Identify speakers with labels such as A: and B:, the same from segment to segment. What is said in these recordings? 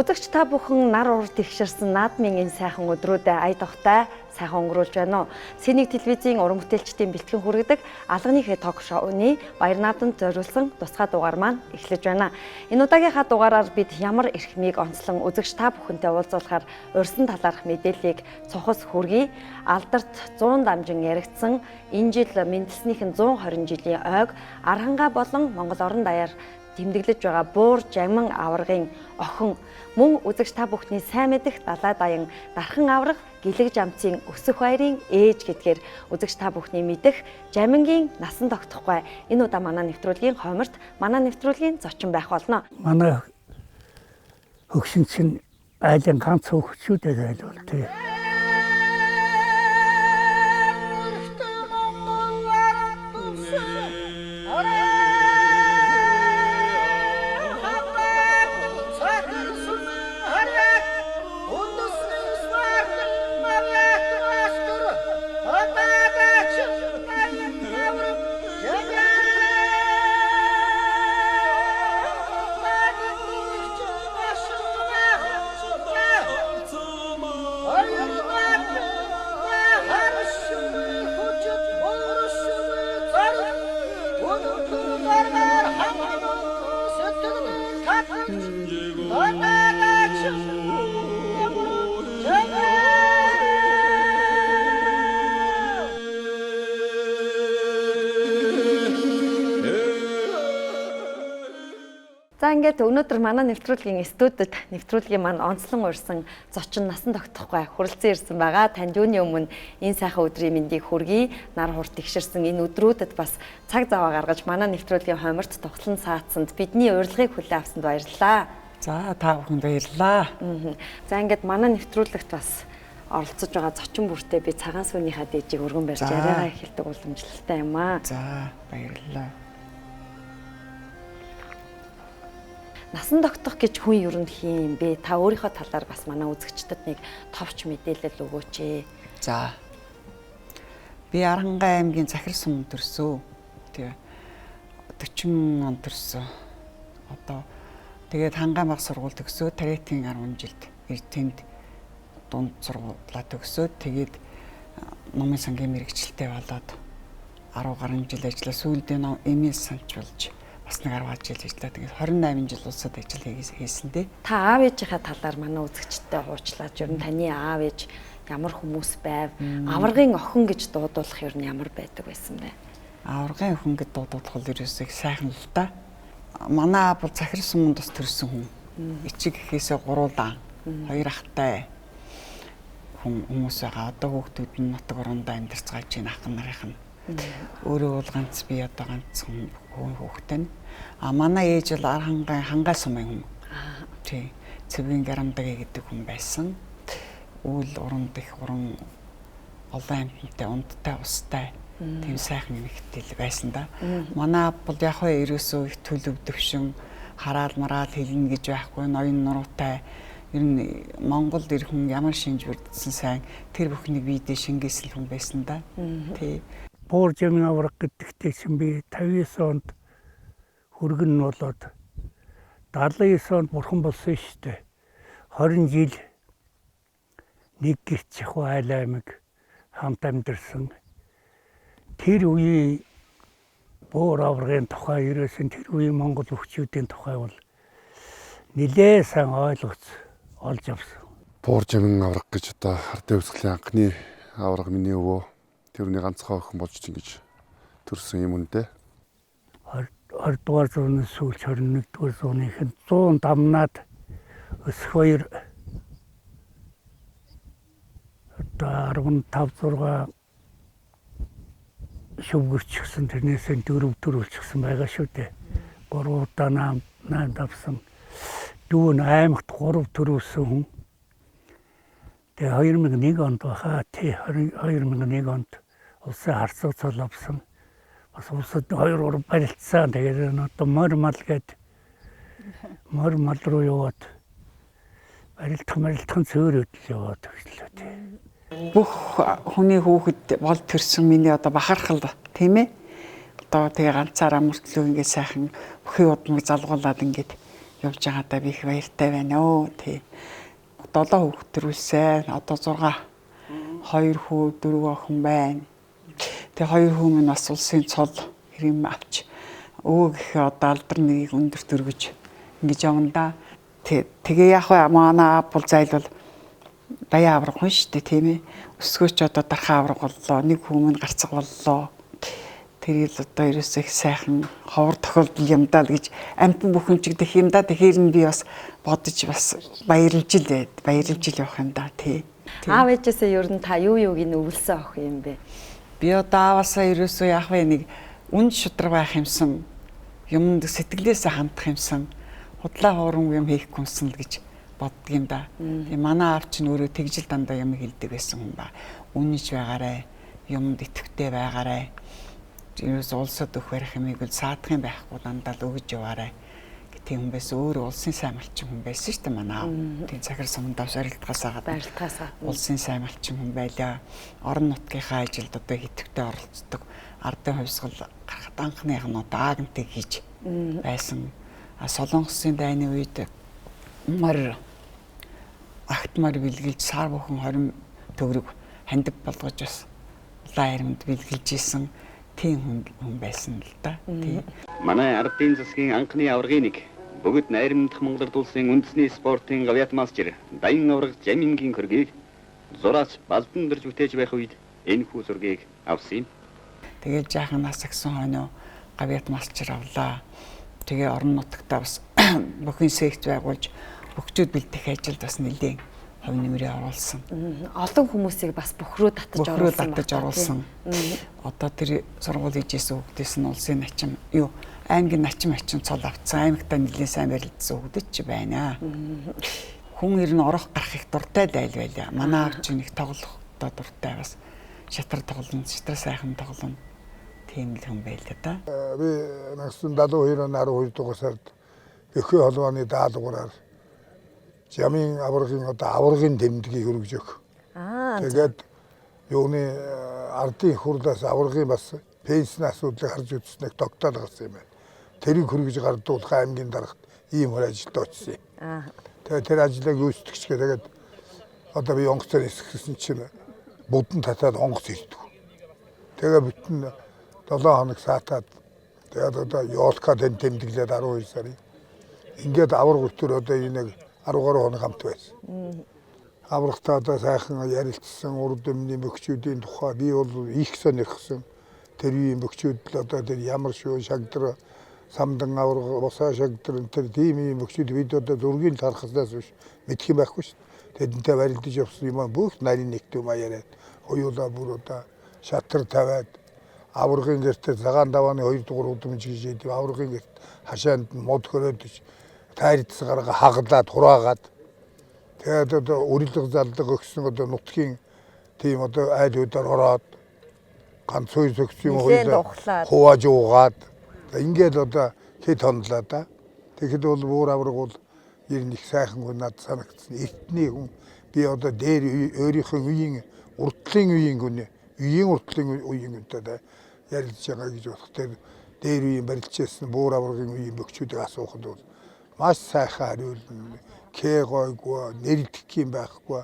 A: Үзэгч та бүхэн нар урд тэгшэрсэн наадмын энэ сайхан өдрүүдэд ая тогтай сайхан өнгөрүүлж байна уу? Синийг телевизийн уран бүтээлчдийн бэлтгэн хүргэдэг Алганы ток шоуны баяр наадамд зориулсан тусгай дугаар маань эхлэж байна. Энэ удаагийнхаа дугаараар бид ямар эрхмийг онцлон үзэгч та бүхэнтэй уулзуулахаар урьсан талаарх мэдээллийг цохос хүргэе. Алдарт 100 дамжин яригдсан энэ жил мэндэлснийхэн 120 жилийн ойг Архангаа болон Монгол орон даяар тэмдэглэж байгаа буур жамин аваргын охин мөн үзэгч та бүхний сайн мэдих далай даян дархан аврах гэлэг жамцын Өсөхбаярын ээж гэдгээр үзэгч та бүхний мэдих жамингийн насан тогтохгүй энэ удаа манай нэвтрүүлгийн хойморт манай нэвтрүүлгийн зочин байх болно.
B: Манай хөгшин чинь айлын ганц хөгчүүдээ айлвал тий.
A: За ингээд өнөөдөр манай нэвтрүүлгийн студид нэвтрүүлгийн маань онцлон урьсан зочин насан тогтохгүй хүрэлцэн ирсэн байгаа. Танд юуны өмнө энэ сайхан өдрийн мэндийг хүргэе. Нар хурд тэгшэрсэн энэ өдрүүдэд бас цаг зав гаргаж манай нэвтрүүлгийн хойморт тухлан саацсанд бидний урилгыг хүлээн авсанд баярлалаа.
C: За та бүхэнд баярлалаа.
A: За ингээд манай нэвтрүүлэгт бас оролцож байгаа зочин бүртээ би цагаан сүүнийхаа дээжийг өргөн барьж яриагаа эхэлдэг уламжлалтай юм аа.
C: За баярлалаа.
A: Насан тогтох гэж хүн ер нь хийм бэ? Та өөрийнхөө талаар бас манай үзэгчдэд нэг товч мэдээлэл өгөөч ээ.
C: За. Би Архангай аймгийн Захир сум төрсөн. Тэгээ 40 он төрсөн. Одоо тэгээд Хангаан баг сургууль төгсөө Тариатын 10 жилд Эрдэнэт дунд сургуулаа төгсөөд тэгээд номын сангийн мэрэгчлэлтэй болоод 10 гаруй жил ажиллаа. Сүүлдээ эмээл санч болж бас нэг 10 жил ажиллаа. Тэгээд 28 жил улсад ажил хийсэн дээ.
A: Та аав ээжийнхээ талаар манай үзэгчдэд хуучлаач. Ер нь таны аав ээж ямар хүмүүс байв? Аваргын охин гэж дуудуулах ер нь ямар байдаг байсан бэ?
C: Аваргын охин гэж дуудуулах бол ерөөсөө сайхан л та. Манай аав бол Захир суманд бас төрсэн хүн. Ичиг гэхээсээ гуруулан 2 ахтай хүмүүс байгаа. Одоо хүүхдүүд нь нутаг орондоо амьдарч байгаа чинь ах нарын өөрөө бол ганц би одоо ганц хүүхдтэй. Манай ээж бол Хангаан сумын хүн. Тий. Цэвгийн Гарамдагийн гэдэг хүн байсан. Үйл уранд их уран олон амьтантай, ундтай, устай тийм сайхан эмэгтэй байсан да. Манай бол яг хөө ерөөсөө их төлөв төвшин хараал мараал хэлнэ гэж байхгүй, ноён нуруутай. Ер нь Монголд ирэх хүн ямар шинж бүрдсэн сайн тэр бүхнийг биедээ шингээсэн хүн байсан да. Тий.
B: Буур жамин авраг гэдэгтэй чинь би 59 онд хүргэн нь болоод 79 онд бурхан болсон шүү дээ. 20 жил нэг гэрч хуу айл аймаг хамт амьдэрсэн. Тэр үеийн буур аврагын тухай ерөөсөн тэр үеийн Монгол өвчүүдийн тухай бол нэлээд сайн ойлгоц олж авсан.
D: Буур жамин авраг гэж одоо ардын өсгөлийн анхны авраг миний өвөө тэрний ганцхан охин болж ингэж төрсэн юм үнэтэй.
B: 20 дугаар зууны сүүлч 21 дугаар зууныхын 100 дамнаад Өсөхбаяр одоо 15 6 шүвгэрчихсэн тэрнээсээ 4 төрүүлчихсэн байгаа шүү дээ. 3 удаа 8 давсан. Дүүн аймагт 3 төрүүлсэн хүн. Тэгээ 2001 онд баха тий 2001 онд улсын харцаг цол авсан. Бас улсад 2 барилцсан. Тэгээд одоо морь мал руу яваад барилдах цөөрөд л яваад өглөө тий.
C: Бүх хүний хүүхэд бол төрсөн миний одоо бахархал тийм ээ. Одоо тэгээ ганцаараа мөртлөө ингээд сайхан бүхий удмаг залгуулад ингээд явж байгаадаа би их баяртай байна өө. Тий. 7 хүүхэд төрүүлсэн. Одоо 2 хүү 4 охин байна. Тэгээ 2 хүү минь бас улсын цол хэрэм авч өө гэхээ одоо алдарныг өндөр төргөж ингэж явна да. Тэгээ яг манай бол зайлвал даяа аврагын шүү дээ тийм ээ. Өсгөөч одоо дархаа авраг боллоо. Нэг хүмүүс гарцаг боллоо. Тэрийг одоо ерөөсөө их сайхан ховор тохиолдол юм даа гэж амтан бүхэн чигдэх юм да. Тэгэхээр нь би бас бодож бас баярлж явах юм да тий.
A: Аав ээжээсээ ер нь та юуг өвлсөн охин юм бэ?
C: Би одоо ааваасаа ерөөсөө яг нэг үн шудраг байх юмсан юмд сэтгэлээсээ хандах юмсан худлаа хоорон юм хийхгүй юмсан л гэж боддог юм да. Тэгээ манай аав чинь өөрөө тэгжил дандаа юм хэлдэг байсан хүн ба. Үнэж байгаарэ, юмд итгэвтэй байгаарэ. Ерөөс улсад өх барих юмыг л саадах юм байхгүй дандаа л өгж яваарэ. Тийм хүн байсан өөрөө улсын сайн малчин хүн байсан шүү дээ манай аав. Тийм цахир сумдаас барилдгаас улсын сайн малчин хүн байлаа. Орон нутгийнхаа ажилд одоо хитвтэй оролцдог. Ардын хувьсгал гарахад анхных нь одоо агнтыг хийж байсан. Солонгосын дайны үед мөр агтмар бэлгэлж сар бүхэн 20 төгрөг хандив болгож бас улаан аримд бэлгэлж исэн тийм хүн байсан л да. Тийм.
E: Манай ардын засгийн анхны аваргын нэг бүгд найрамдах Монголд улсын үндэсний спортын авиат мастер Даян аварга Жамингийн хөргийг зураач балдан дэрж бүтээж байх үед энэ хүү зургийг авсан юм.
C: Тэгээд жааханаас агсан хойно авиат мастер авлаа. Тэгээ орон нутгтаа бас бүхэн секц байгуулж хөгжүүд бэлтгэх ажилд бас нэлээд хувь нэмрээ оруулсан.
A: Олон хүмүүсийг бас бөхрөө татаж
C: оруулсан. Одоо тэр сургууль хийжсэн хүүхдээс нь улсын начим аймгийн начим цол авцсан. Аймагтаа нэлээд сайн барилдсан хүүхдэд ч байна. Хүн ер нь орох гарах их дуртай л байлаа. Манай аав чинь их тоглохдоо дуртай бас шатар тоглоно, шатар сайхан тоглоно. Тийм л хүн байлаа да.
F: Би 1972 оны 12 дугаар сард Бөхөө холбооны даалгавраар Жамин аваргын одоо аваргын тэмдгийг хөргөж өгөх. Тэгээд юуны ардын хурлаас аваргын бас пенсийн асуудлыг харж үзснээр тогтоол гарсан юм байна. Тэрийг хөргөж гардуулах аймгийн дарагт ийм хөр ажилд очсон юм. Тэгээд тэр ажлыг гүйцэтгэжгээ тэгээд одоо би онгоцоор эсгэсэн чинь будан татаад онгоц ирдэг. Тэгээ бүтэн 7 хоног саатаад тэгээд одоо ёолка тэмдэглээд 12 сарын ингээд аварга өтөр одоо энэ 13 хоног хамт байсан. Аврагтаа одоо сайхан ярилцсан урд өмнөний мөгчүүдийн тухай би бол их сонирхсан. Тэр үеийн мөгчүүд л одоо тэр ямар шүү шагдар самдан авраг босаа шагдар тэр тийм юм мөгчүүд бид одоо зургийг харахаас биш мэдх юм байхгүй шүү. Тэдэнтэй барилдаж явсан юм бүх нарийн нэгтгэв маяараад хоёулаа бүр одоо шатар тавиад аваргын гэртээ цагаан давааны 2 дугаар удамж гэж идэв. Аваргын гэрт хашаанд мод хөрөөд тайрдс гарга хаглаад хураагаад тэгээд одоо үрэлэг залдаг өгсөн одоо нутгийн тийм одоо айл өдөр ороод ганц хоёр сөгсөн хувааж уугаад ингээд одоо хэд хонлоо да. Тэгэхэд бол бүр авраг бол ер нь их сайхан хүн надад санагдсан. Эртний хүн би одоо дээр өөрийнхөө үеийн уртлын үеийн хүн уртлын үеийн хүнтэй ярилцж байгаа гэж бодох. Тэр дээр үеийн барилчсан бүр аврагын үеийн бөхчүүдийг асуухад бол маш сайхан хариулна. Гойгүй, нэрдэх юм байхгүй.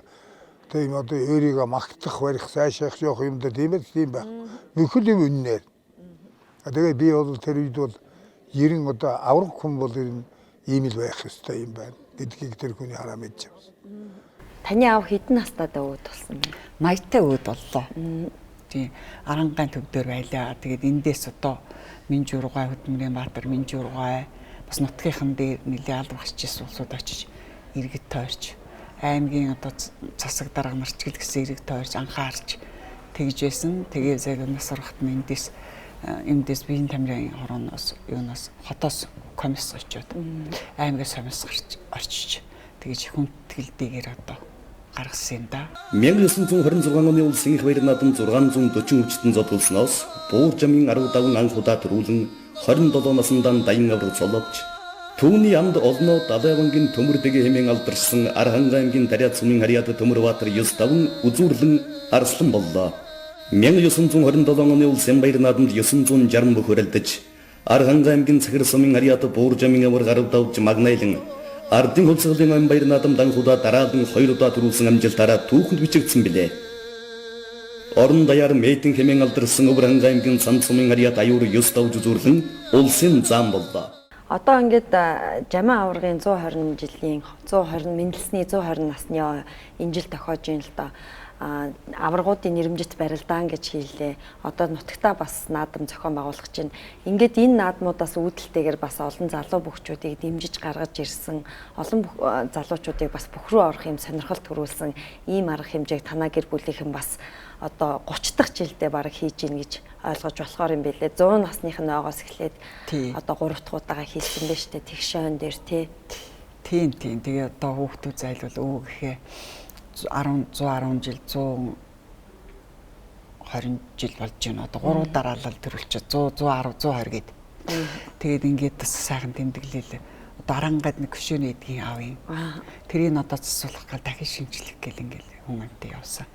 F: Тийм одоо өөрийгөө магтах, барих, сайшаах жоох юм да тийм байх. Бүхэл юм үннээр. Тэгээд би бол тэр үед бол 90 одоо авраг хүн бол ийм л байх ёстой юм байна гэдгийг тэр хүний хараа мэдж авсан.
A: Таны аав хэдэн настайдаа өвд болсон бэ?
C: 80-тай өвд боллоо. Тийм Аваргын төв дээр байлаа. Тэгээд эндээс одоо Минжургай хөдөлмөрийн баатар Минжургай бас нутгийнхан дээр нэлээд алба гарчижсэн улсууд очиж иргэд тойрч аймгийн одоо засаг дарга нарч гэсэн иргэд тойрч анхаарч тэгж байсан. Тэгээ загнаас сурахт нь эндээс биеийн тамирын хорооноос юунаас хотоос комисс очиод аймгаас комисс орчиж тэгж хүндгэлтэйгээр одоо гаргасан юм да.
G: 1926 оны улсын их баяр наадам 640 хүчтэн зодголсноос Буур Жамын 15 анх удаа төрүүлэн 27 насндан Даян аварга цоловч түүний амд олноо Далайвангийн төмөрдөг хэмээн алдарсан Архангай аймгийн Дариад сумын Харьяад Төмөрбаатар 9-5 үзүүрлэн арслан боллоо. 1927 оны улсын баяр наадамд 960 бүх хөрөлдөж Аваргын аймгийн Цахир сумын Ариат буур жамын авар гарав давж магнайлан ардын хувьсгалын ам баяр наадам данхуда дараадан 2 удаа төрүүлсэн амжилтаараа түүхэнд бичигдсэн билээ. Орон даяар мэйтэн хэмээн алдарсан Аваргын аймгийн Цанд сумын Ариат аюур 9 давж үзүүрлэн улсын зам боллоо.
A: Одоо ингээд Жамин аваргын 120 жилийн 120 мэндэлсний 120 насны энэ жил тохиож ийн л доо. Аваргуудын нэрмжит барилдаан гэж хэллээ. Одоо нутагтаа бас наадам зохион байгуулах чинь. Ингээд энэ наадмуудаас үүдэлтэйгээр бас олон залуу бөхчүүдийг дэмжиж гаргаж ирсэн. Олон залуучуудыг бас бүх рүү орох юм сонирхол төрүүлсэн ийм арга хэмжээг танаа гэр бүлийнхэн бас одоо 30 дахь жилдээ бараг хийж ийн гэж ойлгож болохоор юм билээ. 100 насных ноогоос эхлээд одоо 3 дахь удаага хийсэн байж тээ тэгшэн дээр тий.
C: Тийм. Тэгээ одоо хүүхдүүд зайлвал өө гэхээ 110 жил 120 жил болж байна. Одоо 3 дараалал төрүүлчихэ 100 110 120 гээд. Тэгээд ингээд бас сайхан тэмдэглээлээ. Одоо арангад нэг хөшөөний эдгийн аавын. Тэрийг одоо цэцүүлэх гал дахин шинжлэх гэл ингээд хүн амтай явсан.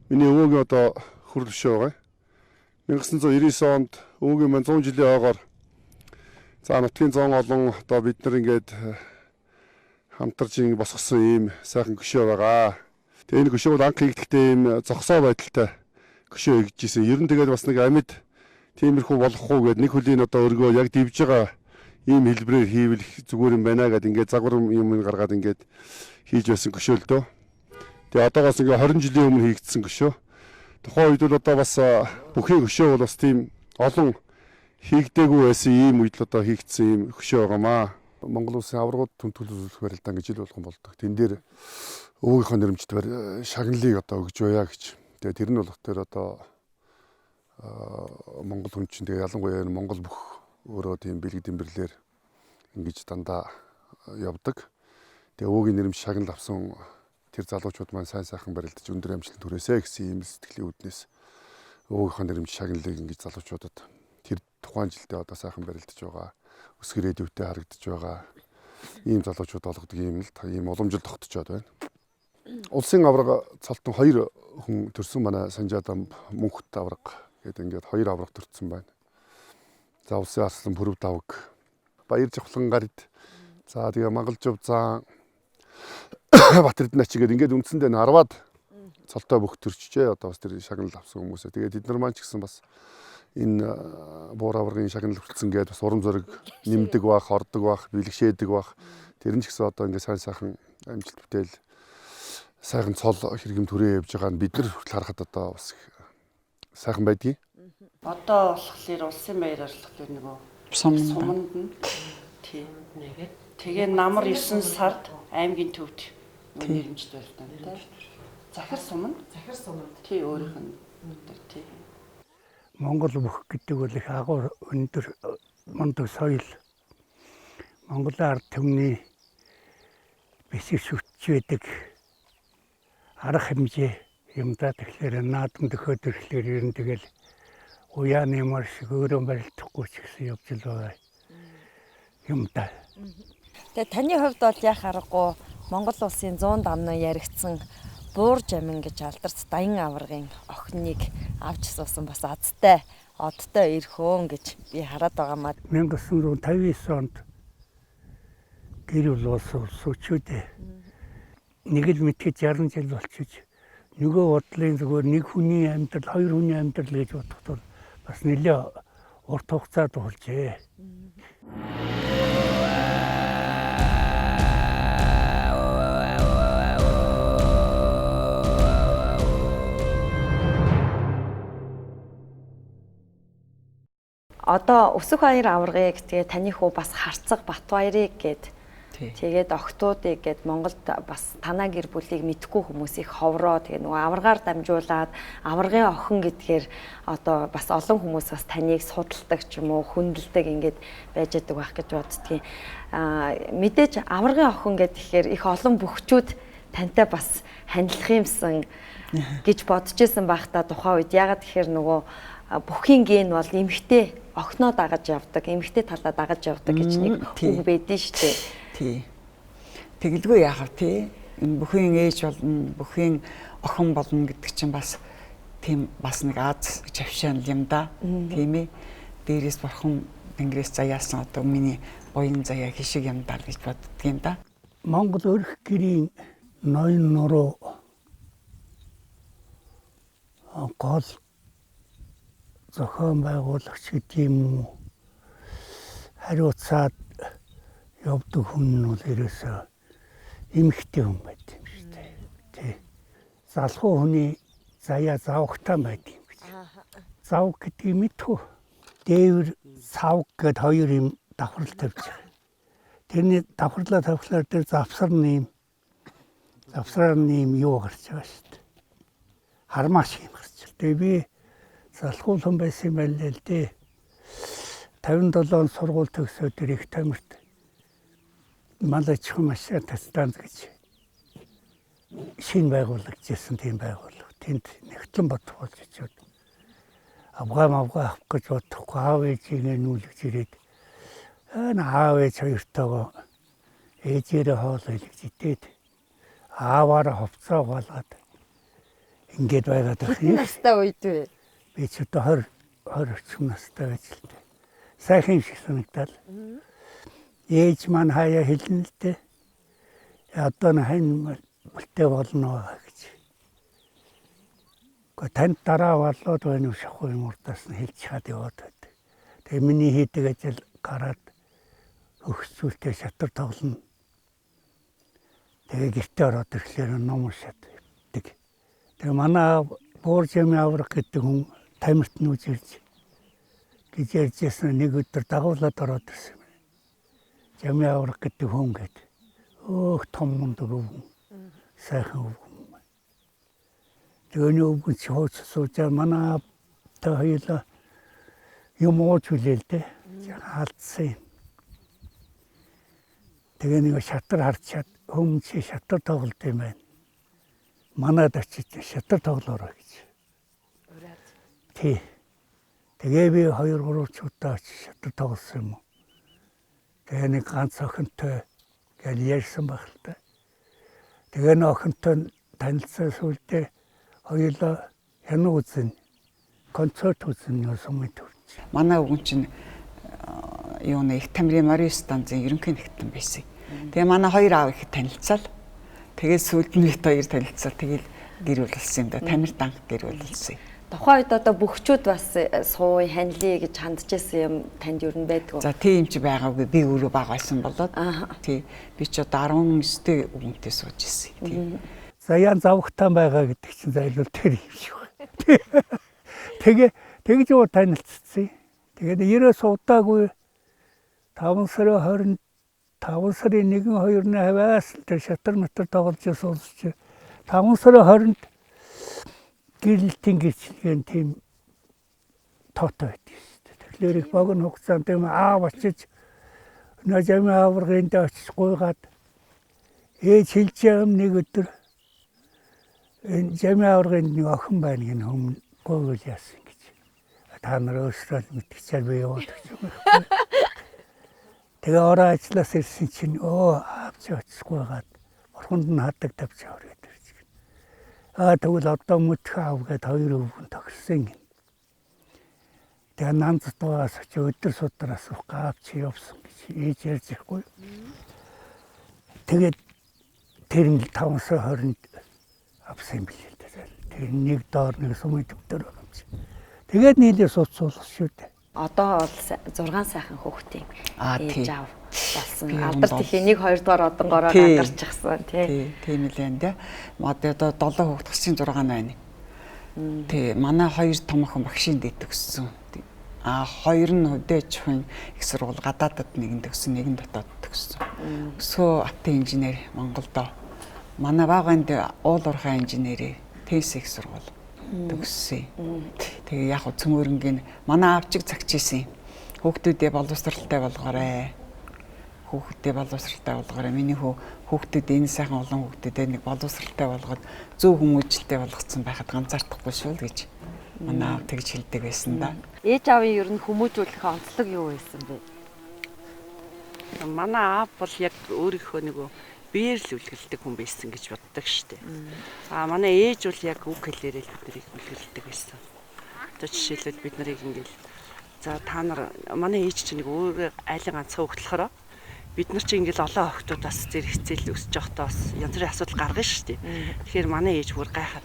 D: Миний өвөөгийн одоо хүрэл хөшөө байгаа. 1999 онд өвөөгийн маань 100 жилийн ойгоор за нутгийн зон олон одоо бид нар ингээд хамтарч босгосон ийм сайхан хөшөө байгаа. Тэгээ энэ хөшөө бол анх хийгдэхдээ ийм зогсоо байдалтай хөшөө хийжсэн. Ер нь тэгээд бас нэг амьд тиймэрхүү болох уу гэд нэг хөлийн одоо өргөө яг дивж байгаа ийм хэлбэрээр хийвэл зүгээр юм байна гэд ингээд загвар юм гаргаад ингээд хийж байсан хөшөө л дөө. Тэгээ одоогоос ингээд 20 жилийн өмнө хийгдсэн хөшөө. Тухайн үед бол одоо бас бүхий хөшөө бол бас тийм олон хийгдээгүй байсан ийм үед л одоо хийгдсэн ийм хөшөө байгаамаа. Монгол улсын аваргууд төлөвлөх барилдаан гэж ил болгон болдог. Тэн дээр өвөөгийнхөө нэрмжит шагналыг одоо өгж байя гэж. Тэгээ тэр нь болохоор одоо Монгол хүн чинь тэгээ ялангуяа Монгол бүх өөрөө тийм бэлэг дэмбэрлэр ингэж дандаа явдаг. Тэгээ өвөөгийн нэрмж шагнал авсан тэр залуучууд маань сайхан барилдаж өндөр амжилт түрээсэ гэсэн ийм сэтгэлийн үүднээс өвөөгийнхөө нэрмж шагналыг ингэж залуучуудад тэр тухайн жилдээ одоо сайхан барилдаж байгаа. Өсгөр дэвтэй харагдаж байгаа ийм залуучууд олгодог ийм уламжил тогтчоод байна. Улсын аварга цалтан 2 хүн төрсөн манай Санжаадам мөнхөд аварга гэдэг ингээд 2 аварга төрсөн байна. За улсын арслан Пүрэв давг, Баяр Жавхлан гард, за тэгээ Мангалжав зан Батэрдэн ачи гэдэг ингээд үндсэндээ 10-аад цолтой бүх төрчжээ. Одоо бас тэр шагнал авсан хүмүүсээ. Тэгээд бид нар маань ч гэсэн бас энэ буур аваргын шагнал хүртсэн гэдээ бас урам зориг нэмдэг бах, ордог бах, бэлгшээдэг бах. Тэр нь ч гэсэн одоо ингээд сайхан амжилт бүтээл сайхан цол хэрэгэм төрөө явж байгаа нь бид нар хүртэл харахад одоо бас сайхан байдгийг.
H: Одоо болохоор улсын баяраар болохоор нөгөө суманд нь тийм нэгээд тэгээ намар 9 сард аймгийн төвд нэрмжтэй байлаа тийм. Захир суманд тий өөрийнх нь тий.
B: Монгол бүх гэдэг бол их агуур өндөр мундаг соёл. Монголын ард түмний бисэг шүтж байдаг арга хэмжээ юм да. Тэгэхээр наадам төхөөд ирэхлээр ер нь тэгэл уяаны марш өөрөө барилдахгүй ч гэсэн явж л байгаа юм да.
A: Тэгээ таны хувьд бол яах аргагүй Монгол улсын 100 дамнаа яригдсан буур жамин гэж алдарч Даян аваргын охиныг авч суусан бас азтай одтой ирхөөн гэж би хараад байгаамаа.
B: 1959 онд гэр бүл суучүүдээ нэг л мэдхэд 60 жил болчихж нөгөө бодлын зүгээр нэг хүний амьдрал, 2 хүний амьдрал гэж бодохдоо бас нэлээ урт хугацаад болжээ.
A: Одоо Өсөхбаяр аваргыг тэгээ таны хүү бас харцаг Батбаярыг гээд тэгээд охтуудыг гээд Монголд бас танаа гэр бүлийг мэдхгүй хүмүүс их ховроо тэгээ нөгөө аваргаар дамжуулаад аваргын охин гэдгээр одоо бас олон хүмүүс бас таныг судалдаг ч юм уу хүндэлдэг ингээд байж байгаа байх гэж боддгийн. Мэдээж аваргын охин гэхээр их олон бөхчүүд тантай бас хандлах юмсан гэж бодож исэн байх та тухайн үед. Ягаад тэгэхээр нөгөө бүхий ген бол эмхтэй охиноо дагаж явдаг, эмхтэй талаа дагаж явдаг гэж нэг үг байдэн шүү дээ.
C: Тий. Тэгэлгүй яах вэ? Энэ бүхий ээж болно, бүхий охин болно гэдэг чинь бас тийм бас нэг аз гэж авшаан юм да. Тийм ээ. Дээрээс бурхан Тэнгэрээс заяасан одоо миний буян заяа хишиг юм даа гэж боддгийн да.
B: Монгол өрх гэрийн ноён нуруу гол зохион байгуулагч гэдэг юм уу хариуцаад явдаг хүн нь бол ерөөсөө эмэгтэй хүн байт юм шүү дээ. Тий. Залхуу хүний заяа завхтаа байт юм гэж. Завх гэдгийг мэдхүү. Дээвэр савг гэд хоёр юм давхрал тавьж байгаа. Тэрний давхарлаа тавхлаар дээр завсраар нэм юу гарч байгаа шүү дээ. Хармааш юм гарч байна. Тэгээ би залхуулсан байсан юм байна л дээ. 57 сургууль төгсөөд их тамирт малайчхан машин станц гэж шинэ байгуулагдсан тийм байгууллага. Тэнд нэгтлэн бодох болж очиод авгаа авах гэж бодохгүй аав ээжигээ нүүлгэж ирээд аав ээж хоёртойгоо ээжээрээ хоол илгэж идээд ааваараа хувцаа угаалгаад ингээд байгаад байх юм.
A: Настай үед вэ?
B: Би ч одоо 20 орчим настай байж л дээ. Сайхан шиг санагдал. Ээж маань хаяа хэлнэ л дээ. Одоо хань бэлтгэв болно гэж. Гэхдээ танд дараа болоод байна уу шахуу юм урдаас нь хэлж чад яваад байдаг. Тэгээ миний хийдэг ажил гараад өгсүүлтэй шатар тоглоно. Тэгээ гэртээ ороод ирэхлээр ном уншаад явдаг. Тэгээ манай Ж.Насантогтох аварга гэдэг хүн тамирт нүүж ирж гэж ярьжсэн нэг өдөр дагуулад ороод ирсэн юм. Ж.Насантогтох аварга гэдэг хүн гэдэг. Өөх том мундаг өвгөн. Сайхан өвгөн. Тэгээ өвгөн чи хууч суужаа манай та хоёулаа юм ууж хүлээл дээ. Хаалцсан юм. Тэгээ нэг шатар харчаад хүн чи шатар тоглолт юм байна. Манайд очиж шатар тоглоорой гэж. Тий. Тэгээ би 2-3 удаа очиж шатар тоглосон юм уу. Тэгээ нэг ганц охинтой гэж ярьсан байх л та. Тэгээ нэг охинтой танилцсан сүлдээ хоёулаа хянаа үзэн концерт үзэн юм төвч.
C: Манай өвгөн чинь юуны их тамирын Мариус станцын ерөнхий нэгтлэн байсан. Тэгээ манай хоёр аав их танилцал. Тэгээд сүүлд нь бит хоёр танилцал. Тэгээд гэр бүл болсон юм да. Тамир данг гэр бүл болсон.
A: Тухайн үед одоо бөхчүүд бас сууй ханилий гэж ханджсэн юм танд юу байдгүй.
C: За тийм ч байгаагүй. Би өөрөө бага байсан болоод. Тий. Би ч одоо 19-тэй өвгөнтэй сууж ирсэн. Тий.
B: Заяан завхтаан байгаа гэдэг чинь зайлуул тэр юм шиг байна. Тэгж уу танилцсан. Тэгээд 90-аас удаагүй 5 сарын 25 сарын 1-2-ны хаваас тэр шатар матар тоглож сонсч 5 сарын 20-нд гэрэлтийн гэрчлэгийн тийм тоотой байдаг шүү дээ. Тэгэхээр их богино хугацаанд юм аав очиж Ж.Насантогтох аваргын дээр очиж гуйгаад ээж хэлж юм нэг өдөр энэ Ж.Насантогтох аваргын нэг охин байна гэн хүм гуйвал яасан гэж. Та нар өөрсдөө мэдчихэл би яваад гэж юм. Тэгээ ороо ажиллаас ирсэн чинь аавч очисгүйгаад бурханд нь хадаг тавьж аваад ирж байна. Тэгвэл одоо мөдөх аав гээд 2 өвгөн төгссөн юм. Тэгээ нанцтаас очи өдөр судараас аавч явсан гэж ээж ярьж ихгүй. Тэгээд тэр нь 5 сарын 20-нд авсан юм билээ л дээ. Тэр нэг доор нэг сумын төвдөр байна. Тэгээд нийлээ суцуулах шүү дээ.
A: Одоо бол 6 сайхан хүүхдийн ээж аав болсон.
C: Би
A: Алдарт их 1-2 дугаар одонгороо гадарчихсан тий.
C: Тийм л энэ. Одоо 7 хүүхд төсгийн 6 байна. Тий, манай 2 том охин багшийн дэд төгссөн. 2 нь хөдөөж хүн их сургууль гадаадад нэгэн төгссөн, нэгэн дотоод төгссөн. Өсгөө автын инженер Монголдо. Манай баганд уул уурхай инженерээ ТС их сургууль төгссөн. Тэгээ яг цөмөрнгийн манай аавчиг цагчээсэн. Хүүхдүүдээ боловсралтай болгоорой. Хүүхдүүдээ боловсралтай болгоорой. Миний хүүхдүүд энэ сайхан олон хүүхдүүдээ нэг боловсралтай болгоод зөв хүмүүжлэлтэй болгоцсон байхад ганцаардахгүй шүү л гэж манай аав тэгж хэлдэг байсан да.
A: Ээж аавын ер нь хүмүүжүүлэх онцлог юу байсан бэ?
H: Манай аав бол яг өөрийнхөө нэг биеэр л үлгэлдэг хүн байсан гэж боддог штеп. Манай ээж бол яг үг хэлээрээ л биднийг үлгэлдэг байсан. Одоо жишээлбэл бид нарыг ингээл За та нар манай ээж чинь нэг өөр айлын ганцхан хөвгт болохоор бид нар чинь ингээл олон охтуудаас зэрэг хичээл өсөж явахдаа бас янз бүрийн асуудал гаргана шүү дээ. Тэгэхээр манай ээж бүр гайхаад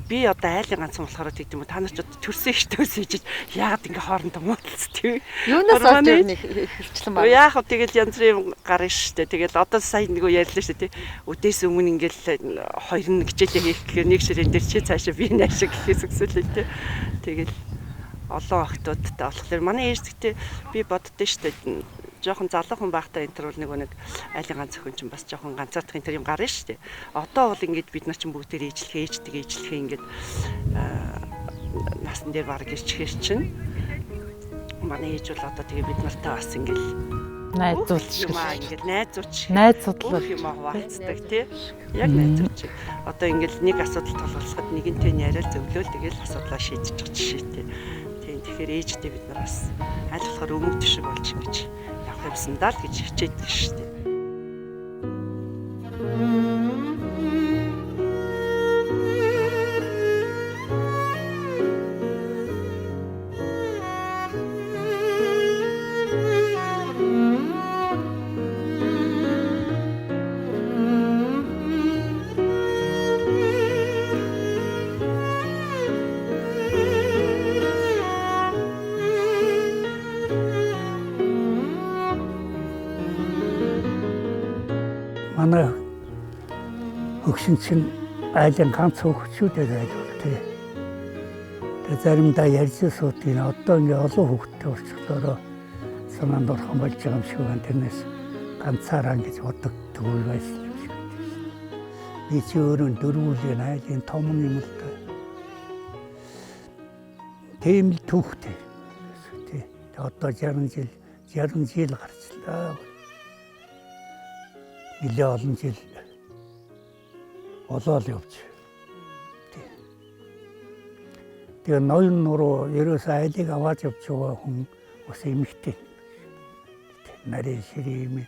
H: би одоо айлын ганцхан болохоор тэгдэм үү та нар ч одоо төрсөн ихтэй үсэж яагаад ингээ хоорондоо муудалцдаг.
A: Юунаас олж ирнэ хөвчлэн байна.
H: Яг хөө тэгэл янз бүрийн гарна шүү дээ. Тэгэл одоо сая нэг үү ярьлаа шүү дээ. Өдөөс өмнө ингээл хоёр нэг хичээлээ хийх гэхээр нэг ширээн дээр чи цаашаа би наашаа гэхээс өсөлөө тий. Тэгэл олон охтуудтай болохоор манай ээж гэхдээ би боддоо шүү дээ. Жохон залуу хүн байхдаа энэ төр бол нэг айлын ганц охин чинь бас жохон ганцаардах энэ төр юм гарна шүү дээ. Одоо бол ингээд бид нар чинь бүгдээр ээжлэхээ ингээд насан дээр баг ирчихэр чинь манай ээж бол одоо тэгээ бид нартай бас ингээд
I: найзуудлал
H: юм хуваалцдаг тий. Яг найзууч. Одоо ингээд нэг асуудал толгойлоход нэгэнтэй яриад зөвлөөл тэгэл асуудлаа шийдэж байгаа жишээ тий. Тэгэхээр ээжтэй бид нар бас аль болохоор өмнөд шиг болж ингэж явсандаа л гэж хичээдэг шүү дээ.
B: Манай хөгшин чинь айлын ганц хөгчүүдээр айлвал тий. Тэгээ заримдаа ярьж суудгийг одоо ингээ олон хөгттэй болчихлоо санаанд орхон болж байгаа юм шиг байна. Тэрнээс ганцаараа гэж боддог үйл байсан юм шиг байна. Би чи өөрөө дөрвүүлийн айлын том юм л да. Тийм л түүхтэй. Тий. Одоо 60 жил гарчлаа. Нэлээ олон жил болоод явж. Тэгээ ноён нуруу ерөөс айлыг аваад явж байгаа хүн бас эмэгтэй. Нарийн ширээ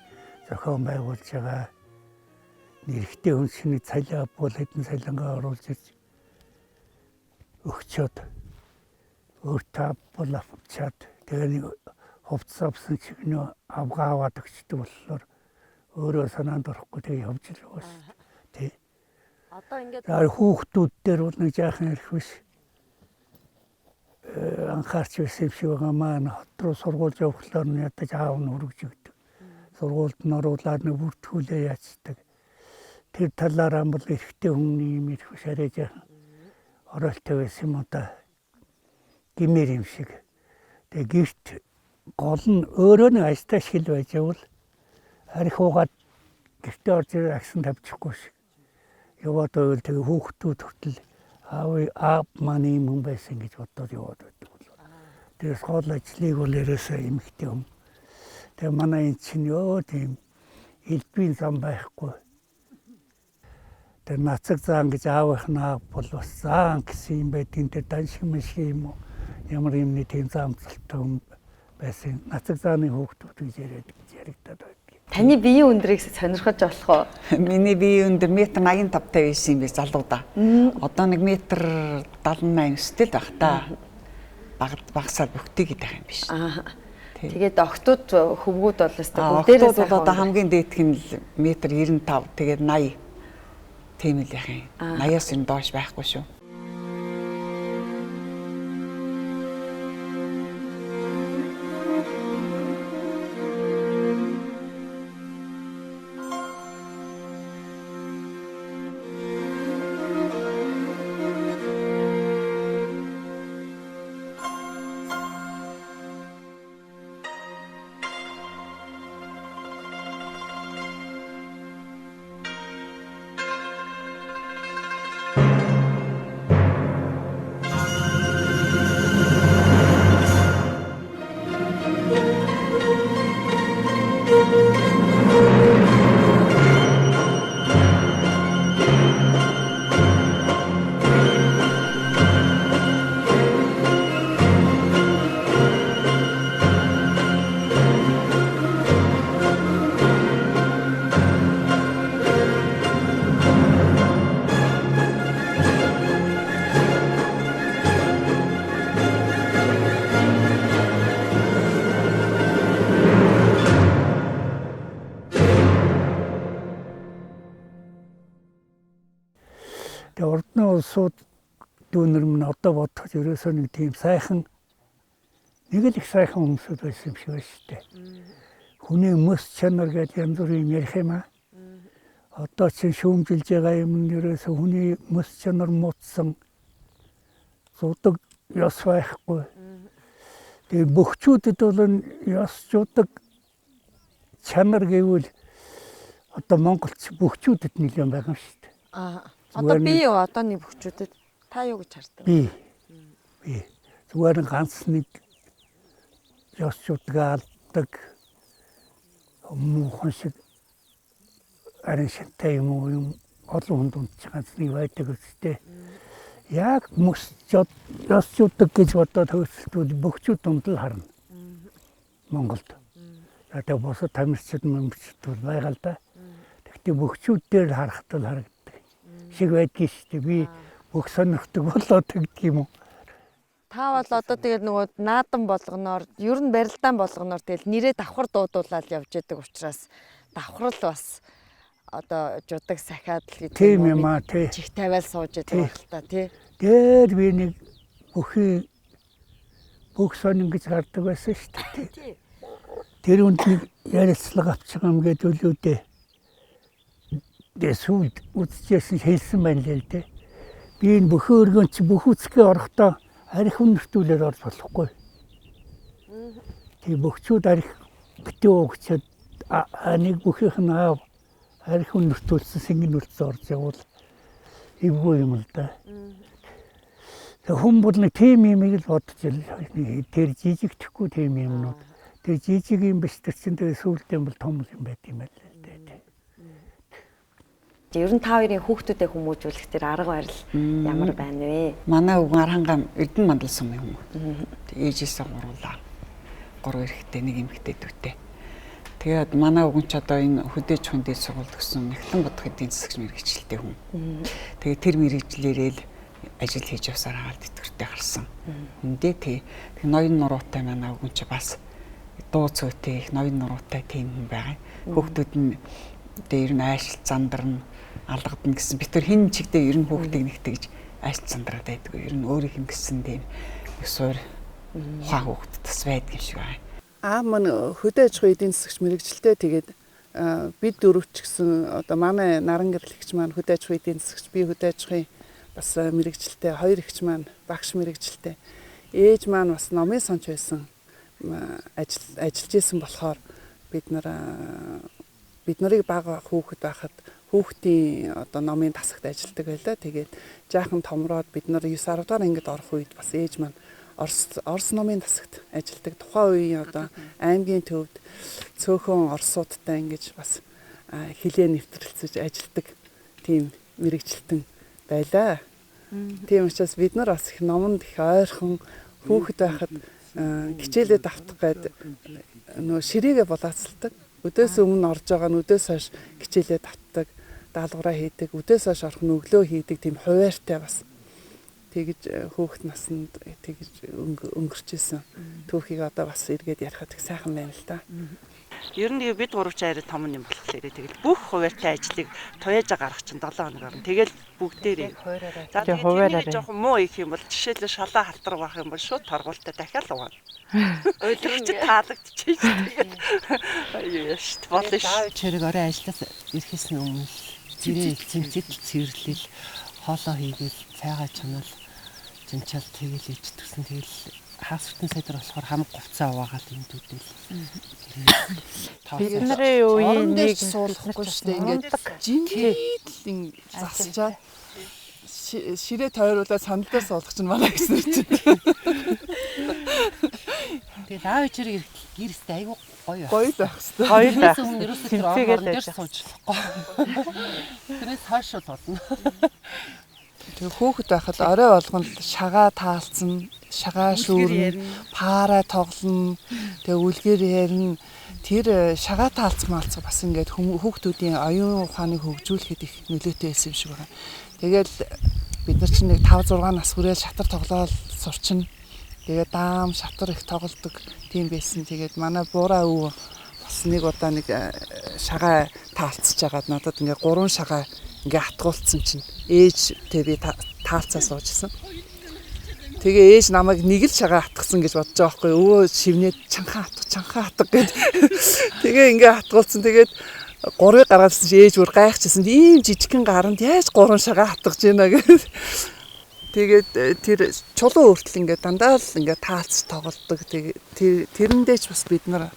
B: зохион байгуулж байгаа нэрхтээ хүн шинэ цалиа бол хэдэн цалингаа оруулж ирж өгчөөд өөртөө бол авчаад тэгээ нэг хувцас авсан чиг нөө авгаад өгчдөг болохоор өөрөө санаанд орохгүй тэгээ явж л байгаа шүү дээ.
A: Одоо ингээд
B: хүүхдүүд дээр бол нэг жаахан ярих биш. Анхаарч байсан юм шиг байгаа маань хот руу сургууль явахлаар нь ядаж аав нь хүргэж өгдөг. Сургуульд нь оруулаад нэг бүртгүүлээ яачдаг. Тэр талаараа бол эрэгтэй хүний юм ирэх биш арай жаахан оройлтой байсан юм одоо гимээр юм шиг. Тэгээ гэрт гол нь өөрөө нэг ажтай шил байж явал арих уугаад гэртээ орж ирээ агсан тавьчихгүй шиг. Яваад байвал тэгээ хүүхдүүд хүртэл аав маань юм хүн байсан гэж бодоод яваад байдаг. Тэгээ скол ажлыг бол ерөөсөө эмэгтэй юм. Тэгээ манай энэ чинь ёо тийм элбийн зам байхгүй. Тэгээ нацаг заан гэж аавынх нь аав бол бас заан гэсэн юм байдгийн тэр даншиг мэшиг юм уу ямар юмны тийм заамцалтай юм байсан. Нацаг зааны хүүхдүүд гэж яригдаад байдаг.
A: Таны биеийн өндрийг сонирхож болох уу?
C: Миний биеийн өндөр 1.85 тавьсан юм би залуудаа. Одоо 1.78 өстэй л байх та. Багасаар бүхтэй гэдэг юм биш.
A: Тэгээд охтууд хөвгүүд бол өстэй бүгдээрээ
C: охтууд одоо хамгийн дээдх нь 1.95 тэгээд 80 тийм л яах юм. 80-аас энэ доош байхгүй шүү.
B: Тэгээ урдны улсууд дүүнэр минь одоо бодоход ерөөсөө нэг тийм сайхан нэг л их сайхан хүмүүсүүд байсан юм шиг байна шүү дээ. Хүний мөс чанар гэдэг янз бүрийн ярих юм аа. Одоо чинь шүүмжилж байгаа юм нь ерөөсөө хүний мөс чанар муутсан зудаг ёс байхгүй. Тэгээ бөхчүүдэд бол ёсчуудаг чанар гэвэл одоо монголч бөхчүүдэд нэлээд байгаа юм шүү дээ.
A: Одоо би юу одооний бөхчүүдэд та юу гэж хардаг?
B: Би. Зүгээр ганц нэг ёсчуудаг алдаг муухан шиг арин шантай юм уу юм олон хүнд унтж ганц нэг байдаг үстэй. Яг ёсчуудаг гэж бодоод хөөцөлтүүд бөхчүүд дунд л харна. Монголд. Тэгээ босод тамирчид мэмчүүд байгаа л да. Тэгтээ бөхчүүд дээр харахад л харагддаг. Шиг байдгийг шүү дээ. Би бүх сонирхдаг болоод тэгдэг юм уу.
A: Та бол одоо тэгээд нөгөө наадан болгоноор ер нь барилдаан болгоноор тэгэл нэрээ давхар дуудуулаад явж байдаг учраас давхрал бас одоо жудаг сахиад л гэдэг
B: тийм юм аа тий.
A: Чих тавиал сууж байдаг л та тий.
B: Дээр би нэг бүх сонин гэж гардаг байсан шүү дээ. Тэр үнд нэг ярилцлага авчих юм гэдэг үлүүдээ. Дэсүүд үзчихсэн хэлсэн байна л дээ. Би энэ бүхэн өргөн чи бүх үсгээ орохдоо арх үнэртүүлээд орж болохгүй. Тэг бөхчүүд арх битүү өгчөөд нэг бүхийнх нь аав арх үнэртүүлсэн сэнгэн үлдсэн орж явал эвгүй юм л да. Тэг хүн бол нэг тийм юм л бодож ил тэр жижигдэхгүй тийм юмнууд. Тэр жижиг юм биш тэр чинь тэр сүултэн бол том юм байт юм байна л дээ.
A: Ер нь та хоёрын хүүхдүүдэд хүмүүжүүлэх тэр арга барил ямар байна вэ?
C: Манай өвгөн Арханган Эрдэнэ мандалсан юм. Ээжээсээ гуруулаа. 3 эрэгтэй, 1 эмэгтэй дүүтэй. Тэгээд манай өвгөн ч одоо энэ хөдөөж хүндээ сургууль төгссөн Эхлэн бодох эдийн засагч мэргэжилтэй хүн. Тэгээд тэр мэргэжлээрээ л ажил хийж явсаар хаалт итгэвчтэй гарсан. Үндэ тий. Тэг ноён нуруутай манай өвгөн ч бас дуу цөөтэй их ноён нуруутай тийм хүн байгаа. Хүүхдүүд нь дээр нь аашил зандарна алгадна гэсэн бид тэр хин чигдээ ер нь хүүхдийг нэгтэй гэж аашил зандраад байдгүй. Ер нь өөрийнх нь гэсэн тийм суур ухаан хүүхд бас байдаг юм шиг байна.
I: Мань хөдөө аж ахуйн эдийн засагч мэргэжилтэй тэгээд бид дөрөвч гэсэн одоо манай наран гэрлэгч маань хөдөө аж ахуйн эдийн засагч би хөдөө аж ахуйн бас мэргэжилтэй 2 эгч маань багш мэргэжилтэй ээж маань бас номын сонч байсан ажиллаж исэн болохоор бид нарыг бага хүүхэд байхад хүүхдийн одоо номын тасагт ажилладаг байлаа. Тэгээд жаахан томроод бид нар 9 10 дахь ангид орох үед бас ээж маань Орос номын тасагт ажилладаг. Тухайн үеийн одоо аймгийн төвд цөөхөн орсуудтай ингэж бас хилээ нэвтрэлцэж ажилладаг тийм мэрэгчлэлтэн байлаа. Тийм учраас бид нар бас их номонд их ойрхон хүүхэд байхад хичээлээ давтах гээд нөө ширээгээ булаацалдаг. Өдөөс өмнө орж байгаа нь өдөөс хойш хичээлээ давтдаг, даалгавраа хийдэг, өдөөс хойш орох нь өглөө хийдэг тийм хуваартай бас тэгж хүүхэд наснд тэгж өнгөрч исэн. Түүхийг одоо бас эргээд ярихад их сайхан байна л да.
H: Ер нь бид гуравч арай том юм болохоор тэгэл бүх хуваартай ажлыг туяажа гаргах чинь 7 хоног орно. Тэгэл бүгдээрээ. За тэгээд жоохон муу их юм бол жишээлбэл шалаа халтар байх юм бол шууд торгуултаа дахиад угаана. Өөлрч таалагдчихэж тэгээд юу шүү дээ. Болно шүү.
J: Чирэг орой ажлаас ирэхээс өмнө зэрэг цэмцэл цэвэрлэл хоолоо хийгээл цайгаа чанал жимчаал тэгэл ичдгсэн тэгэл хагас бүтэн сайдар болохоор хамаг говцаа уваагаад юм дүүдэл.
I: Бид нарын үеийн нэг суулгахгүй шүү дээ. Ингээд жинхэнэ засчаад ширээ тойруулаад сандал дээр суулгах чинь манай гэсэн чинь.
J: Тэгээд аав ичрэг гэрстэй айгуу гоё.
I: Гоё байх хэвээр.
J: Гоё байх. Ерөөсөө дээр суучлахгүй. Тэрээс хойш болно.
I: Тэгээ хүүхэд байхад орой болгонд шагаа таалцсан, шагаа шүүрнэ, пара тоглоно, тэгээ үлгээр ярина. Тэр шагаа таалцсан малцсан бас ингээд хүүхдүүдийн оюун ухааныг хөгжүүлэхэд их нөлөөтэй байсан юм шиг байна. Тэгэл бид нар чинь нэг 5 6 нас хүрээд шатар тоглоод сурчна. Тэгээ даам шатар их тоглодог тийм байсан. Тэгээд манай буураа өвөө бас нэг удаа нэг шагаа таалцж агаад надад ингээ 3 шагаа ингээ хатгуулсан чинь ээжтэй би таалцаа суужсэн. Тэгээ ээж намайг нэг л шагаа хатгсан гэж бодож байгаа байхгүй өвөө шивнээд чанхаа хатга гэд. Тэгээ ингээ хатгуулсан. Тэгээд 3-ыг гаргаалсан чи ээж бүр гайхчихсан. Ийм жижигхэн гаранд яаж 3 шагаа хатгаж байна гэд. Тэгээд тэр чулуу өөртөл ингээ дандаа л ингээ таалц тоглодог. Тэрэндээ ч бас бид нар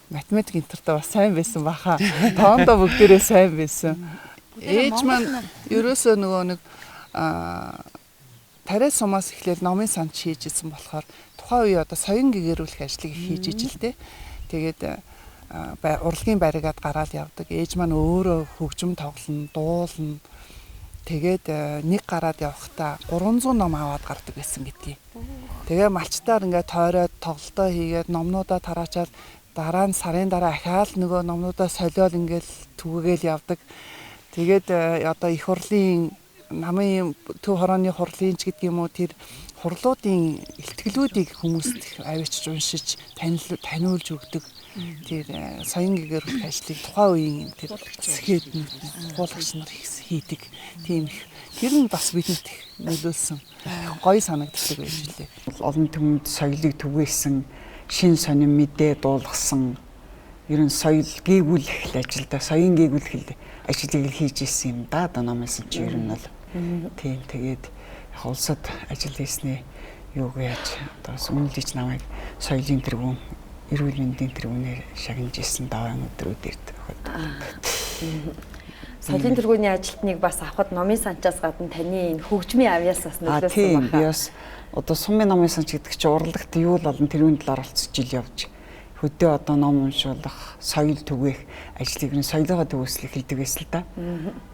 I: математик интертаа бас сайн байсан баха. Тоондоо бүгдээрээ сайн байсан. Ээж маань ерөөсөө нөгөө нэг тариа сумаас эхлээл номын санд хийж исэн болохоор тухайн үе одоо соён гэгэрүүлэх ажлыг хийж ижил дээ. Тэгээд урлагийн баригаад гараад явдаг. Ээж маань өөрөө хөгжим тоглоно, дуулна. Тэгээд нэг гараад явахдаа 300 ном аваад гардаг байсан гэдгийг. Тэгээ малчтаар ингээд тойроод тоглолтоо хийгээд номнуудаа тараачаад дараа нь сарын дараа ахаал нөгөө номнуудаа солиол ингээд түгээгээл явдаг. Тэгээд одоо их хурлын намын төв хорооны хурлын ч гэдэг юм уу тэр хурлуудын ихтгэлүүдийг хүмүүст авчиж уншиж таниулж өгдөг. Тэр соён гэгэрүүлэх ажлыг тухайн үеийн тэр засгээд хуулагч нар хийдэг. Тийм их тэр нь бас бидэнд нөлөөлсөн. Гоё санагддаг байж лээ.
C: Олон түмэнд соёлыг түгээсэн, шин сонин мэдээ дуулгасан, ер нь соёл гээгүүлэх ажилда соён гээгүүлэх ажлыг хийж исэн юм да. Одоо намайсан чи ер нь бол тийм тэгээд улсад ажил хийснээ юуг яаж одоо үнэлж намайг соёлын тэргүүн эрүүл мэндийн тэргүүнээр шагнаж исэн даваа өдрүүд ирдэг.
A: Соёлын тэргүүний ажилтныг бас авахд номын санчаас гадна таны энэ хөгжмийн авьяас бас нөлөөлсөн байна.
C: Би бас одоо сумын номын санч гэдэг чинь урлагт юу л олон тэрүүн талаар оролцож ил явж хөдөө одоо ном уншуулах, соёл түгээх ажлыг нь соёлоо төвөөслөх хэлдэг байсан л да.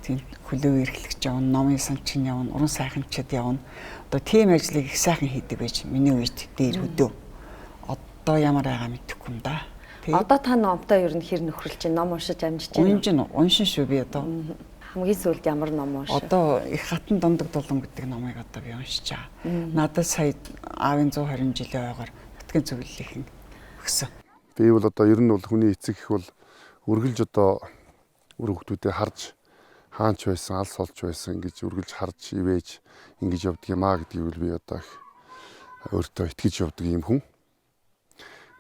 C: Тийм хөлөө эрхлэгч явна, номын санчин явна, уран сайханчид явна. Одоо тийм ажлыг их сайхан хийдэг байж миний үед дээр хөдөө. Одоо ямар байгаа мэдэхгүй юм да.
A: Одоо та номтой ер нь хэр нөхрөлж чинь ном уншиж амжиж байна?
C: Уншин шүү би одоо.
A: Хамгийн сүүлд ямар ном уншив?
C: Одоо их хатан дундаг дулан гэдэг номыг одоо би уншиж байгаа. Надад сая аавын 120 жилийн ойгоор нутгийн зөвлөлийн өгсөн.
D: Би бол одоо ер нь бол хүний эцэг их бол үргэлж одоо үр хөвгтүүдэд харж хаанч байсан, алс олж байсан ингэж үргэлж харж ивэж ингэж явдаг юм аа гэдгийг би одоо их өөртөө итгэж явдаг юм хүн.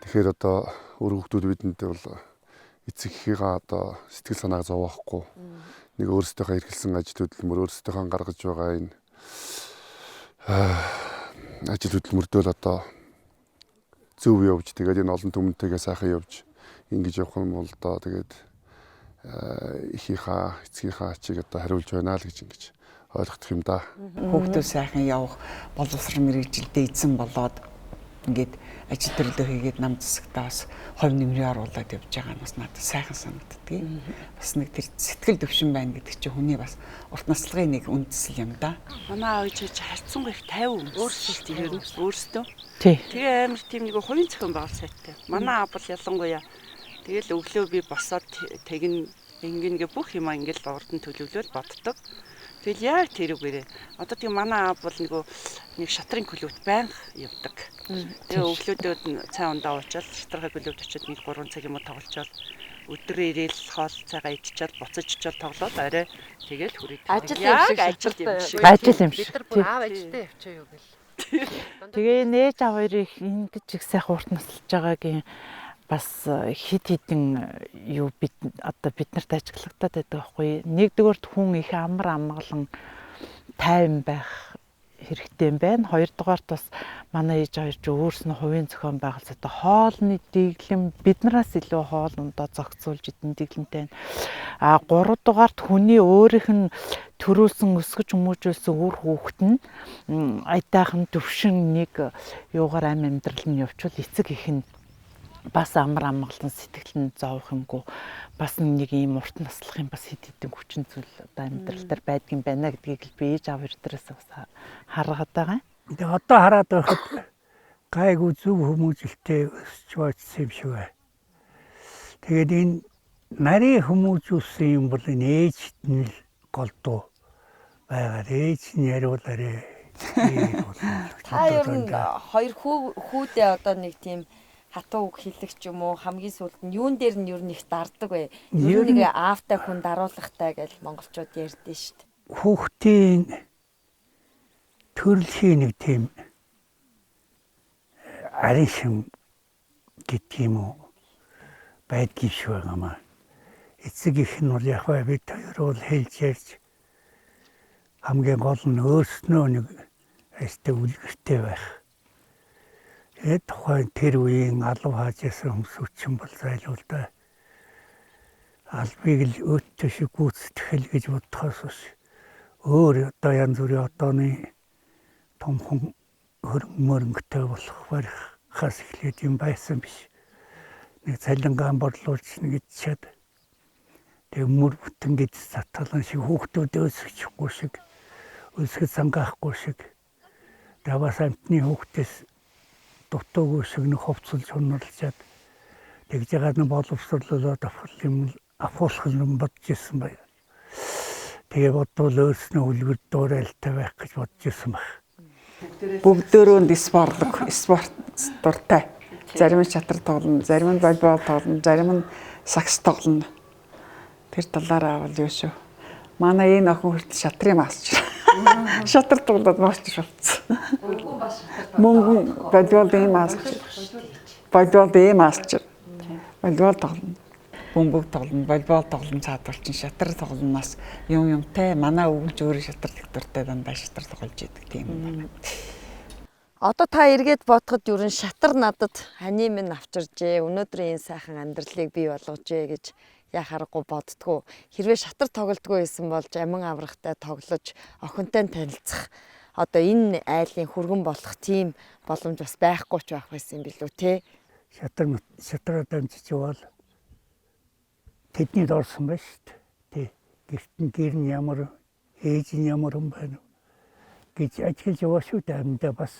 D: Тэгэхээр одоо үр хөвгтүүд бидэнд бол эцэг ихийнхаа одоо сэтгэл санааг зовоохгүй нэг өөрсдийнхөө эрхэлсэн ажил хөдөлмөр өөрсдийнхөө гаргаж байгаа энэ ажил хөдөлмөрдөө л одоо зөв явж тэгээд энэ олон түмэнтэйгээ сайхан явж ингэж явах юм бол одоо тэгээд ихийнхаа эцгийнхаа ачийг одоо хариулж байна л гэж ингэж ойлгох юм да.
C: Хүүхдүүд сайхан явах боловсрол мэргэжилдээ эзэн болоод ингээд ажил төрлөө хийгээд нам засагтаа бас хувь нэмрээ оруулаад явж байгаа нь бас надад сайхан санагддаг. Бас нэг тэр сэтгэл төвшин байна гэдэг чинь хүний бас урт наслагын нэг үндэслэл юм да.
H: Манай аав ээж харцсангүй их 50 өөрсдөө.
J: Тий.
H: Тэгээ амар тийм нэг хувийн зохион байгуулалт сайтай. Манай аав бол ялангуяа тэгэл өглөө би босоод тэгнэ ингээ бүх юм ингээл урд нь төлөвлөл боддог. Тэгэл яг тэрүүгээрээ. Одоо тийм манай аав бол нэг шатрын клубт байнга явдаг. Тэгээ өглөөдөө цай ундаа уучаал шатрын клубт очиод нэг 3 цаг юм тоглолцоод өдөр ирээл хоол цайгаа идчихэл буцаж ичээл тоглоод арай тэгэл хүрээд.
A: Ажил юм шиг.
J: Ажил юм шиг.
A: Бид нар бүр аав ажилтаа явчих юу гэл.
J: Тэгээ нээж аав хоёрыг ингэж их сайхан урт наслж байгаагийн бас хид хідэн юу бид нарт ажиглагдаад байдаг байхгүй. Нэгдүгээрт хүн их амар амгалан тайван байх хэрэгтэй юм байна. Хоёрдугаарт бас манай ээж хоёр ч өөрснөө хувийн зохион байгуулалт одоо хоолны дэглэм биднээс илүү хоолндоо зохицуулж идэн дэглэмтэй. Гуравдугаарт хүний өөрийнх нь төрүүлсэн өсгөж хүмүүжүүлсэн үр хүүхэд нь аятайхан төвшин нэг юугаар амьдрал нь явуул эцэг их нь бас амар амгалан сэтгэл нь зовох юмгүй бас нэг ийм урт наслахын бас хэд хэдэн хүчин зүйл одоо амьдрал дээр байдаг юм байна гэдгийг л би ээж аав дээрээс бас харгаад байгаа.
B: Тэгээ одоо хараад байхад гайгүй зөв хүмүүжлэлтэй өсч байцсан юм шиг байна. Тэгээд энэ нарийн хүмүүжүүлсэн юм бол энэ ээжт нь л голдуу байгаа. Ээж нь яриулаарэ.
A: Та ер нь хоёр хүүдээ одоо нэг тийм хатуу үг хэлэх ч юм уу хамгийн сүүлд нь юун дээр нь юу нэг дарддаг вэ? Ер нь нэг аавтай хүн даруулгатай гэж монголчууд ярьдэн шүү дээ.
B: Хүүхдийн төрөлхийн нэг тийм арин шим гэдэг юм уу байдгийг шүү гамаа. Эцэг их нь бол яг бид хоёр бол хэлж ярьж хамгийн гол нь өөрснөө нэг эстэй үлгэртэй байх. Тэгээд тухайн тэр үеийн алав хаажсан хүмүүсчин бол зайлуул да. Албыг л өөттэй шиг гүйцэтгэл гэж бодхоос биш. Өөр одоо янз бүрийн одооны томхон хөрөнгөтэй болох барихаас эхлээд юм байсан биш. Нэг цалингаан борлуулж нэг идчихэд тэг мөр бүтэн гэж татгалан шиг хүүхдүүд өсөхгүй шиг өсгөж сангаахгүй шиг даваас амтны хүүхдээс дутуугүй шиг нэг ховцолж хуналчаад тэгж ягаад нэг боловсруулаад авахлах юм бодож ирсэн байна. Тэгээ бодвол өөрснөө үлгэр дуурайлтай байх гэж бодож ирсэн байна.
C: Бүгдөө спорт дуртай. Зарим нь шатар тоглоно, зарим нь волейбол тоглоно, зарим нь сакс тоглоно. Тэр талаараа бол юу шүү. Манай энэ охин хүртэл шатрын масч. Шатар тоглоод масч болсон. Мөнгө волейболын масч. Волейболын масч. Волейбол тоглоно. Бөмбөг тоглоно, волейбол тоглоно цаадвал чин шатар тоглоноос юмтай манай өвгч өөрөө шатар дуртай дандаа шатар тоглож идэг тийм байна.
A: Одоо та эргээд бодоход юу н шатар надад хани минь авчиржээ. Өнөөдрийн энэ сайхан амьдралыг бий болгожээ гэж яхаарахгүй боддгоо. Хэрвээ шатар тоглодгоо байсан бол амин аврагтай тоглож охинтой танилцах одоо энэ айлын хүргэн болох тийм боломж бас байхгүй ч байх байсан юм билүү те.
B: Шатар дамжиж явал тэдний дорсон байна шүү дээ. Гэртэн гэр нь ямар ээж нь ямар юм байна гэж ажиглаж яваа шүү дээ амдаа бас.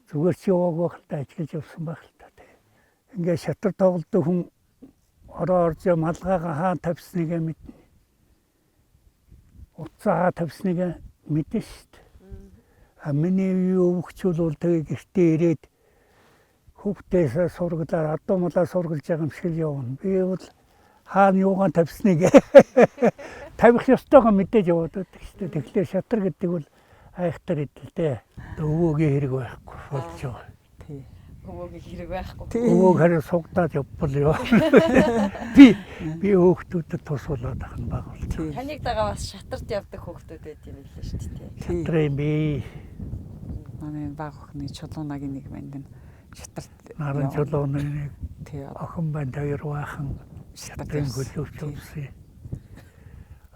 B: Зүгээр чи яваагүй хальтаа ажиглаж явсан байх л та. Ингээ шатар тоглодог хүн орж малгайгаа хаан тавьсныг мэднэ. Уцаа тавьсныг мэднэ шүү дээ. Миний өвгчүүл бол тэгээ гэртээ ирээд хүүхдээс сургалаар адуу малаа сургалж байгаа юм шиг явна. Би бол хаана юугаан тавьсныг тавих ёстойгоо мэдээж яваад байдаг шүү дээ. Тэгэхээр шатар гэдэг бол айхтар идэлтэй. Өвөөгийн хэрэг байхгүй болж байгаа.
A: Тий. Өвөөгийн хэрэг байхгүй.
B: Өвөөг хараа сугдаад явбал яа. Би хүүхдүүдэд тусуулаад ах нь баг бол.
A: Таныг дагаа бас шатарт явдаг хүүхдүүд байт юм лээ шүү дээ.
B: Шатар юм би.
C: Манай баг охины чулуунагийн нэг банд нь шатарт
B: наран чулууны нэг охин банд хоёр баахан шатрын хөлөвч өмсөе.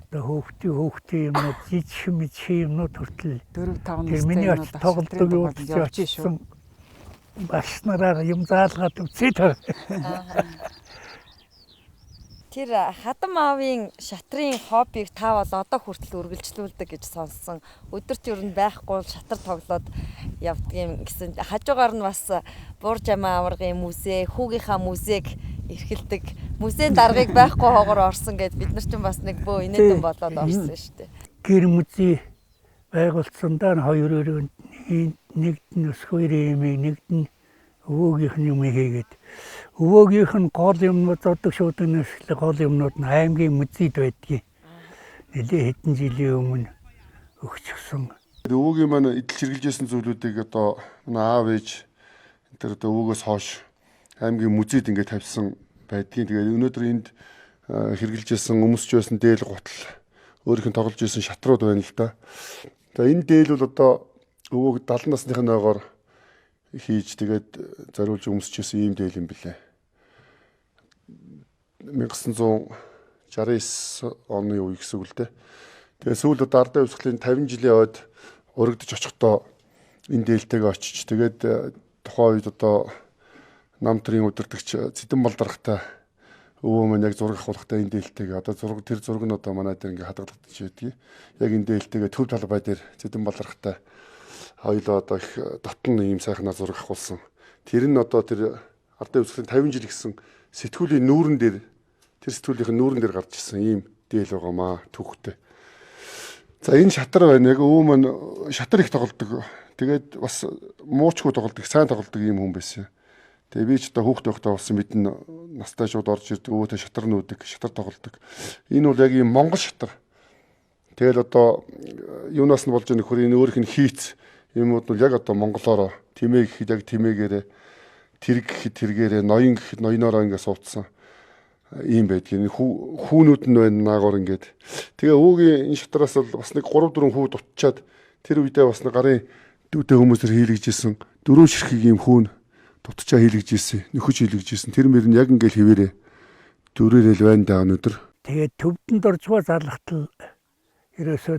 B: Одоо хүүхдийн юмнууд жижиг юмнууд хүртэл
C: 4-5
B: настай миний очиж тоглодог юу очижсэн баснараа юм заалгаад үсээд.
A: Тэр хадам аавын шатрын хоббиг та бол одоо хүртэл үргэлжлүүлдэг гэж сонссон. Өдөрт ер нь байхгүй шатар тоглоод явдаг юм гэсэн. Хажуугаар нь бас Бурж амаа аваргын музей, хүүгийнхаа музейг эрхэлдэг. Музейн даргаыг байхгүй хоогоор орсон гэд бид нар ч бас нэг бөө инээдэн болоод орсон шүү дээ.
B: Гэр музей байгуулсандаа хоёр өрөөнд нэгд нь Өсөхбаярын юмыг нэгд нь өвөөгийнх нь юм хийгээд өвөөгийнх нь гол юмнууд зодог шуудын нэслэг гол юмнууд нь аймгийн музейд байдгийг нэлээ хэдэн жилийн өмнө өгчихсөн.
D: Өвөөгийн маань идэл хэрэгжүүлсэн зүйлүүдийг одоо аав ээж тэр одоо өвөөгөөс хойш аймгийн музейд ингээд тавьсан байдгийг. Тэгээд өнөөдөр энд хэрэгжилжсэн өмсч байсан дээл гутал өөрийнх нь тоглож байсан шатрууд байна л да. За энэ дээл бол одоо өвөөг 70 насныхын ойгоор хийж тэгээд зориулж өмсч байсан ийм дээл юм билээ. 1969 оны үе гэсэн үг л дээ. Тэгээд сүүлд одоо ардаа өвсглийн 50 жилийн ойд урагдж очихдоо энэ дээлтэйгээ очиж тэгээд тухайн үед одоо намтрын удирдагч Цэдэн Балдаргатай өвөө маань яг зураг авахтай энэ дээлтэйгээ одоо тэр зураг нь одоо манай дээр ингээ хадгалагдаж байдгийг. Яг энэ дээлтэйгээ төв талбай дээр Цэдэн Балдаргатай хоёулаа одоо их дотн ийм сайхнаа зураг авахулсан. Тэр нь одоо тэр ардаа өвсглийн 50 жил гэсэн сэтгүүлийн нүүрэн дээр тэр сэтгүүлийнх нь нүүрэн дээр гарч ирсэн ийм дээл байгаамаа түүхтэй. За энэ шатар байна. Яг өвөө маань шатар их тоглодог. Тэгээд бас муучгүй тоглодог, сайн тоглодог ийм хүн байсан. Тэгээ би ч одоо хүүхдтэй байхдаа болсон мэднэ настай шууд орж ирдэг, өвөтэй шатар нүүдэг, шатар тоглодог. Энэ бол яг ийм монгол шатар. Тэгэл одоо юунаас нь болж байгаа нөхөр энэ өөрийнх нь хийц юмуд нь яг одоо монголоор тимээ гэхэд яг тимээгээрээ тэрэг гэхэд тэргээрээ ноён гэхэд ноёноороо ингээд суудсан ийм байдгийг хүүнүүд нь байна наагуур ингээд. Тэгээ өвөгийн энэ шатараас бол бас нэг 3-4 хүү дутчаад тэр үедээ бас нэг гарын дүүтэй хүмүүсээр хийлгэжсэн 4 ширхэг ийм хүүн дутчаа хийлгэжсэн, нөхөж хийлгэжсэн. Тэр мөр нь яг ингээд хിവэрээ дөрөөрэл байна даа өнөдөр.
B: Тэгээд төвдөнд оржгаа залхтал ерөөсөө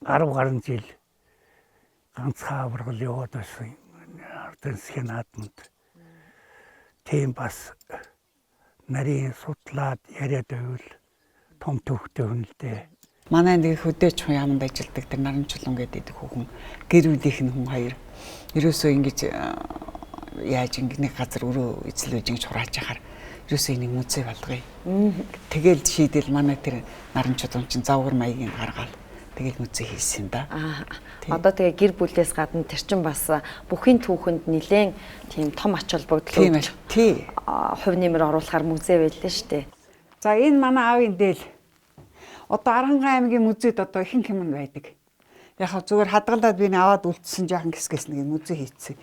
B: 10 гаруй жил ганцхан аваргал яваад байсан. Ардэнсхийн наадманд тийм бас нарийн судлаад яриад байвал том төвхтэй хүн л дээ.
C: Манай нэг хөдөөж хүн яманд ажилладаг тэр наран чулуун гэдэг хүүхэн гэр бүлийнх нь хүн хоёр ерөөсөө ингэж яаж нэг газар өрөө эзлэж ингэж хурааж яхаар ерөөсөө энийг музей болгоё. Тэгэл шийдэл манай тэр наран чулуун чинь завгар маягийн гаргаад тэгэл музей хийсэн да.
A: Одоо тэгээ гэр бүлээс гадна тэр чин бас бүхий түүхэнд нэлээд тийм том ач холбогдол өгч хувь нэмэр оруулахар музей байлаа шүү дээ.
K: За энэ манай аавын дээл одоо Аваргын аймгийн музейд одоо ихэнх юм байдаг. Яг зүгээр хадгалаад би аваад үлдсэн жаахан хэсгээс нэг музей хийцээ.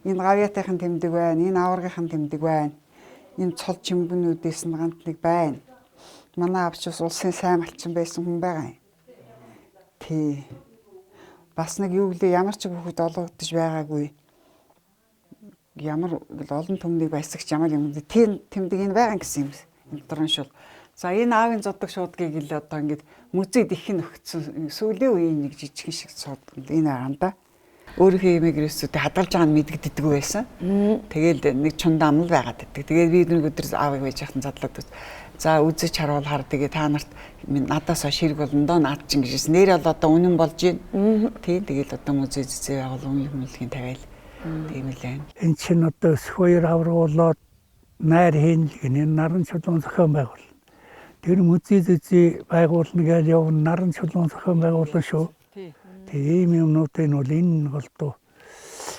K: Энэ гавьяатайхан тэмдэг байна, энэ аваргынхан тэмдэг байна. Энэ цол чимбэнүүдээс нь ганц нэг байна. Манай аавч бас улсын сайн малчин байсан хүн байгаа юм. Тий. Бас нэг юу гэлээ ямар ч хүүхэд олгогдож байгаагүй. Ямар олон төмнийг байсагч ямар юм тийм тэмдэг энэ байгаа гэсэн юм. Энэ дөрөншил. За энэ аавын зодог шуудгийг л одоо ингээд музейд их нь өгсөн. Сүүлийн үеийн нэг жижигхэн шиг суудаг энэ аанда. Өөрийнхөө имигрэсүүд хадгалж байгаа нь мэддэгддэг байсан. Тэгээл нэг чундаа амл байгаад байдаг. Тэгээд би нэг өдөр аавыг байж хахтан задлаад үз. За үзэж харуулахаар тэгээ та нарт надаас хойш хэрэг болно доо наад чинь гэжсэн. Нэр бол одоо үнэн болж байна. Тийм тэгэл одоо музей зэзээ байгуул үнэлгийн тавиал. Тийм л байна.
B: Энэ чинь одоо Өсөхбаяр аврагуулаад найр хийн энэ наран чулуун зохион байгуул. Тэр музей зэзээ байгуулна гэж явна наран чулуун зохион байгуулна шүү. Тийм юмнуудын бол энэ голдуу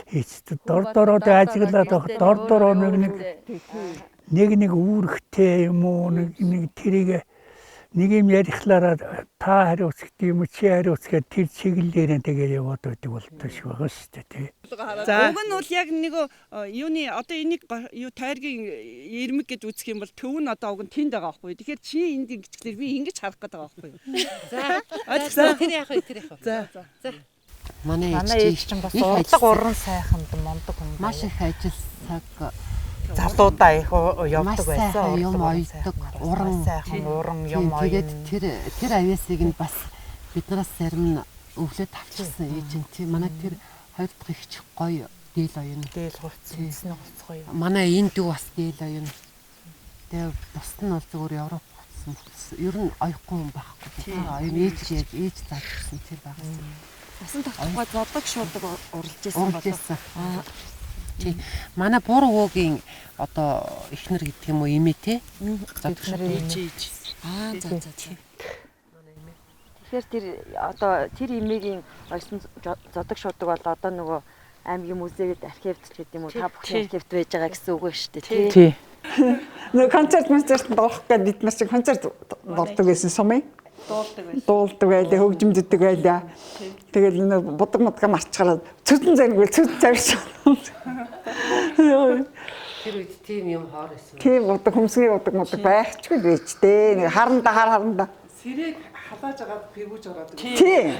B: хийцтэй дор дороо ажиглаад авах дор дороо нэг үүрэгтэй юм уу нэг тэрийг нэг юм ярихлаараа та хариуц гэдэг юм чи хариуц гэдэг тэр чиглэлээр тэгээд яваад байдаг болдог шиг байгаа шүү дээ тий.
H: Уг нь бол яг нэг юуны одоо энийг юу тойргийн ирмэг гэж үзэх юм бол төв нь одоо уг нь тэнд байгаа байхгүй. Тэгэхээр чи энд ингэчлэр би ингэж харах гэдэг байгаа байхгүй. За. Тэр яах вэ? За.
J: Манай ээж чинь бас
L: урлаг уран сайханд мондог хүн.
J: Маш их ажилласаг
L: залуудаа их явдаг байсан.
J: Юм ойдог, уран
L: сайхан уран юм
J: ойд. Тэгээд тэр авьяасыг нь бас биднээс зарим нь өвлөд авчихсан ээж нь тийм манай тэр хоёр дахь их гоё дээл оюун.
L: Дээл хувцсан, эсний хувц гоё.
J: Манай энд дүү бас дээл оюун. Тэгээд бусд нь бол зөвхөн Европ хувцсан. Ер нь оёхгүй юм байхгүй. Оюун ээж заажсан тэр байгасан.
H: Насантогтохгой зодог шуудаг уралж байсан болов.
J: Тий. Манай буур өвөгийн одоо эхнэр гэдэг юм уу эмээ те. Зодог шуудаг ээж.
H: За.
A: Тэгэхээр тэр одоо тэр эмээгийн ойсон зодог шуудаг бол одоо нөгөө аймгийн музейд архивд ч гэдэг юм уу та бүхэн архивд байж байгаа гэсэн үг шүү дээ тий.
K: Нэг концерт доорох гэдэг бид нар чи концерт болдог гэсэн сумын. Дуулдаг байлаа, хөгжимддэг байлаа. Тэгэл нэг будаг марчгараад цөдөн зарггүй цөд завьж.
J: Тэр үед тийм юм хоор байсан.
K: Тийм будаг хөмсгийн будаг байхчгүй байж дээ. Нэг харанда.
I: Сэрэг халааж агаад пэгүүж ороод.
K: Тийм.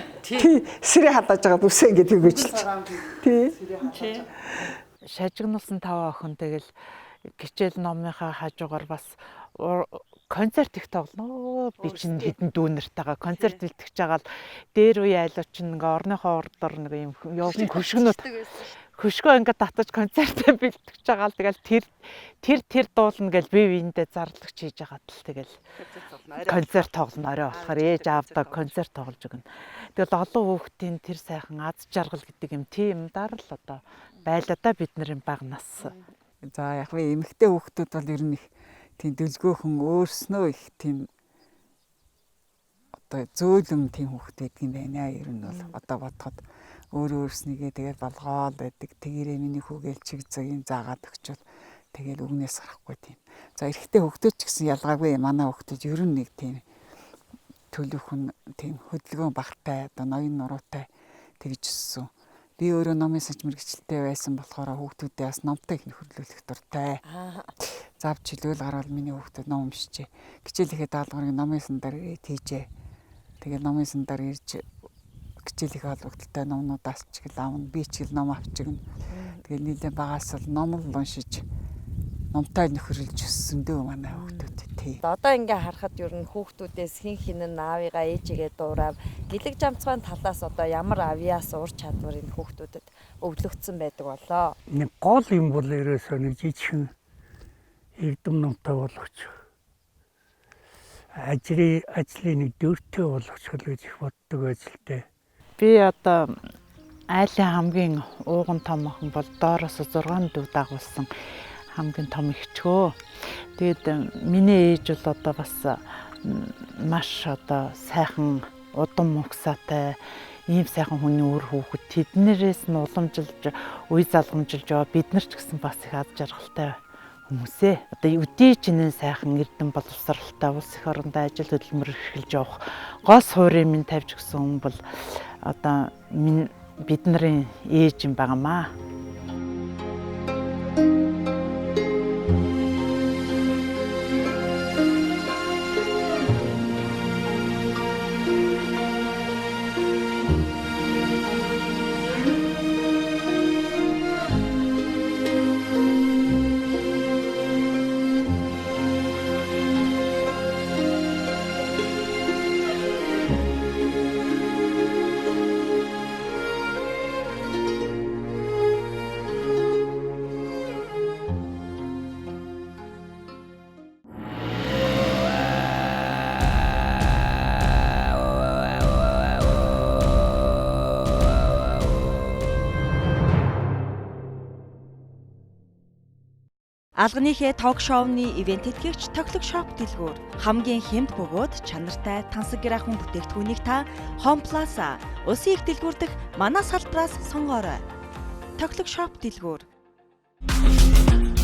K: Сэрэг халааж агаад үсээ ингэ пэгүүжлж.
L: Тийм. Шажигнуулсан 5 охин тэгэл гिचэл номынхаа хажуугаар бас концерт их тоглоо. Би чинь хэдэн дүүнэртэйгээ концерт бэлтгэж байгаа л дээр үе айлуу чинь ингээ орныхоо урдор нэг юм явган хөшгөнүүд хөшгөө ингээ татаж концерт бэлтгэж байгаа л тэгэл тэр дуулна гэж би биендээ зарлагч хийж байгаа л тэгэл концерт тоглоно орой болохоор ээж аавдаа концерт тоглож өгнө. Тэгэл олон хүүхдийн тэр сайхан аз жаргал гэдэг юм тийм даар л одоо байлаа да бид нарын багнаас.
K: За яг вэ эмэгтэй хүүхдүүд бол ер нь их тийм дэлгөөхөн өөрснөө их тийм одоо зөөлөм тийм хүүхд байдаг юм байна. Ер нь бол одоо бодоход өөрөө өөрснийгээ тэгээд болгоол байдаг. Тэгээрээ миний хүүгээл чиг цагийн заагаад өгчвөл тэгээд үгнээс гарахгүй тийм. За эрэгтэй хөвгтөд ч гэсэн ялгаагүй манай хөвгтөд ер нь нэг тийм төлөвхөн тийм хөдөлгөөн багтай одоо ноён нуруутай тэгж өссөн. Би өөрөө номын санч мэрэгчлээ байсан болохоор хүүхдүүдээ бас номтой их нөхөрлүүлэх дуртай. Завж жилвэл гараад миний хүүхдүүд ном уншижээ. Хичээлийнхээ даалгаврыг номын сандар хийжээ. Тэгээд номын сандар ирж хичээлийнхээ холбогдолтой номнуудаас ч гэл аавна. Би ч гэл ном авчигна. Тэгээд нийлээ багаас л ном л уншиж номтой нөхөрлөж өссөндөө манай хүүхдүүд тий.
A: Одоо ингээ харахад ер нь хүүхдүүдээс хин хинэн аавыгаа ээжигээ дуурав. Гэлэг жамцгаан талаас одоо ямар авьяас ур чадвар энэ хүүхдүүдэд өвлөгдсөн байдаг болоо.
B: Нэг гол юм бол ерөөсөө нэг жижигхэн эрдэм номтой болгоч. Ажлын нэг дөртөө болгоч гэж их боддог ажилтай.
L: Би одоо айлын хамгийн ууган том охин бол доороос 6 дүү дагуулсан хамгийн том ихчгөө. Тэгээд миний ээж бол одоо бас маш одоо сайхан удам муксаатай ийм сайхан хүний үр хүүхэд тэднэрээс нь уламжилж үе залгамжилж яваа бид нар ч гэсэн бас их аз жаргалтай хүмүүсээ. Одоо өдий чинээ сайхан эрдэм боловсралтай улс их орондоо ажил хөдөлмөр эрхэлж явах гол суурийг минь тавьж өгсөн хүн бол одоо бид нарын ээж юм байнамаа.
M: Алганыхээ ток шоуны ивент тэтгэгч Тоглог шоп дэлгүүр хамгийн хямд бөгөөд чанартай тансаг гэрахын бүтээгдэхүүнийг та Home Plaza улсын их дэлгүүр дэх манай салбараас сонгоорой. Тоглог шоп дэлгүүр.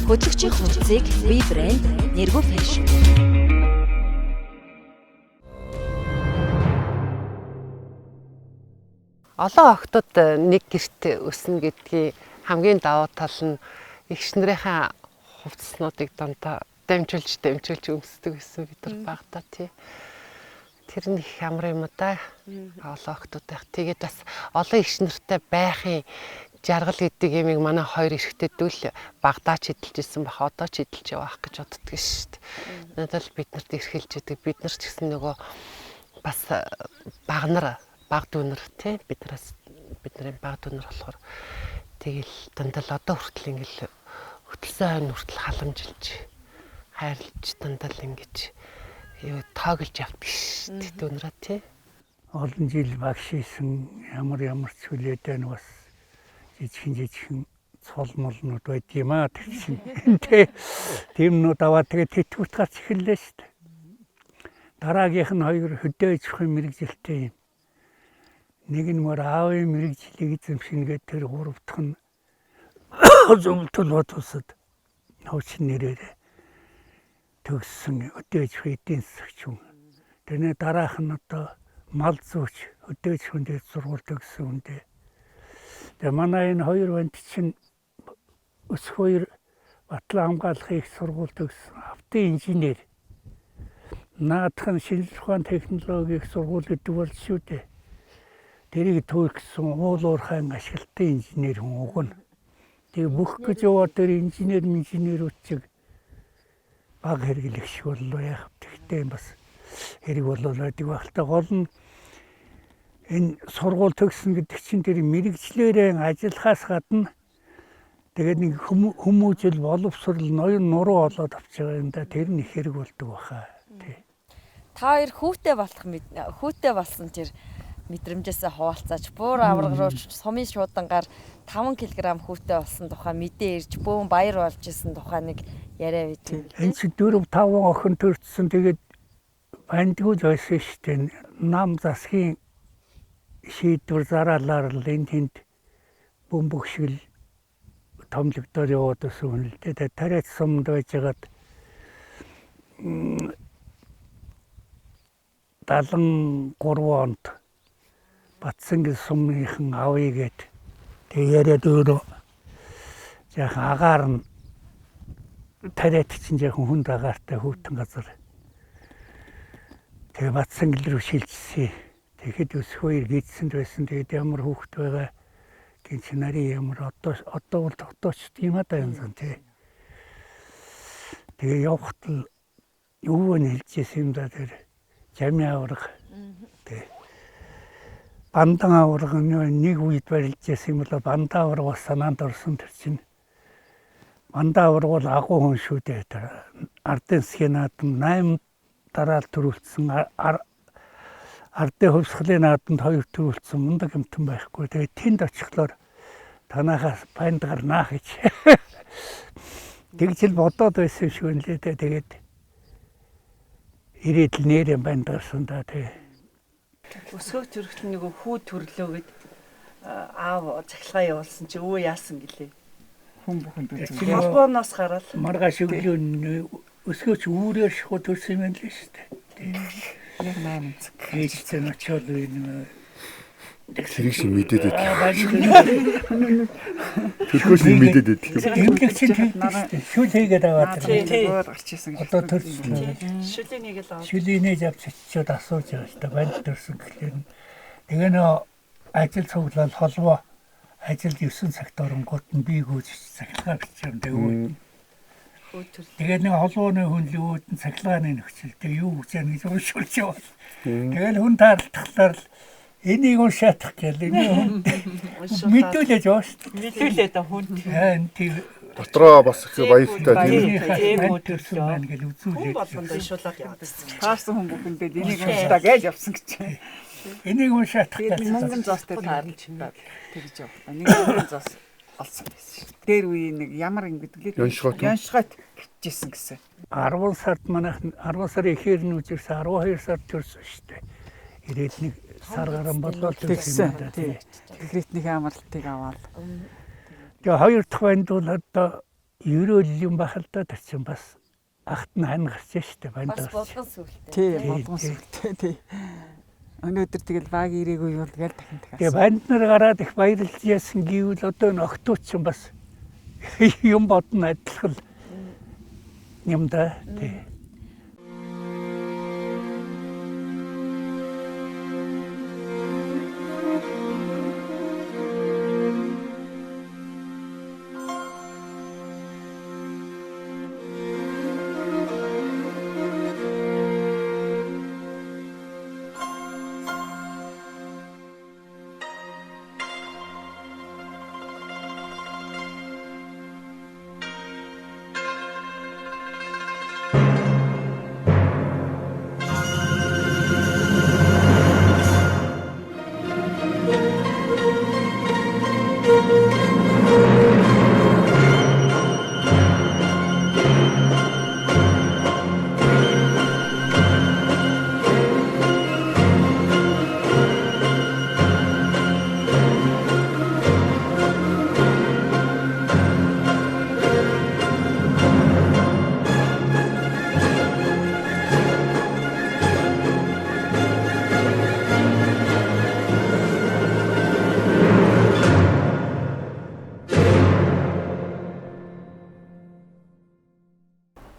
M: Хөтлөгчийн хувцсыг бие брэнд нэргүү фэшн.
J: Олон охтод нэг гэрт өснө гэдгийг хамгийн давуу тал нь эгч нарынхаа хувцснуудыг дандаа дамжуулж өмсдөг гэсэн бид нар багтаа тий. Тэр нь их амар юм да. Олон охтууд байх. Тэгээд бас олон эгч нартай байхын жаргал гэдэг юмыг манай хоёр эрэгтэйдүүл багдаач хэдэлж ирсэн бах одоо ч хэдэлж явах гэж боддөг шүү дээ. Надад л бид нарт эрхэлж идэг. Бид нар ч гэсэн нөгөө бас баг дүүнэр тий бидний баг дүүнэр болохоор тэгэл дандаа л одоо хүртэл ингээл хөтөлсөн хойно хүртэл халамжилж хайрлж дандаа л ингэж тооглож явдаг шүү дээ дүүнраа тий.
B: Олон жил багш хийсэн ямар ч хүлээдэн бас жижигхэн цол молнууд байд юм аа тэгсэн. Тиймнүүд аваад тэгээд тэтгэврт гарч эхэллээ шүү дээ. Дараагийнх нь хоёр хөдөөж авахын мэрэгжилтэй юм. Нэг нь мөр аавын мэрэгжлийг эзэмшингээд тэр гурав дахь нь зөвлөлтөл бодвосод хуучин нэрээр төгссөн хөдөөж эдийн засагч хүн. Тэрний дараах нь одоо мал зүйч хөдөөж хүндээ сургууль төгссөн хүндээ. Тэгээ манай энэ хоёр банд чинь Г.Өсөхбаяр батлан хамгаалахын их сургууль төгссөн автын инженер. Наадах нь шинжлэх ухааны технологийн их сургууль гэдэг бол шүү дээ. Тэрийг төгссөн уул уурхайн ашиглалтын инженер хүн угна. Тэгээ бүх гэж яваад тэр инженерүүд чиг баг хэрэглэх шиг боллоо яах. Тэгтээ бас хэрэг болоо байдаг багтаа гол нь энэ сургууль төгсөн гэдэг чинь тэр мэрэгчлэрээ ажиллахаас гадна тэгээд нэг хүмүүжил боловсрал ноён нуруу болоод авч байгаа юм да. Тэр нь их хэрэг болдог баха. Тий.
A: Та хоёр хүүтэй болсон тэр мэдрэмжээсээ хуваалцаач. Буур аварга руу сумын шуудангаар 5 кг хүүтэй болсон тухай мэдээ ирж бөөн баяр болж исэн тухай нэг яриа байт.
B: Энэ чи 4-5 охин төрчихсөн тэгээд бандгүй байсан шүү дээ. Нам засгийн шийдвэр зараалаар л энэ тэнд бөмбөгшил томлогдоод яваад байсан л дээ. Тариач сумд байжгаад 73 онд Батсангийн сумынхан авъягээд тэгээд өөрөө яахан агаар нь тариач чинь яахан хүнд агаартай хүүтэн газар. Тэгээ Батсангил руу шилжсэн. Тэгэхэд Өсөхбаяр гидсэнд байсан. Тэгээд ямар хүүхэд байгаа гинч нарийн ямар одоо бол тогтооч юм да юм сан тий. Тэгээ явхад л юу вэ хэлжсэн юм да тэр жамын аварга. Тий. Бандан аварга нэг үед барилжсэн юм бол бандан аварга бас санаанд орсон тэр чинь. Бандан аварга бол агуу хүн шүү дээ. Ардын засгийн наадам 8 дараал төрүүлсэн ардын хөвсгөлийн наадамд 2 төрүүлсэн мундаг юмтан байхгүй. Тэгээд тэнд очихлоор танахаас банд гарнаа гэж. Тэгж л бодоод байсан шүү нэлээ. Тэгээд ирээд л нэрэн банд гарсан да тий.
H: Өсгөө төрөлт нэг хүү төрлөө гэд аав цахилгаан явуулсан чи өө яасан гэлээ.
C: Хүн бүхэнд
H: үзсэн. Холбооноос гараад
B: маргааш өглөө өсгөөч үүрээр шахуу төрсөн юм л шүү дээ.
C: Яг 8 цаг.
B: Ээлжсэн очоод энэ
D: тэрийг шиг мэдээд байдаг. Тэрхүү шиг мэдээд байдаг.
B: Эмгэгчийн хэлдэг шүл хийгээд аваад
C: тэр гарч ирсэн.
B: Одоо төрсөн.
H: Шүлэнийг л аваад.
B: Шүлэнийг авч очиод асууж байгаа шүү дээ. Банд төрсөн гэхлээр. Тэгээ нөө ажил цуглал холбоо ажилд 9 цагт оронгууд нь би гүйж цахилгаан бичсэн дээ. Тэгээд нэг холбооны хүн л өөд нь цахилгааны нөхцөлтэй юу гэж нэг уушуулж явал. Тэгээд хүн таарлахлаар л энийг уншаадах гэл энэ хүн мэдүүлээж яваа шүү дээ.
H: Мэдүүлээд хүн.
B: Тийм.
D: Дотроо бас их баяртай
B: тийм төрсөн байна гэж үзүүлээд.
H: Болгонд уншуулаад яваад.
C: Таарсан хүн бүхэндээ энийг уншаа гэж явсан гэж.
B: Энийг уншаадах
C: гэдэг мөнгөн зоостой таарлж байна. Тэгж яваа. Нэг мөнгөн зоос олсон байсан шүү. Дээр үе нэг ямар юм гэдэг лээ. Яншгат хичээсэн гэсэн.
B: 10 сард манайх 10 сарын эхээр нь үзэрсэн 12 сард төрсөн шүү дээ. Ирээд нэг сар гарan болоод
C: тэгсэн. Техникийн амралтыг аваад.
B: Тэгээ хоёр дахь банд бол одоо ерөөл юм бахал та тарчин бас агт нь хань гарч шүү дээ банд.
H: Бас болгон сүлтэй.
C: Тий, болгон сүлтэй тий. Өнөөдөр тэгэл баг ирээгүй юу тэгэл дахин дахиад.
B: Тэгээ банд нар гараад их баярлж яасан гэвэл одоо нөхдөөч ч бас юм бодно адилхан юм да тий.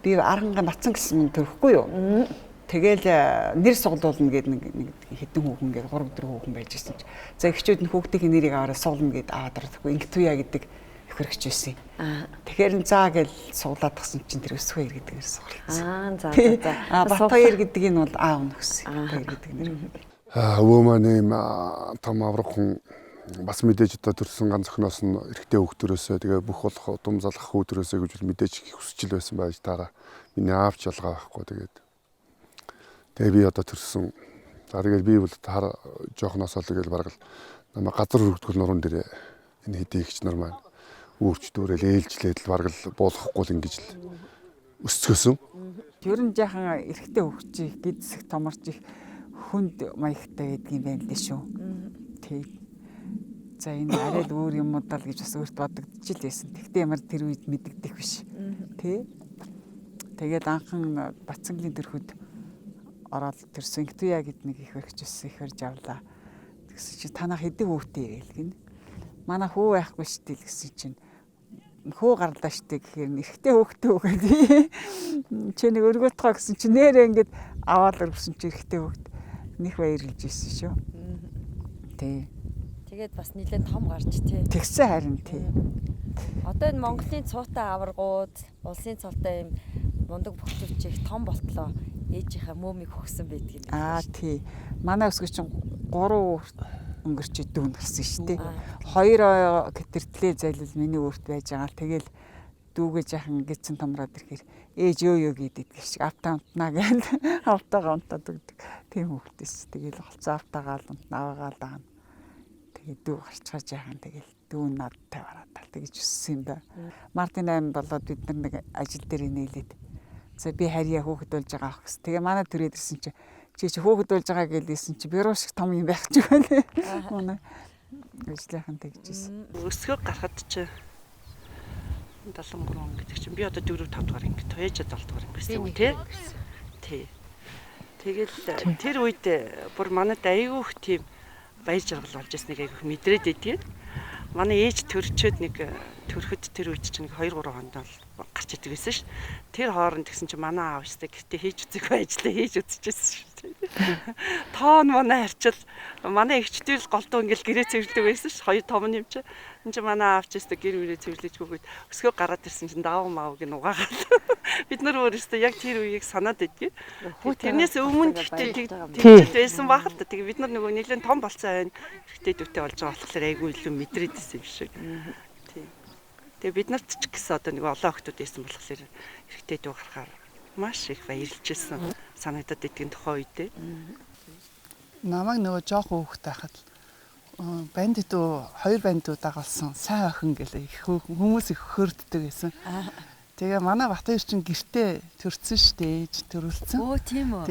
C: Би Аваргын Батсан гэсэн юм төрөхгүй юу? Тэгэл нэр суглуулна гэдэг нэг хэдэн хүүхэн гээд 3-4 хүүхэн байж ирсэн чи. За эхчүүд нь хүүхдийн нэрийг аваад суулна гээд аваад ордохгүй Инктуя гэдэг өхөрч байсан. Тэгэхээр заа гэж суулаад тагсан чинь тэр Өсөхбаяр гэдгээр суулсан.
A: За.
C: Батбаяр гэдэг нь бол аав нөхс. Батбаяр гэдэг нэр.
D: Өвөө маань юм том аврах хүн бас мэдээж одоо төрсэн ганц охиноос нь эрэгтэй хүүхдөрөөсөө тэгээ бүх болох удам залах хүүхдөрөөсөө гэж мэдээж хүсчил байсан байж таараа миний аавч ялгаа байхгүй тэгээ би одоо төрсэн. За тэгээд би бол жоохноос л тэгэл бараг л намайг газар хөргөдгөл нуруунд дээрээ энэ хэдий ихч нар маань үүрч дүүрэл ээлжлээд л бараг л буулгахгүй л ингэж л өсцгөөсөн.
C: Ер нь жаахан эрэгтэй хүүхчийг гидсэх томорч их хүнд маягтай гэдэг юм байна лээ шүү.
K: Тий. За энэ арай л өөр юмудаа л гэж бас өөрт бодогдож л байсан. Тэгтээ ямар тэр үед мэддэгдэх биш. Тий. Тэгээд анхан Бацангийн дэрхүүд ороод тэр Синктуя гэд нэг их барьж өссөн их барьж авлаа. Тэгсэн чи танаа хэдэн хүүтэй гээл гин. Манай хүү байхгүй штий л гэсэн чинь хөө гарлаа штий гэхээр эрэгтэй хүүхдээ үгээд чи нэг өргөтгоо гэсэн чи нэрээ ингээд аваад өргөсөн чи эрэгтэй хүүхд нэх баярлж ирсэн шүү. Тий.
A: Тэгээд бас нэлээд том гарч тий.
K: Тэгсэн харин тий.
A: Одоо энэ Монголын цуутай аваргууд, улсын цолтой юм мундаг бөхчөвч их том болтлоо. Ээжийнхээ мөөмийг хөгсөн байдаг юм.
K: Тий. Манай өсгөө чинь 3 өнгөрч дүүн гарсан шүү дээ. 2 гэтэртлээ зайлал миний өөрт байж байгаа. Тэгэл дүүгээ жаахан гидсэн томроод ирэхээр ээж ёо гэдэг шиг автаа унтнаа гэж автаагаа унтаад өгдөг. Тийм хөвгтэйс. Тэгэл голцоо автаагаа л унтнаагаа л даана. Тэгээд дүү гарчгаа жаахан тэгэл дүү надтай бараад тэгж өссөн юм да. Мартин 8 болоод бид нар нэг ажил дээр нээлээд. За би харьяа хөөхд болж байгаа ах гэсэн. Тэгээ манай төрөөд ирсэн чи хөөхд болж байгаа гэлээсэн чи бюро шиг том юм байх ч үгүй. Манай ажлынхан тэгжсэн.
H: Өсгөө гарахад чи 73 он гэдэг чинь би одоо 4 5 дугаар ингэ тоёж 7 дугаар ингэ байсан үү тий. Тий. Тэгэл тэр үед бүр манайд айгүйх тийм баяр жаргал болж ирснийг айгүйх мэдрээд байдгийг. Манай ээж төрчөөд нэг төрөхөд тэр үед чинь 2 3 хонд бол гарч идэг байсан ш. Тэр хооронд гэсэн чинь манай аав штэ гэтээ хийж үзэх байжлаа хийж үзчихсэн ш. Тоон манай харчил манай эгчтэй л голдуу ингээл гэрээ цэвэрлдэг байсан ш. 2 том юм чи. Энд чи манай аав ч штэ гэр үрээ цэвэрлэжгүйгээд өсгөө гараад ирсэн чинь даав маавг нь угаагаад бид нар өөрөөсөө яг тэр үеийг санаад байдгийг. Тэрнээс өмнө тэгж байсан баг л та. Тэгээ бид нар нөгөө нэлээд том болцсон байна. Хэрэгтэй дүүтэй болж байгаа болохоор айгүй илүү мэдрээдсэн юм шиг. Тэгээ бид нарт ч гэсэн одоо нэг олон охтууд байсан болохоор хэрэгтэй дүү гарахаар маш их баярлжсэн санагдаад идэгэн тухай үедээ.
I: Намайг нөгөө жоохон хүүхдтэй хахад банд дүү 2 банд дүү дагалсан сайн охин гэлээ их хүмүүс их хөрддөг байсан. Тэгээ манай Батбаяр чинь гэртээ төрсөн штэ ээж төрүүлсэн.
A: Оо тийм үү.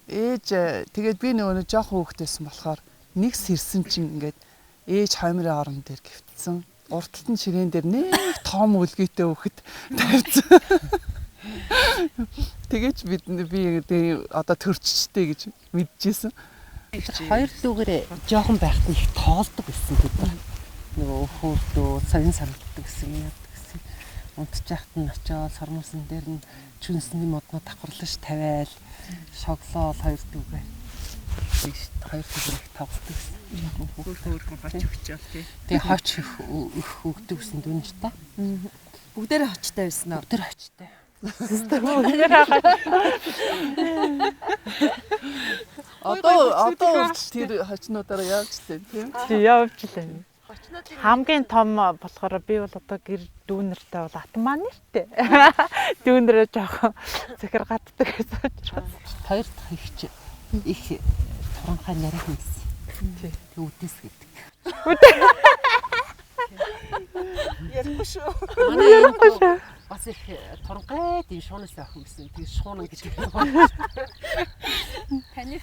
I: Ээж тэгээд би нөгөө жоохон хүүхдтэйсэн болохоор нэг сэрсэн чинь ингээд ээж хоймрын орон дээр гівтсэн. Урталтын ширээн дээр нэг том үлгийтэй хүүхэд тавьсан. Тэгэж би одоо төрччтэй гэж мэдчихсэн.
J: Хоёр дүүгээрээ жоохон байхад их тоолдог байсан гэдэг. Нөгөө өхөөрдөө сарын сарвддаг гэсэн юм гэсэн. Унтчихт нь очиод сормосон дээр нь чүнсний модноо давхарлаж тавиал шоглол хоёр дүүгээ. Хоёр дүүгээр их тоглодог гэсэн.
H: Хөөхөөр хоч өгчөөл тий.
J: Тэгээ хоч их өгдөг гэсэн дүнж та.
A: Бүгдээрээ хочтой байсан уу?
J: Бүгдээр хочтой.
I: Одоо тэр хочнуудаараа явж тээ тийм.
L: Тий явж лээ. Хамгийн том болохоор би бол одоо гэр дүүнэртэй бол атан маань нэртэй. Дүүнэрээ жоохон захир гаддаг гэсэн учраас.
J: Хоёр дахь ихч их туранхай нарийн хэлсэн. Тий. Үдэс гэдэг.
H: Ярихгүй шүү.
J: Ярихгүй шүү. Бас их туранхай тийм шуунаас охин гэсэн. Тэр шуунан гэж байна.
A: Таны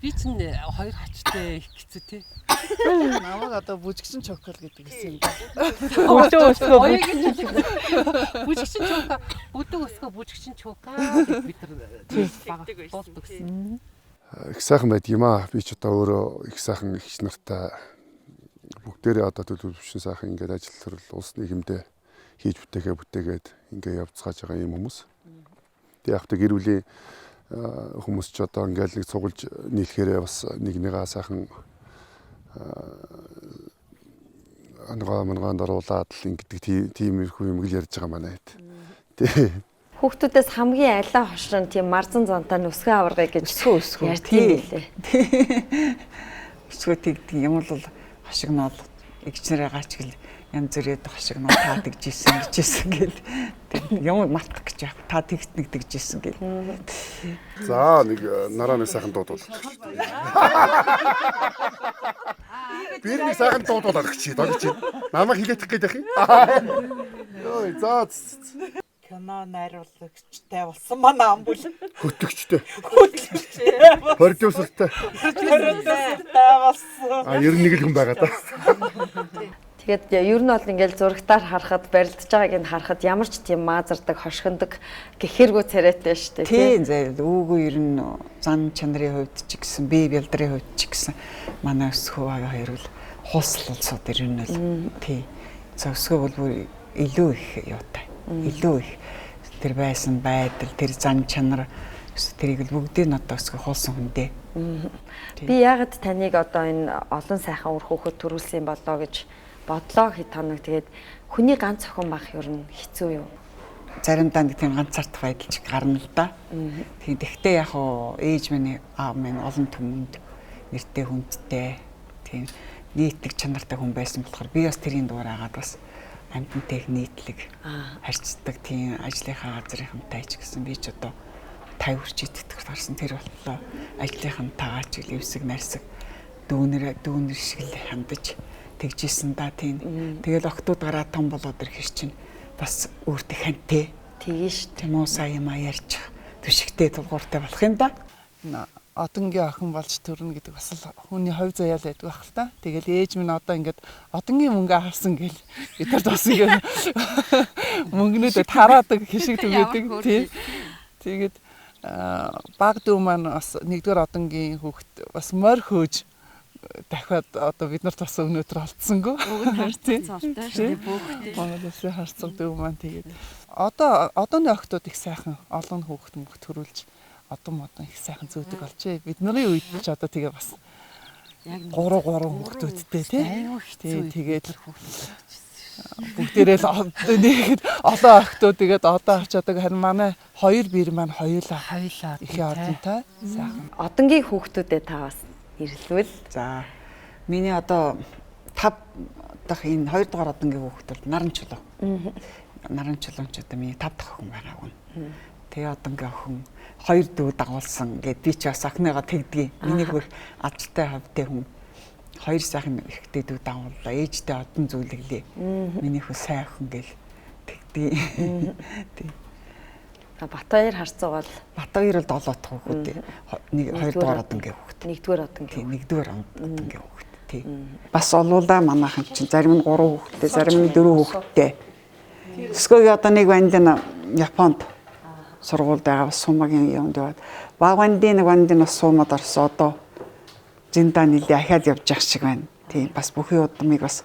J: би чинь 2 хачтай их хэцүү тий.
I: Намайг одоо бүжигчин чокол гэдэг гэсэн юм.
L: Өдөө өсгөө
J: бүжигчин чока, өдөө өсгөө бүжигчин чока гэж бид нар болдог гэсэн.
D: Их сайхан байд юм аа. Би ч одоо өөрөө их сайхан ихч нартай бүгдээрээ одоо төлөвлөсөн сайхан ингээд ажил төрөл улс нийгэмдээ хийж бүтээгээд ингээд явцгааж байгаа юм хүмүүс. Тэг яг гэр бүлийн хүмүүс ч одоо ингээд нэг цуглж нийлэхээрээ бас нэгнийгээ сайхан ангаа даруулаад л ингээд тийм их юм ярьж байгаа манайд. Тий.
A: хүүхдүүдээс хамгийн алаа хошрон тийм марзан зонтой өсгөө аваргыг гэж
K: өсгөө
A: тийм билээ.
K: Өсгөө тэгдэг юм бол хошигнол эгчнэрээ гачгэл янз бүрээд хошигнол таа тэгжсэн гэл юм мартах гэж яах та тэгт нэг тэгжсэн гэл.
D: За нэг нараа нэг сайхан дуудуул. Би нэг сайхан дуудуулах гэж байна. Намайг хилэтэх гээд байх юм. Йоо за.
L: кино найруулагчтай болсон манай ам бүл.
D: Хөтлөгчтэй.
L: Хөтлөгчтэй.
D: Продюсертэй.
L: болсон.
D: 91 л хүн байгаа да.
A: Тэгээд ер нь бол ингээл зурагтаар харахад барилдаж байгааг нь харахад ямар ч тийм маазардаг, хошгондог гэхэргүй царайтай шүү дээ.
K: Тийм зэ үүгүй ер нь зан чанарын хувьд ч гэсэн бие бэлдрийн хувьд ч гэсэн манай Өсөхбаяр хоёр бол хууслалцууд ер нь л тий. Өсөхөө бол бүр илүү их юутай. Илүү их тэр байсан байдал, тэр зан чанар тэрийг л бүгдийг нь одоо Өсөхөө хуулсан хүн дээ.
A: Би яагаад таныг одоо энэ олон сайхан үр хүүхэд төрүүлсэн болоо гэж бодлоо хэд хоног. Тэгээд хүний ганц охин байх ер нь хэцүү юу?
K: Заримдаа нэг тийм ганцаардах байдал ч гарна л да. Тэгээд ихтэй яг уу ээж минь аав минь олон түмэнд нэртэй хүндтэй тийм нийтлэг чанартай хүн байсан болохоор би бас тэрийн дуурайгаад бас амьтантай нийтлэг харьцдаг тийм ажлынхаа газрынхантай ч гэсэн би ч одоо 50 хүрч итгэдэг гарсан тэр боллоо ажлынхантайгаа ч эвсэг нарсаг дүүнэр шиг л хандаж тэгжсэн да тийм. Тэгэл октод гараа том болоод ирэх чинь бас өөртөө хантай.
A: Тэгэн ш.
K: Тийм үү сая юм ярьж түшигтэй тулгууртай болох юм да.
I: Одонгийн охин болж төрнө гэдэг бас л хүний хувь заяал байдаг байх л та. Тэгэл ээж минь одоо ингээд одонгийн мөнгө авсан гэл бидэрт бас ингээд мөнгнүүдэ тараадаг хишиг түгээдэг тийм. Тэгээд баг дүү маань бас нэгдүгээр одонгийн хүүхэд бас морь хөөж дахиад одоо бид нарт бас өнөөдөр олдсонгүй.
A: Бүгд харцсан цолтой шүү дээ бүгд.
I: Монголоос харцсан дүү маань тэгээд одооны охтууд их сайхан олон хүүхэд мөнгө төрүүлж одон их сайхан зөөдөг болжээ. Бидний үед ч одоо тэгээ бас яг 3 хүүхдүүдтэй тийм. Тэгээд бүгдээрээ л нэг олон охтууд тэгээд одоо авчаадаг харин манай хоёр бэр маань хоёулаа их одонтой сайхан.
A: Одонгийн хүүхдүүдэд та бас ирлвэл
K: за миний одоо 5 дахь энэ 2 дугаар одонгийн хүүхэд бол наран чулуу. Наран чулуунч одоо миний 5 дахь охин байгаа гүн. Тэгээ одонгийн охин 2 дүү дагуулсан гэд би ч бас охиныгоо тэгдгийг. Миний хөх ажилтай хавтай хүн 2 сайхан ихтэй дүү дагууллаа. Ээжтэй одон зүйлэглээ. Миний хөх сайн охин гэл тэгдгийг. Тий.
A: Батбаяр харцуугаал.
K: Батбаяр бол 7 дахь хүүхэд. Нэг 2 дугаар одонгийн хүүхэд.
A: 1-р одонгийн.
K: 1-р одонгийн хүүхэд. Тий. Бас олуулаа манайхан чинь зарим нь 3 хүүхэдтэй, зарим нь 4 хүүхэдтэй. Өсөхөгийн одоо нэг вандын Японд сургуульд байгаа сумагийн юмд яваад баг вандын нэг вандын бас суумад орсон одоо зиндаа нэлээ ахаад явж явах шиг байна. Тийм бас бүхий удмыг бас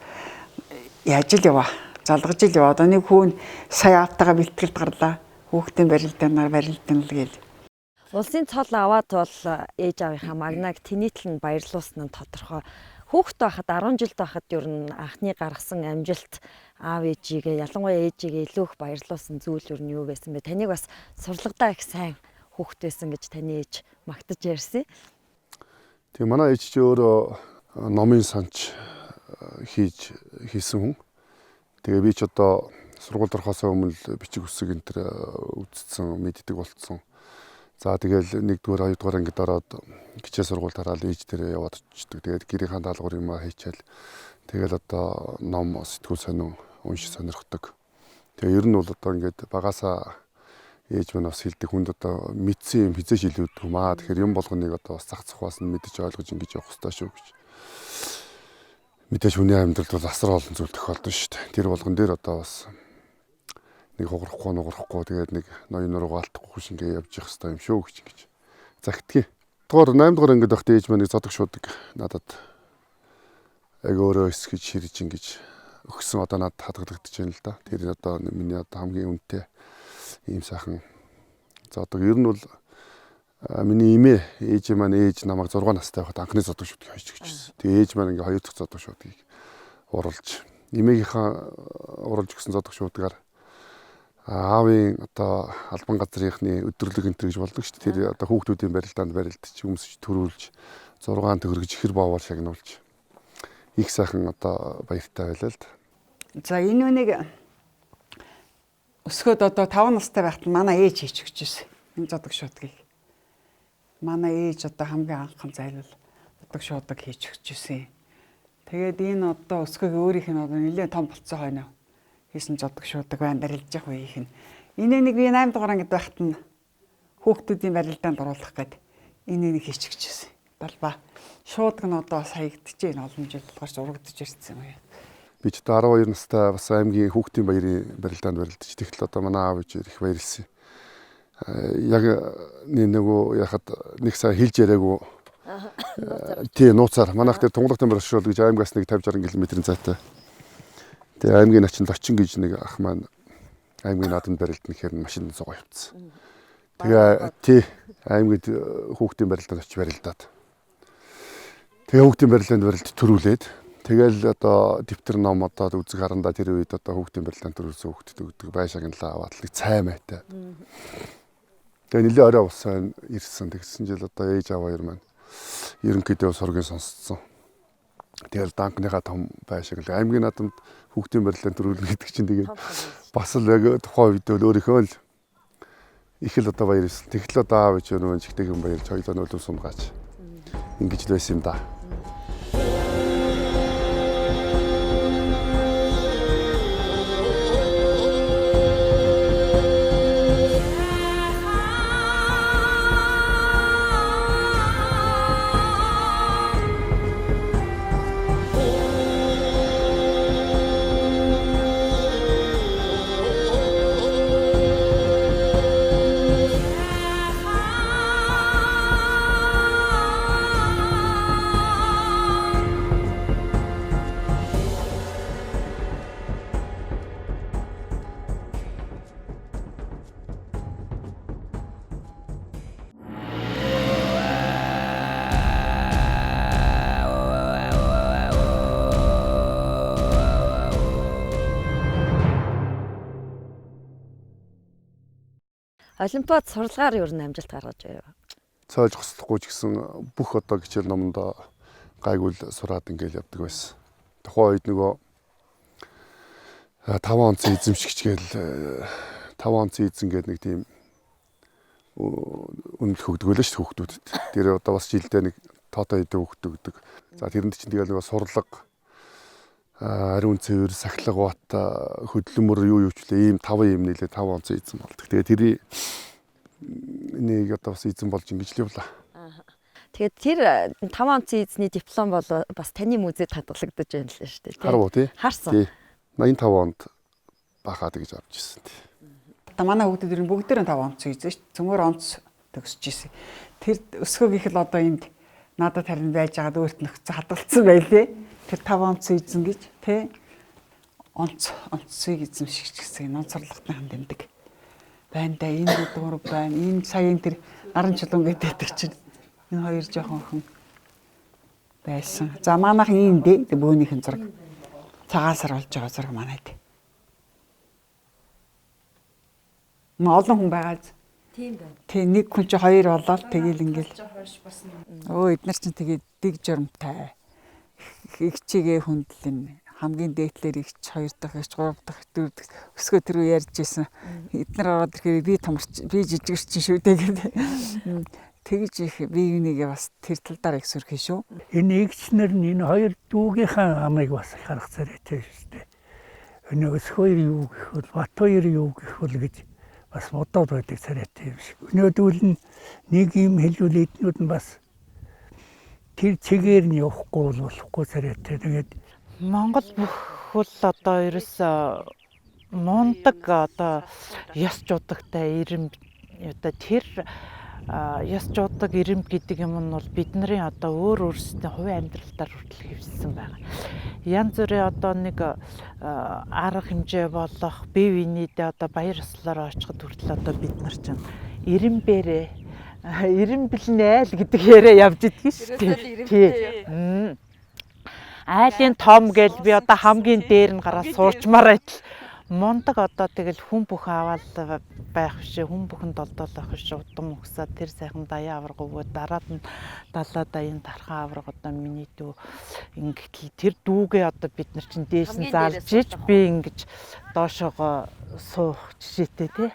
K: яаж л яваа. Залгаж л яваа. Одоо нэг хүн сая автагаа бэлтгэлд гарлаа. Хүүхдийн барилдаанаар барилдан л гээл.
A: Улсын цол аваад бол ээж аавынхаа магнаг тэнийтэл нь баярлуулсан нь тодорхой. Хүүхэд байхад 10 жилд байхад ер нь анхны гаргасан амжилт аав ээжигээ ялангуяа ээжигээ илүү их баярлуулсан зүйл ер нь юу байсан бэ? Таныг бас сурлагадаа их сайн хүүхэд байсан гэж таны ээж магтаж ярьсан.
D: Тэгээ манай ээж чи өөрөө номын санч хийсэн хүн. Тэгээ би ч одоо сургуульд орохоос өмнө бичиг үсэг энэ төр үзсэн, мэддэг болцсон. За тэгэл 1-р 2-р ангид ороод гişээ сургуульд хараад ээж дээр яваад очдөг. Тэгээд гэрийнхаа даалгавар юм хийчихэл тэгэл одоо ном сэтгүүл сонин уншиж сонирхдаг. Тэгээ ер нь бол одоо ингээд багасаа ээж минь бас хэлдэг хүнд одоо мэдсэн юм хизээш илүүдэг юм аа. Тэгэхээр юм болгоныг одоо бас зах цахаас нь мэдэж ойлгож ингэж явах хэрэгтэй шүү гэж. Мэдээж хүний амьдралд бол асар олон зүйл тохиолдсон шүү дээ. Тэр болгон дээр одоо бас нэг хугарахгүй тэгээд нэг ноён нуруугаа алдахгүй шиг ингээ явж явах хэрэгтэй юм шүү гэж загтгий. 8 дугаар ангид багт ээж маань зодог шуудаг надад яг өөрөө эс гэж ширж ингэж өгсөн одоо надад хадгалагдаж байна л да. Тэр одоо миний одоо хамгийн үнэтэй ийм сайхан зодог. Ер нь бол миний эмээ ээж маань намайг 6 настай байхад анхны зодог шуудгийг хойж өгчихсэн. Тэгээ ээж маань ингээ 2 дахь зодог шуудгийг уруулж эмээгийнхаа уруулж өгсөн зодог шуудгаар аавын одоо албан газрынхны өдөрлөг энтер гэж болдог шүү дээ. Тэр одоо хүүхдүүдийн барилдаанд барилдаж өмсөж төрүүлж 6 төгрөж ихэр боовоор шагнуулж их сайхан одоо баяртай байлаа л да.
K: За энэ үнийг өсгөөд одоо 5 настай байхад манай ээж хийж өгч ирсэн. Энэ зодог шуудгийг. Манай ээж одоо хамгийн анхан зайлвал зодог шуудаг хийж өгч ирсэн. Тэгээд энэ одоо өсгөөгийн өөрийнх нь одоо нэлээд том болцсон хойно хийсэн зодог шуудаг байна барилж явах үеийнх нь Энийг би 8 дугаар ангид байхад нь хүүхдүүдийн барилдаанд оруулах гээд энийг хийчихчихсэн. Балба шууд гэн одоо хаягдчихээн олон жил болгоч урагдж ирсэн юм яа.
D: Би ч одоо 12 настай бас аймгийн хүүхдийн баярын барилдаанд барилдаж тэгтэл одоо манай аав ээж их баярлсан. Яг нөгөө яхад нэг сая хэлж яриаггүй. Тий нууцаар манайх дээр тунгалаг тамир оршуул гэж аймгаас нэг 50-60 км-ийн зайтай. Тэгээ аймгийн ачаанд очин гэж нэг ах маань аймгийн наадамд барилдана гэхээр машинд суугаа явцсан. Тэгээ тий аймагт хүүхдийн барилдаанд очиж барилдаад. Тэгээ хүүхдийн барилдаанд барилд төрүүлээд тэгэл одоо дэвтэр ном одоо үзэг харандаа тэр үед одоо хүүхдийн барилдаанд төрүүлсэн хүүхдэд өгдөг байшаагнлаа аваад нэг цай майтай. Тэгээ нэлээ орой усан ирсэн. Тэгсэн жил одоо ээж аав хоёр маань ерөнхийдөө сургийн сонсцсон. Тэгэл данкныхаа том байшааг аймгийн наадамд хүүхдийн барилдаанд төрүүлнэ гэдэг чинь тэгээд бас л яг тухайн үед л өөрийнхөө л их л одоо баяр ирсэн. Тэгэл одоо аав ээж нөгөө жигтэйгэн баярлж хоёулаа нөлөө сумгаач. Ингэж л байсан юм да.
A: Олимпиад сурлагаар юу н амжилт гаргаж байв.
D: Цоож хослохгүй ч гэсэн бүх одоо хичээл номонд гайгүй л сураад ингээл явдаг байсан. Тухайн үед нөгөө 5 онцгой эзэмшигчгээл 5 онцгой эзэн гэдэг нэг тийм үнэлэх өгдөг л шүү хүүхдүүдэд. Тэр одоо бас жилдээ нэг тоотой хэдэн хүүхд өгдөг. За тэрэнд чинь тэгэл нөгөө сурлага ариун цэвэр, сахилга бат, хөдөлмөр юу юучлээ ийм 5 ийм нийлээ 5 онцгой эзэн болдог. Тэгээ тэрийг нэг одоо бас эзэн болж ингэж л явлаа.
A: Тэгээд тэр 5 онцгой эзний диплом бол бас таны музейд хадгалагдаж байна л шүү дээ.
D: Харав уу тий?
A: Харсан.
D: Тий. 85 онд бахаад гэж авч ирсэн тий.
K: Одоо манай хүүхдүүд бүгдээрээ 5 онцгой эзэн шүү дээ. Цөмөр онц төгсөж ирсэн. Тэр өсгөөг их л одоо энд надад харин байж байгаад өөрт нь өгсөн хадгалсан байлээ. Тэр 5 онцгой эзэн гэж тий. Онцгой эзэмшигч гэсэн онцорлагтны ханд дэмдэг. Байна да энэ дуур байна. Энэ саяын тэр наран чулуун гэдэг чинь энэ хоёр жоохон охин байсан. За манайхан ийм дээ бөөнийхэн зураг. Цагаасар болж байгаа зураг манайд. Олон хүн байгаа. Тийм байна. Тэг нэг хүн чи хоёр болоод тэгэл ингээл. Өө эднэр чинь тэгээд дэг журамтай. Игчигээ хүндлэн хамгийн дээдлэр игч 2 дахь игч 3 дахь 4 дахь өсгөө тэр үе ярьж байсан. Эднэр ороод ирэхээр би томорч би жижигэрч шүү дээ гэдэг. Тэгж их би юуныгээ бас тэр талдаар их сөрхий шүү.
B: Энэ игчнэр нь энэ хоёр дүүгийнхаа амыг бас харах царайтай шүү дээ. Энэ өсгөө юу гэх вэ? Бат хоёр юу гэх вэ гэж бас бодоод байдаг царайтай юм шиг. Өнөөдөр нь нэг юм хэлвэл эднүүд нь бас тэр чигээр нь явахгүй болохгүй царайтай. Тэгээд
L: Монгол бүх хөл одоо ерөөсөө мундаг одоо ёс жуудагтай ирэм одоо тэр ёс жуудаг ирэм гэдэг юм нь бол бидний одоо өөр өөрсдийн хувийн амьдралдаар хүртэл хэвлсэн байгаа. Янз бүрийн одоо нэг арга хэмжээ болох бие биенийдээ одоо баяр ёслолоор очиход хүртэл одоо бид нар чинь ирэм бэрээ ирэм бэлнэ л гэдэг яриа явж идэх шүү дээ. Тий. Айлын том гэл би одоо хамгийн дээр нь гараад суучмаар байтал мундаг одоо тэгэл хүн бүх аваад байх биш хүн бүхэнд олдол байх биш удам өгсөд тэр сайхан даяа аварга өгөө дараад нь далаа даян тархан аварга одоо миний дүү ингээд тэр дүүгээ одоо бид нар чинь дээш нь заалж иж би ингэж доошоогоо суух жишээтэй тий.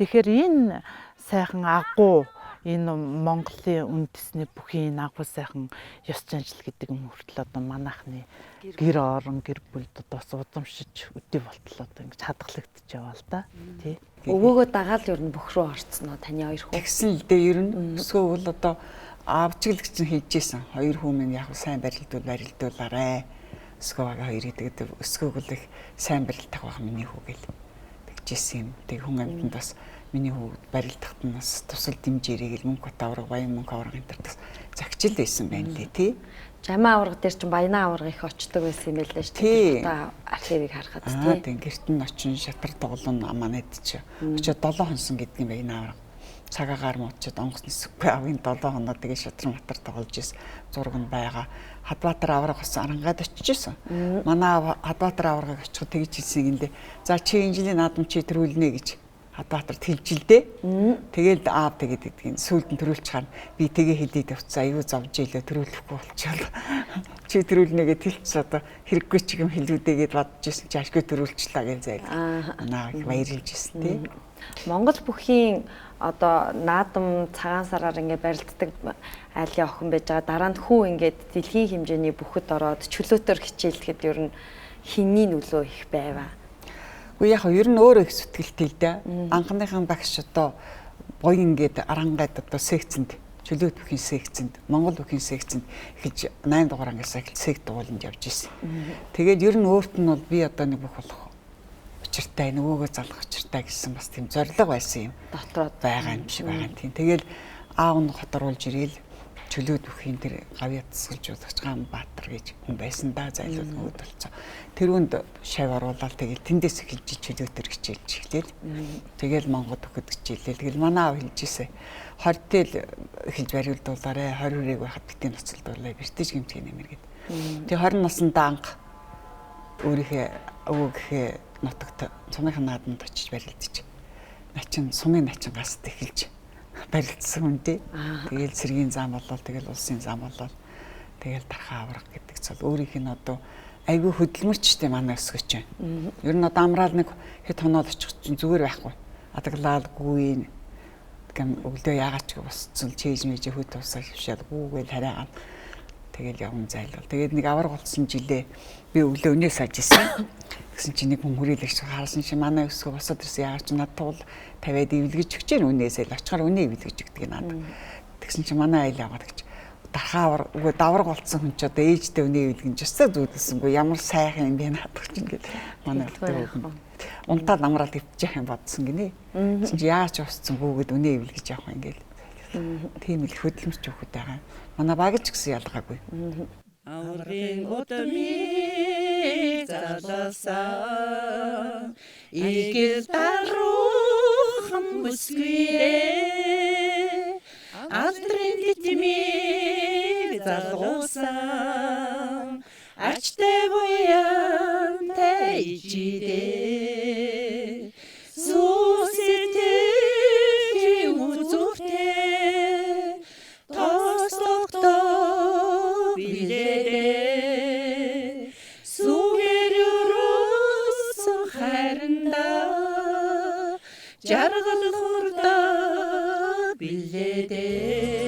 L: Тэгэхээр энэ сайхан агуу энэ Монголын үндэсний бүхий энэ агуу сайхан ёс заншил гэдэг юм хүртэл одоо манайхны гэр орон гэр бүлд одоо удамшиж өдөө болтол одоо ингэж хадгалагдчих яваа л да тий.
A: Өвөөгөө дагаал ер нь бүх рүү орцсон уу таны хоёр хүү?
C: Тэгсэн л дээ ер нь өсгөө бол одоо аавчлагч нь хэлжсэн. Хоёр хүү минь яг сайн барилдуулаарэ. Өсгөөгийн хоёрыг тэгээд өсгөөг л их сайн барилдах байх миний хүү гэл тэгжсэн юм. Тэг хүн амьтанд бас миний хүү барилдахт нь бас тусал дэмжээрэй гэл мөнгө авраг баян мөнгө авраг энэ төр бас загчил байсан байна лээ тий.
A: Жамаа аварга дээр чинь баянаа аварга их очдог байсан юм байлээ шүү дээ. Одоо архивыг харахад тий.
C: Тийм гэрт нь очин шатар тоглоно манайд чи. Очоод 7 хонсон гэдэг юм баянаа аварга. Цагаагаар муудчихэд онгоц нисэхгүй авын 7 хоноо тэгээ шатар матар тоглож ирсэн. Зураг нь байгаа. Хадбаатар аварга бас арангаад очижсэн. Манай Хадбаатар аваргыг очиход тэгж хэлсэн гиндэ. За чи энэ жилийн наадам чи төрүүлнэ гэж Хадбаатарт хэлжилдээ. Тэгээл аав тэгээд гэдгийг сүйд нь төрүүлчих хаана. Би тэгээ хэлээд явцсан. Аюу зовж ийлээ төрүүлэхгүй болчихлоо. Чи төрүүлнэ гэд хэлчихс одоо хэрэггүй ч юм хэлүүдээгээд бодож ирсэн. Чи ашгүй төрүүлчлээ гэж зайл. Наа баярлж ирсэн тий.
A: Монгол бүхийн одоо наадам цагаан сараар ингээд барилддаг айлын охин байж байгаа. Дараа нь хүү ингээд дэлхийн хэмжээний бүхэд ороод чөлөөтөр хичээлэхэд ер нь хинний нөлөө их байваа.
C: Уу яг ер нь өөрөө их сэтгэлтэй л дээ. Анхныхын багш одоо гоё ингээд арангаад одоо секцэнд чөлөөт бүхийн секцэнд Монгол бүхийн секцэнд эхэлж 8 дугаар ангиасаа эхэлж сек дууланд явж ирсэн. Тэгээд ер нь өөрт нь бол би одоо нэг бүх болох учиртай нөгөөгөө залах учиртай гэсэн бас тийм зориг байсан юм.
A: Дотроо
C: байгаа юм шиг байгаа юм тийм. Тэгэл аав нь хоторуулж ирээл чөлөөт бүхийн тэр гавьяа тасгалжуулагч Ганбаатар гэж хүн байсан да зайлуул нөгөөд болцоо. Тэрүүнд шав оруулаад тэгэл тэндээс эхэлж чөлөөтөр хичээлж эхлэв. Тэгэл Монгол өгөхөд хичээлээ. Тэгэл манай аав хэлжээсэ 20-тэл эхэлж бариулдуулаарэ 20 хүрээг байхад битэн ноцолдуулаа бэртэж гэмтгий нэмэр гэд. Тэгээ 20 наснда анх өөрийнхөө өвгөхөө нутагт сумын наадамд очиж барилдчих. Начин сумын начин гаст эхэлж барилдсан үндэ. Тэгэл цэргийн зам болол тэгэл улсын зам болол тэгэл дархаа авраг гэдэг цол өөрийнх нь одоо айгүй хөдөлмөрчтэй манай өсгөж байна. Ер нь одоо амраал нэг хэд хоноод очих чинь зүгээр байхгүй. Адаглaalгүй гэм өглөө яагаад ч босцсон чийж мэж хөт тусаа хөвшөөл гүүгээл хараагаад тэгэл явна зайлвал. Тэгээд нэг авраг болсон жилээ би өглөө өнөө саж исэн. Тэгсэн чинь нэг хүн хүрээлэгч харсан чи манай өсгөө босоод ирсэн яагаад ч над туул 50-аад ивлгэж өгч гэн үнээсээ л очихоор үнэ ивлгэж өгдөг надад. Тэгсэн чи манай айл яваад гэж дархаа үгүй давраг болцсон хүн ч одоо ээжтэй үнэ ивлгэж өсөө зүудэлсэнгүй ямар сайхан юм бэ наадах чинь гээд манай өсгөө унтаад амраад ивчих юм бодсон гинэ. Тэгсэн чи яагаад ч босцсонгүй гээд үнэ ивлгэж явах юм гээл. Тийм л хөдөлмөрч өгөхөд байгаа. Манай багж гэсэн ялгаагүй.
N: Аваргын утмыг залаасан игэл даруухан бүсгүйрээ алдрын дитмийг залгуусан ачтай буянтай ижидээ сүсэтэй үзүүртэй тостогтоо билээ сүгэрүрсэн хайранда жаргал хурда билээ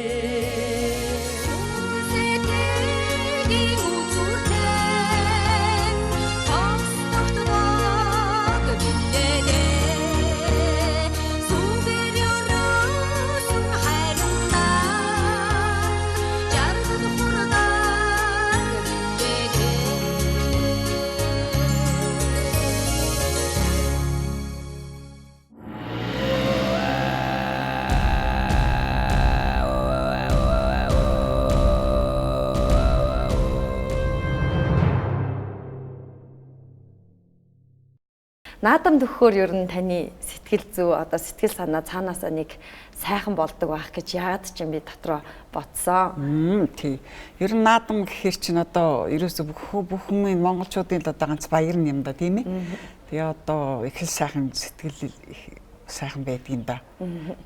A: Наадам төгөхөөр ер нь таны сэтгэл зүй одоо сэтгэл санаа цаанаасаа нэг сайхан болдог байх гэж яагаад ч юм би дотроо бодсон.
C: Тий. Ер нь наадам гэхэр чинь одоо ерөөсө бүх хүмүүс монголчуудын одоо ганц баяр юм да тийм ээ. Тэгээ одоо их л сайхан сэтгэл сайхан байдгийн да.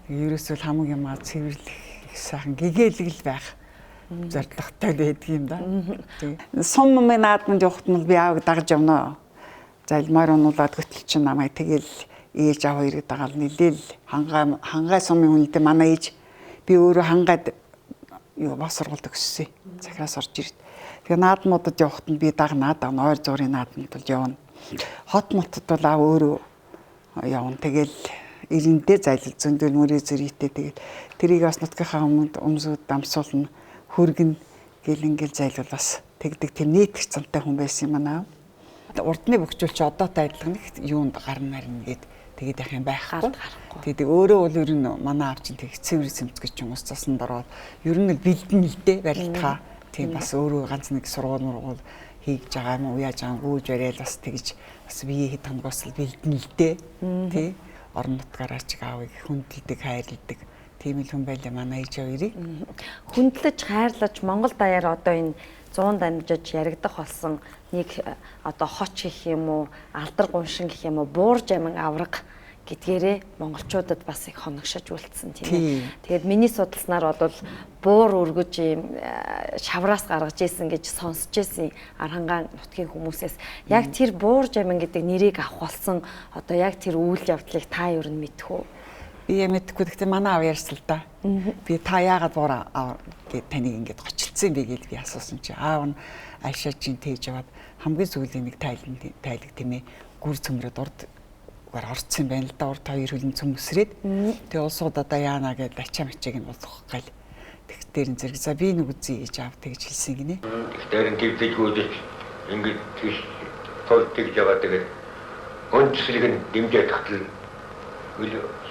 C: Ерөөсөө хамгийн юмаа цэвэрлэх их сайхан гэгээлэг л байх зорилготой байдгийн да. Тий. Сум мэн наадамд явахт нь би аавыг дагаж явнаа. Зайлмаар онуулаад хөтөл чинь намайг тэгэл ээж аав хоёрыг дагаал нилээл хангай сумын хүнтэй манай ээж би өөрөө хангаад юу бос сургалт өгсөн. Захираас орж ирд. Тэгээ наадмуудад явахт нь би дагнаад ойр зуурын наадмууд бол явна. Хот мотод бол аав өөрөө явна. Тэгэл
K: ирэндээ зайлал зөндөл мөрөө зэрэгтэй тэгээд тэрийг бас нутгийнхаа өмсөд дамсуулна хөргөн гэл ингээл зайлвал бас тэгдэг тийм нийтгэж цантай хүн байсан юм аа. Урдны бөхжүүлч одоотой адилхан их юунд гарна марна гэд тэгээд ах юм байхгүй. Тэгээд өөрөө бол ер нь манай аав чинь тэг цэвэр цэмцгэж хүмүүс цасан дороод ер нь бэлдэн л дээ барилтаа. Тийм бас өөрөө ганц нэг сургууль хийж байгаа юм уу яаж байгаа гүйж барайл бас тэгж бас бие хэд хангаас л бэлдэн л дээ. Тий. Орон нутгаараа ч аавыг хүндэлдэг, хайрладаг. Тийм л хүн байлаа манай ээж хоёрыг.
A: Хүндлэж, хайрлаж Монгол даяар одоо энэ 100 дамжиж яригдах болсон нэг одоо хоч гэх юм уу, алдар гуншин гэх юм уу, буурж амин авраг гэдгээрээ монголчуудад бас их хоногшож үлдсэн тийм ээ. Тэгээд миний судалснаар бол буур өргөж юм шавраас гаргаж ийсэн гэж сонсч ийсэн Арангаан нутгийн хүмүүсээс яг тэр буурж амин гэдэг нэрийг авах болсон одоо яг тэр үйл явдлыг та юу нь мэдэх үү?
K: Би мэдхгүй гэхдээ манай аав ярьсан л да. Би та яагаад буур гэд таныг ингэж гочлцсон бэ гэж би асуусан чи аав нь Айшаа чинь тээж аваад хамгийн сүүлийн нэг тайлэг тийм ээ гүр цөмрөд урд орцсон байна л да урд хоёр хөлн цөмөсрээд тэгээ улсууд одоо яана гэд ачаа мачааг нь болгох гал тэгтэр энэ зэрэг за би нэг үзье гэж аав тэгж хэлсэн гинэ.
O: Тэгэхээр энэ төвдөгөөд ингэж тийш тол тэгж яваад тэгээд өнцлөг нь дэмжиж татал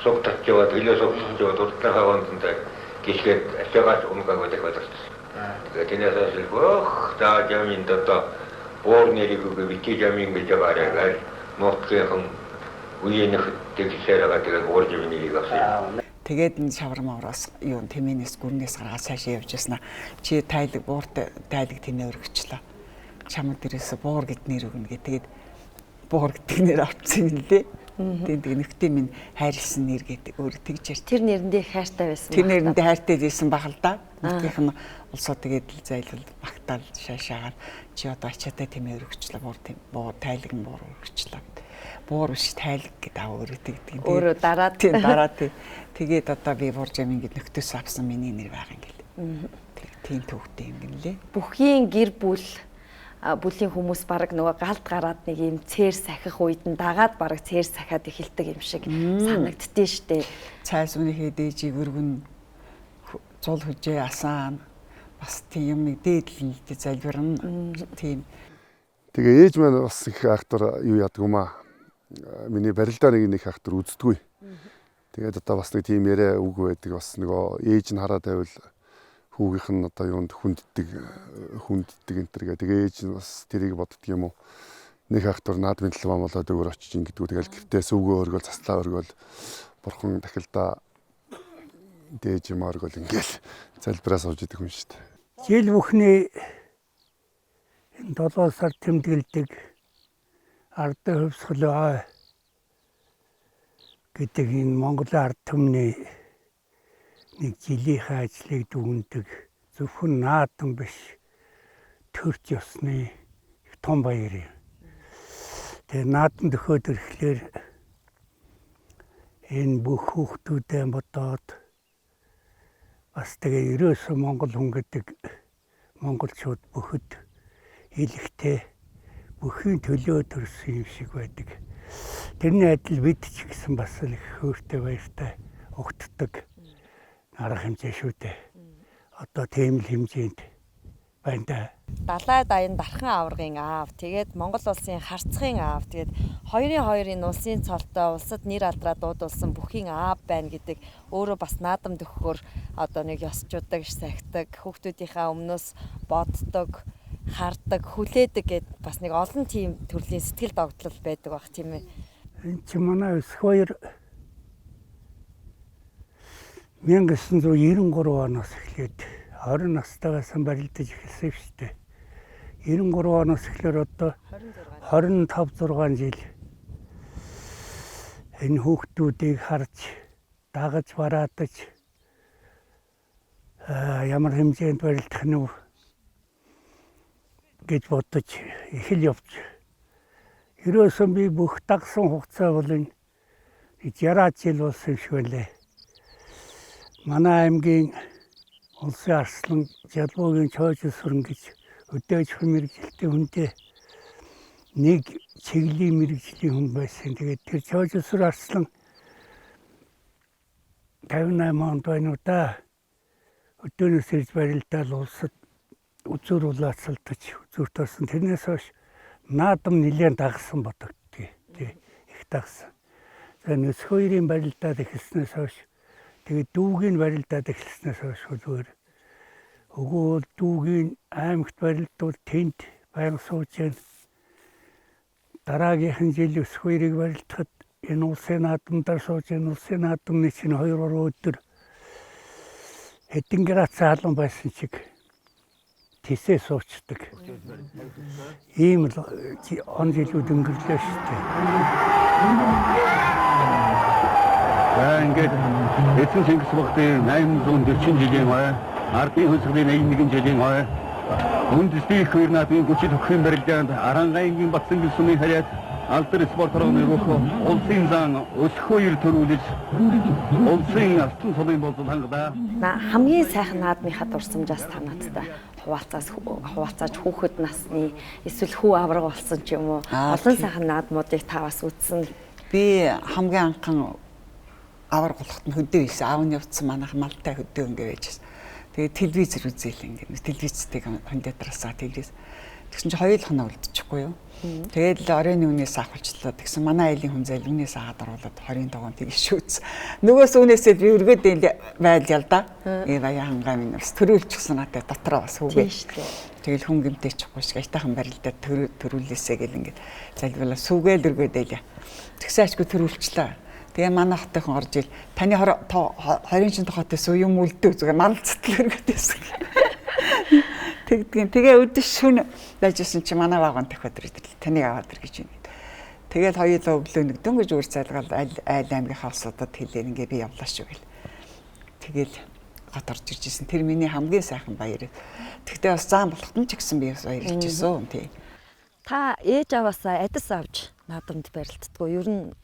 O: согтож яваад философич яваад урдтай хаваандаа гэлгээд ачаагаад умгааг байдаг байсан. Тэгээд энэсээс өх та жамин дата боор нэрийг бити жамин гэж байгаарай. Нотгийн үеийнх тэгсээрээ тэгээд боор жаминыг авсан.
K: Тэгээд энэ шавар мавраас юу тэмээнээс гүрнээс гаргаад цаашаа явж яснаа. Чи тайлэг бууртай тайлэг тэмээ өргөчлөө. Чамд дээрээс буур гэд нэр өгнө гэ. Тэгээд буур гэдэг нэр авчихсан юм лээ. Тэгээд нөхдөд минь хайрлсан нэр гэдэг өөр тэгж ярьж.
A: Тэр нэрэндээ хайртай байсан.
K: Тэр нэрэндээ хайртай байсан баг л да. Нутгийнх нь улсууд тэгээд л зайлвал магтаал шаашаагаар чи одоо ачаатай тэмээ өргөчлөө буур тайлэг нь буур өргөчлөө. Буур биш тайлэг гэдэг аа өөрөө тэгдэг.
A: Өөрөө дараад
K: тэгээд одоо би буурж амин гэд нөхдөс авсан миний нэр байгаа юм гээл. Тийм төвхтэй юм гэлээ.
A: Бүхийн гэр бүлийн хүмүүс баг нөгөө галд гараад нэг юм цээр сахих үед нь дагаад баг цээр сахиад эхэлдэг юм шиг санагддээ штэ.
K: Цайс үнийхээ дээжийг өргөн зул хүжээ асаан бас тийм нэг дээдлэн залбирна. Тийм.
D: Тэгээ ээж маань бас их актер юу яадаг юм аа. Миний барилдаа нэг актер үздэггүй. Тэгээд одоо бас нэг тийм яриа үг байдаг бас нөгөө ээж нь хараад байвал хүүгийнх нь одоо юунд хүнддэг энтер гэдэг ээж нь бас тэрийг боддөг юм уу. Нэг актер наадмын талбай болоод өөр очиж ингэдэггүй тэгэл гэртээ сүвгөө өргөөл заслаа өргөөл бурхан дахилдаа дээж юм өргөөл ингээл залбираа сууж идэг юм шүү дээ.
B: Жил бүхний 7 сар тэмдэглэдэг ардын хөвсгөлөө гэдэг энэ Монголын ард түмний нэг жилийнхээ ажлыг дүгнэдэг зөвхөн наадам биш төрч ёсны их том баяр юм. Тэгээ наадам дөхөөд ирэхлээр энэ бүх хүүхдүүдээ бодоод бас тэгээ ерөөсөө Монгол хүн гэдэг монголчууд бүхэд хэлэхтэй бүхийн төлөө төрсөн юм шиг байдаг. Тэрний адил бид ч гэсэн бас их хөөртэй баяртай угтдаг арга хэмжээ шүү дээ. Одоо тийм л хэмжээнд байна да.
A: Далай даян дархан аваргын аав, тэгээд Монгол улсын харцгийн аав, тэгээд хоёрын улсын цолтой улсад нэр алдраа дуудулсан бүхийн аав байна гэдэг өөрөө бас наадам дөхөхөөр одоо нэг ёсчуудаг, сахидаг, хүүхдүүдийнхээ өмнөөс боддог, хардаг, хүлээдэг гэд бас нэг олон тийм төрлийн сэтгэл догтлол байдаг бах тийм ээ.
B: Энэ чи манай Өсөхбаяр 1993 оноос эхлээд 20 настайгаас барилдаж эхэлсэн шүү дээ. 93 оноос эхлээр одоо 25-6 жил энэ хүүхдүүдийг харж, дагаж бараадаж ямар хэмжээнд барилдах нь гэж бодож их л явж. Ерөөсөн би бүх дагсан хугацаа бол энэ 60 жил болсон юм шиг байлаа. Манай аймгийн улсын арслан Жалбуугийн Чойж Өсөрн гэж өдөөж мэрэгжилтэй хүнтэй нэг чиглэлийн мэрэгжлийн хүн байсан. Тэгээд тэр Чойж Өсөр арслан 58 онд байна уу да. Өдөөнөөс ирж барилдаал улсад үзүүр улаацалдаж үзүүрт орсон. Тэрнээс хойш наадам нэлээд дагсан бодогдтыг. Их дагсан. За Г.Өсөхбаярын барилдаад эхэлснээс хойш тэгээд дүүгийн барилдаад эхэлснээс хойш зүгээр өгөөл дүүгийн аймагт барилдвал тэнд байнга сууж яана. Дараагийнхан жил Өсөхбаярыг барилдахад энэ улсын наадамдаар сууж энэ улсын наадамны чинь 2-3 өдөр хэдэн градус алан байсан чиг тисээ суучдаг. Ийм л он жилүүд өнгөрлөө шүү дээ.
P: За ингээд эцэг Чингис багтын 840 жилийн хой, ардын хөсгөлийн 81 жилийн хой, үндэсний их хоёр наадмын 40 охин барилдаанд Аваргын батсан гисүмийн харьяат алдар спорт орны руух улсын зан Өсөхбаяр төрүүлж улсын алтан цолын болол хангада.
A: Хамгийн сайхан наадмынхаа дурсамжаас та надтай хуваалцаж хүүхэд насны эсвэл хүү аварга болсон ч юм уу олон сайхан наадмуудыг та бас үзсэн.
C: Би хамгийн анхан аварга болоход нь хөдөө ийсэн. Аавны утсан манайх малтай хөдөө ингээ байж. Тэгээ телевизээр үзээл ингээ. Телевизтэйг хондотрасаа телевиз. Тэгсэн чинь хоёулах нь үлдчихгүй юу. Тэгээд л оройн үнээс авахчлаа. Тэгсэн манай айлын хүн зэл үнээс аваад оруулаад 20 тогоон тгий шүүц. Нөгөөс үнээсээ би өргөд байл ял да. Баяа хангаа минь бас төрүүлчихсэн надад дотроо бас үгүй. Тэгэл хүн гэмтэй чихгүй шиг айтайхан барилдаад төрүүлээсэ гэл ингээд залбирлаа сүгээл өргөдөө. Тэгсэн ачгүй төрүүлчлээ. Тэгээ манай хотын орж ил таны 20 тохотоос юм үлдээ зүгээр малцтал өргөдөөсөн. Тэгээ өдөр шүн байжсэн чи манай вагон тахад ирдэл таныг аваад ир гэж байна. Тэгээд хоёулаа өглөө нэг дөнгөж үр цайлгаал айл аймгийн хавсуудад хэлээр ингээ би явлаа шүү гэл. Тэгэл гот орж иржсэн. Тэр миний хамгийн сайхан баяр. Тэгтээ бас заан болохт нь ч гэсэн би бас баярлж ирсэн тий.
A: Та ээж аваасаа адис авч наадамд барилддаггүй. Ер нь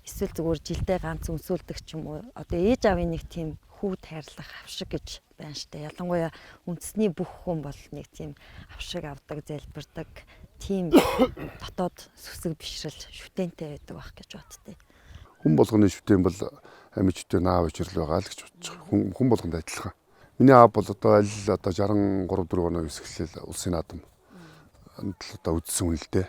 A: эсвэл зүгээр жилдээ ганц өмсүүлдэг ч юм уу. Одоо ээж аавын нэг тийм хүү тайрлах авшиг гэж байна штэ. Ялангуяа үндэсний бүх хүн бол нэг тийм авшиг авдаг, залбирдаг, тийм дотоод сүсэг бишрэл шүтэнтэй байдаг байх гэж боддتي.
D: Хүн болгоны шүтэн бол амьд шүтэн аав ичрэл байгаа л гэж бодож байгаа. Хүн болгонд адилхан. Миний аав бол одоо аль одоо 63-4 оны үсгэлэл улсын наадам одоо үдсэн хүн л дээ.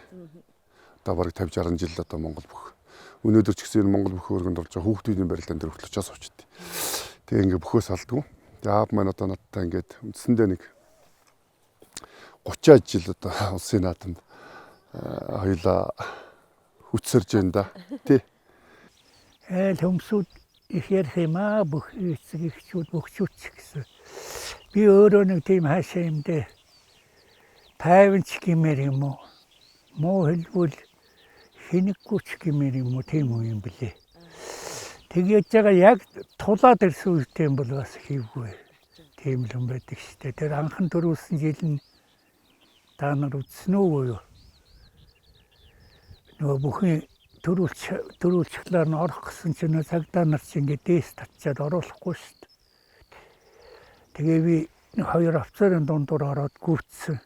D: Одоо бараг 50-60 жил одоо Монгол бүх. Өнөөдөр ч гэсэн Монгол бүх өргөнд орж байгаа хүүхдүүдийн барилдаан дээр хөтлөж чаас очтой. Тэгээ ингээ бөхөөс алдгүй. Тэгээ аав маань одоо надтай ингээд үндсэндээ нэг 30 жил одоо улсын наадамд хоёлаа хүчсэрж байна да. Тий.
B: Айл хөмсүүд их ярих юм аа бүх эцэг эхчүүд бөхчүүд ч гэсэн. Би өөрөө нэг тийм хаашаа юм дээ. Тайванч гэмээр юм уу? Муу хэлбэл хинэггүй ч гэмээр юм уу тийм юм блэ. Тэгээд жага яг тулаад ирсэн үедээ бол бас хийвгүй. Тийм л юм байдаг шүү дээ. Тэр анхан төрүүлсэн жил нь та нар үзсэн үү юу? Нөгөө бүхэн төрүүлчихлээр нь орох гэсэн чинь цагдаа нар чинь ингээд дээс татчаад оруулахгүй шүү дээ. Тэгээ би хоёр офицерын дундуур ороод гүйцсэн.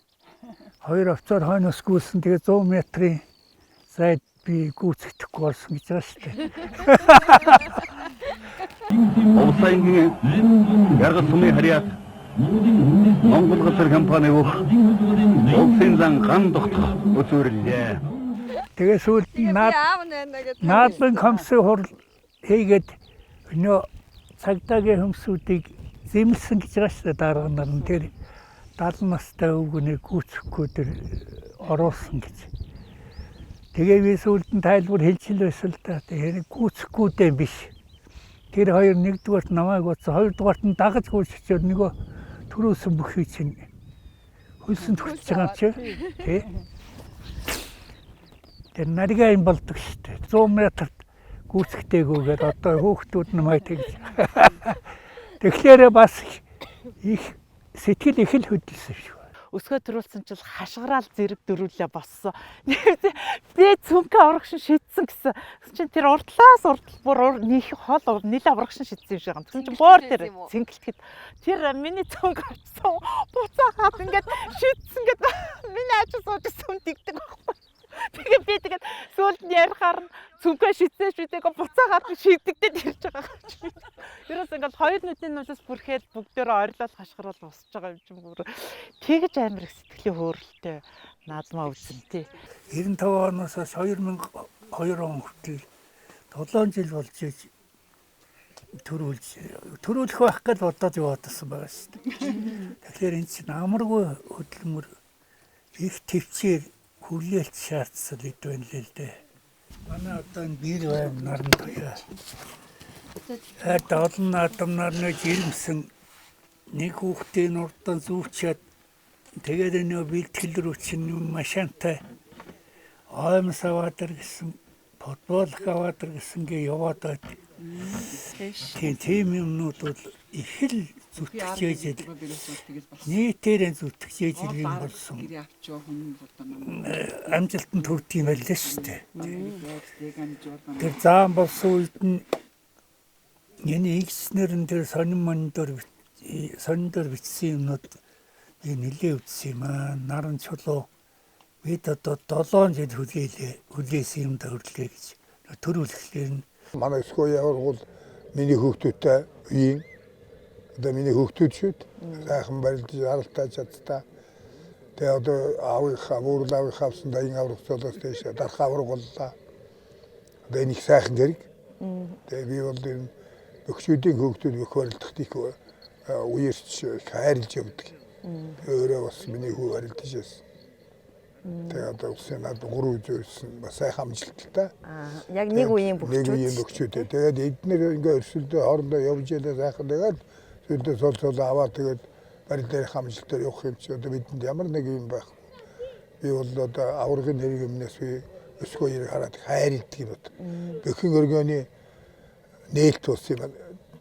B: Хоёр офицер хойноос гүйсэн. Тэгээ 100 метрийн зайд би гүйцэхдэггүй болсон гэж байна шүү дээ.
P: Улсын яргал сумын харьяат Монгол гасар компани бүх улсын зан гандогтох үзүүрлээ.
B: Тэгээ сүүлд наадмын комсын хурал хийгээд өнөө цагдаагийн хөмсүүдийг зэмлсэн гэж байгаа шүү дээ. Дарга нар нь тэр 70 настай өвгөнийг гүйцэхгүй тэр оруулсан гэж. Тэгээ би сүүлд нь тайлбар хэлж л байсан л да. Тэр гүйцэхгүйдээ биш. Тэр хоёр нэгдүгээрт намайг утсан, хоёрдугаарт нь дагаж гүйцэхчээр нөгөө төрөөсөн бүхий чинь хөлсөнд хүрч байгаа ч тий. Тэр нарийн юм болдог шүү дээ. 100 метрт гүйцэхтэйгүйгээр одоо хүүхдүүд намайг тэгж. Тэгэхээр бас их сэтгэл их л хөдөлсөн шүү.
L: Өсгөө төрүүлсэн чил хашгираал зэрэг дөрүүлээ боссон. Би цүнхэ аврагшин шидсэн гэсэн. Чин тэр урдлаас бүр нийх хол нийл аврагшин шидсэн юм шиг юм. Тэгсэн чин боор тэр цэнгэлтгэд тэр миний цүнх авсан. Буцаагаад ингээд шидсэн гэдэг миний ажил суужсэн тэгдэг байхгүй. Тэгээ би тэгээд сүүлд нь ярихаар нь цүнхээ шидсэн шидээгөө буцаагаад шийдэгдээд ирж байгаа юм. Ерөөс ингээд хоёр нүдийн нулаас бүрхээд бүгдээрээ орилол хашгирал усж байгаа юм чинь бүр тэгж амар их сэтгэлийн хөөрөлтэй наадмаа үзэн тий.
B: 95 оноос 2002 он хүртэл 7 жил болж иж төрүүлэх байх гэж бодоод яваадсан байгаа шүү дээ. Тэгэхээр энэ чинь амаргүй хөдөлмөр их төвчээр хүлээлт шаардсан хэд байна л дээ. Манай одоо энэ бир байм наран туяа. Олон наадамнаар нэг жирэмсэн нэг хүүхдийн урдан зүүчээд тэгээд энэ бэлтгэл рүү чинь машинтай аймс аваадар гэсэн футбол аваадар гэсэнгээ яваад байдаг. Тийм юмнууд бол их л зүтгэж нийтээрээ зүтгэж юм болсон. Амжилтанд хүрдэг юм байлээ шүү дээ. Тэр заан болсон үед нь энэ игснэрэн тэр сонин дээр бичсэн юмнууд нэлээ үзсэн юм аа. Наран чулуу бид одоо 7 жил хүлээсэн юм дөрлөө гэж төрүүлэхлээр нь
F: манай Өсөхбаяр бол миний хүүхдүүдтэй үеийн одоо миний хүүхдүүд шүү дээ. Сайхан барилдаж харалтай чадтай. Тэгээ одоо аавынхаа аврал авсан дайын аврах цолоос тийш дарах авраг боллоо. Одоо энэ их сайхан гэрэг. Тэгээ би бол энэ өгчүүдийн хүүхдүүд их барилдахт их үерч хайрлж явдаг. Өөрөө бас миний хүү барилдаж байсан. Тэгээ одоо үсэн над 3 зүйлсэн бас сайхан амжилттай.
A: Яг нэг үеийн бүгчүүд.
F: Нэг үеийн бүгчүүд. Тэгээд эдгээр ингээ өрсөлдөө хоорондоо явж ялаа сайхан тэгээд сүлдө цол аваад тэгээд барил дээрх амжилтаар явах юм чи одоо бидэнд ямар нэг юм байх. Би бол одоо аваргын нэрийг өмнөөс би Өсөхбаярыг хараад хайрлдаг юм бод. Бэхэн өргөний нээлт болсон юм.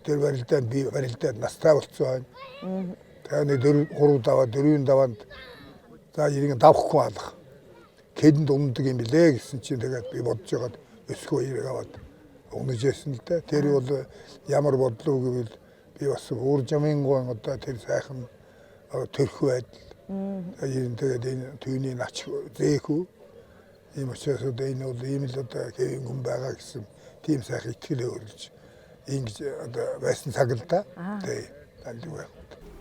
F: Тэр барилдаа би барилдаа настай болцсон. Тэгээд 3 даваа 4 даваанд за иргэн давхгүй алах. Хэдэнд ундаг юм билээ гэсэн чинь тэгээд би бодож байгаад Өсөхбаярыг аваад унаж яасан л дээ. Тэр бол ямар бодлоо гэвэл би бас уур жамингуун одоо тэр сайхан төрх байдал. Тэгээд энэ түүний нач зээхүү. Ийм учраас одоо энэ бол ийм л одоо хэвэн хүн байгаа гэсэн тийм сайхан итгэл өөрлөж ингэж одоо байсан цаг л да. Тэгээд тань байх.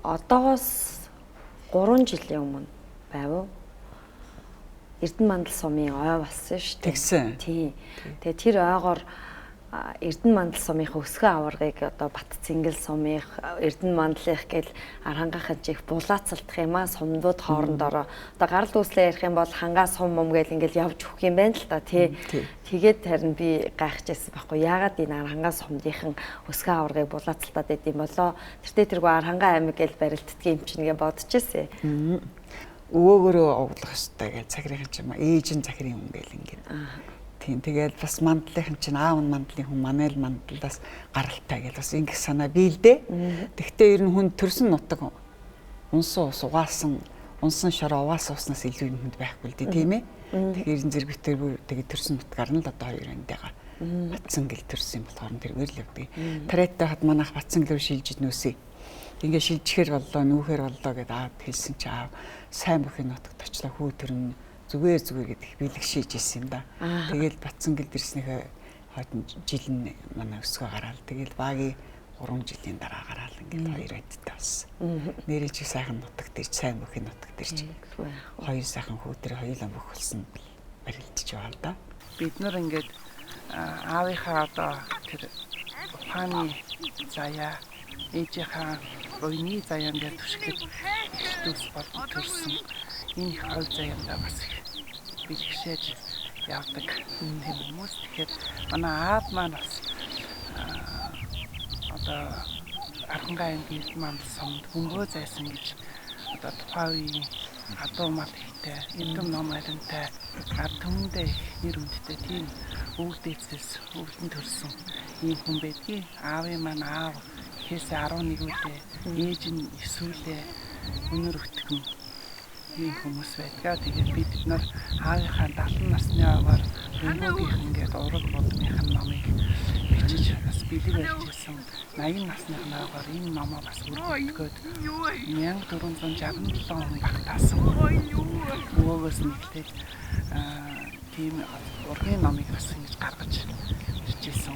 A: Одоогоос 3 жилийн өмнө байв. Эрдэнэ мандал сумын ой болсон шүү дээ.
C: Тэгсэн.
A: Тийм. Тэгээ тэр ойгоор Эрдэнэ мандал сумынхаа өсгөө аваргыг одоо Бат Цингэл сумынх Эрдэнэ мандлынх гэл архангахын чих булаацалдах юм аа сумдууд хоорондороо одоо гарал дүүслээ ярих юм бол хангаа сум мом гэл ингээл явж өгөх юм байна л та тий. Тэгээд харин би гайхажсэн байхгүй яагаад энэ архангаа сумдынхан өсгөө аваргыг булаацалтаад идэм болоо тэртээ тэргүй архангаа аймаг гэл барилддаг юм чинь гэ бодчихсэн.
C: Өвөөгөрөө овдлох ёстой гэж цагирын чинь ээж нь захирын хүн гэл ингээд. Тийм тэгээд бас мандлынхан чинь аав нь мандлын хүн манай л мандлаас гаралтай гэж бас ингэх санаа бийлдэ. Тэгтээ ер нь хүн төрсөн нутаг унсан ус угаасан унсан шороо угаасан уснаас илүү юм хүнд байхгүй л дээ тийм ээ. Тэгэхээр энэ зэрэг битэр тэгээд төрсөн нутгаар нь л одоо хоёр эндээга батсан гэл төрсөн болохоор тэргээр л явдаг. Тариаттай хад манайх батсан гэлөө шилжиж нөөсөө. Ингээ шилжихээр боллоо нүүхээр боллоо гэдээ аав хэлсэн чи аав сайн бүхний нутагт очлоо хүү төрн зүгээр гэдэг бэлэг шийж ирсэн юм да. Тэгэл батсан гэл дэрснийхээ хойд жил нь манай өсгөө гараал. Тэгэл багийн 3 жилийн дараа гараал ингээд хоёр айдтай болсон. Нэрээ чи сайхан нутагт ирж сайн бүхний нутагт ирж хоёр сайхан хүү тэр хоёулаа бүх болсон барилдаж байгаа л да.
I: Бид нар ингээд аавынхаа одоо тэр ухааны заяа ээжийнхаа буйны заяан дээр түшгэд ихтүүс болон төрсөн энэ их хол заяандаа бас бэлгшээж явдаг тийм хүмүүс. Тэгэхээр манай аав маань бас одоо архангай аймгийн Эрдэнэ мандал сумд бөмбөө зайсан гэж одоо тухайн үеийн адуу мал ихтэй, эндүм ном аримтай, ард түмэндээ нэр хүндтэй тийм өвөг дээдсээс өвөлдөн төрсөн ийм хүн байдгийг аавын маань аав ихээсээ 11 үлээ ээж нь 9 үлээ өнөр өгтгөн ийм хүмүүс байдгаа. Тэгээд бид нар аавынхаа 70 насны аваар бөмбөгийн ингээд ураг бодмынхаа номыг бичиж бас бэлэг барьж ирсэн. 80 насны аваар энэ номоо бас өргөдгөөд 1467 он багтаасан. Өвөөгөөс нэгтэл тийм ургийн номыг бас ингэж гаргаж ирж ирсэн.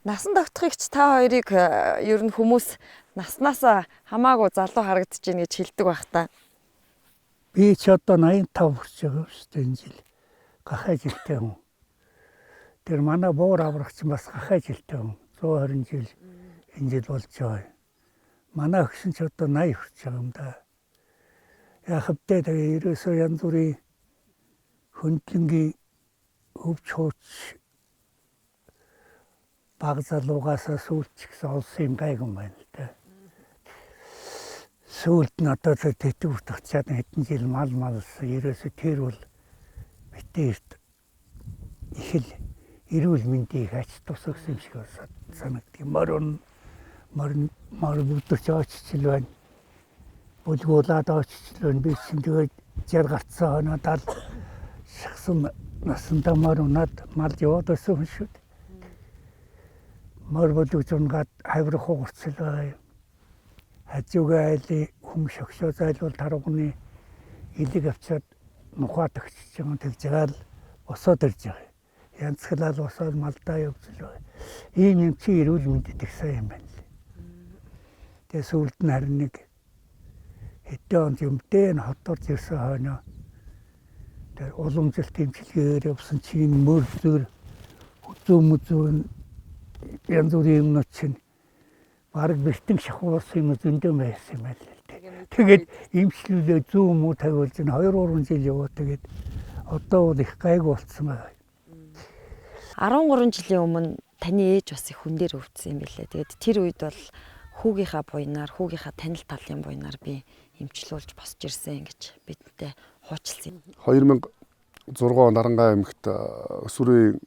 A: Насантогтохыг та хоёрыг ер нь хүмүүс наснаас хамаагүй залуу харагдаж байна гэж хэлдэг байх та.
B: Би ч одоо 85 хүрч байгаа шүү дээ энэ жил. Гахай жилтэй хүн. Тэр манай буур аврагч бас гахай жилтэй хүн. 120 жил энэ жил болж байгаа. Манай өгсөн ч одоо 80 хүрч байгаа юм да. Яг хэвдээ тэгээ ерөөсөө янз бүрийн хөндлөнгийн өвч хууч баг залуугаасаа сүүлч гэсэн олсон юм гайгүй юм байна л да. Сүүлд нь одоо тэтг утгачаад хэдэн жил мал ерөөсөө тэр бол битээрт их л эрүүл мэндийг ач тусгасан юм шиг санагддаг. Мөр бүдэрч очичл байна. Бүлгуулаад очичл байна. Би чинь тэгээд 60 гарцсан хоноо 70 шахсан насандаа мөр унаад мал яваад байсан хүн шүү дээ. Мөр бүлгүүжнгээд хаврах хугарцлаа. Хажуугаа айлын хүм шогшоо зайлвал таргууны илэг авчаад нухаад өгчөж байгаа тэгж байгаа л босоод ирж байгаа. Янзхлал босоод малдаа явуулж байгаа. Ийм юм чи эрүүл мэндэд их сайн юм байна лээ. Тэгээ сүүлд нь харин нэг хэдэн он юмтэй н хоторж ирсэн хойноо тэр уламжлалт имчилгээгээр явсан чинь мөр зөр үзүүн янз бүрийн юмнууд чинь бараг бэлтэн шахуулсан юм зөндөө байсан юм байна л. Тэгээд имчилгээ зүүн муу тавиулж 2-3 жил яваа тэгээд одоо бол их гайг болцсон байна.
A: 13 жилийн өмнө таны ээж бас их хүн дээр өвдсөн юм билээ. Тэгээд тэр үед бол хүүгийнхаа буйнаар, хүүгийнхаа танил талын буйнаар би эмчлүүлж босч ирсэн гэж бидэнтэй хуучилсан.
D: 2006 он Арангаа аймагт өсвөрийн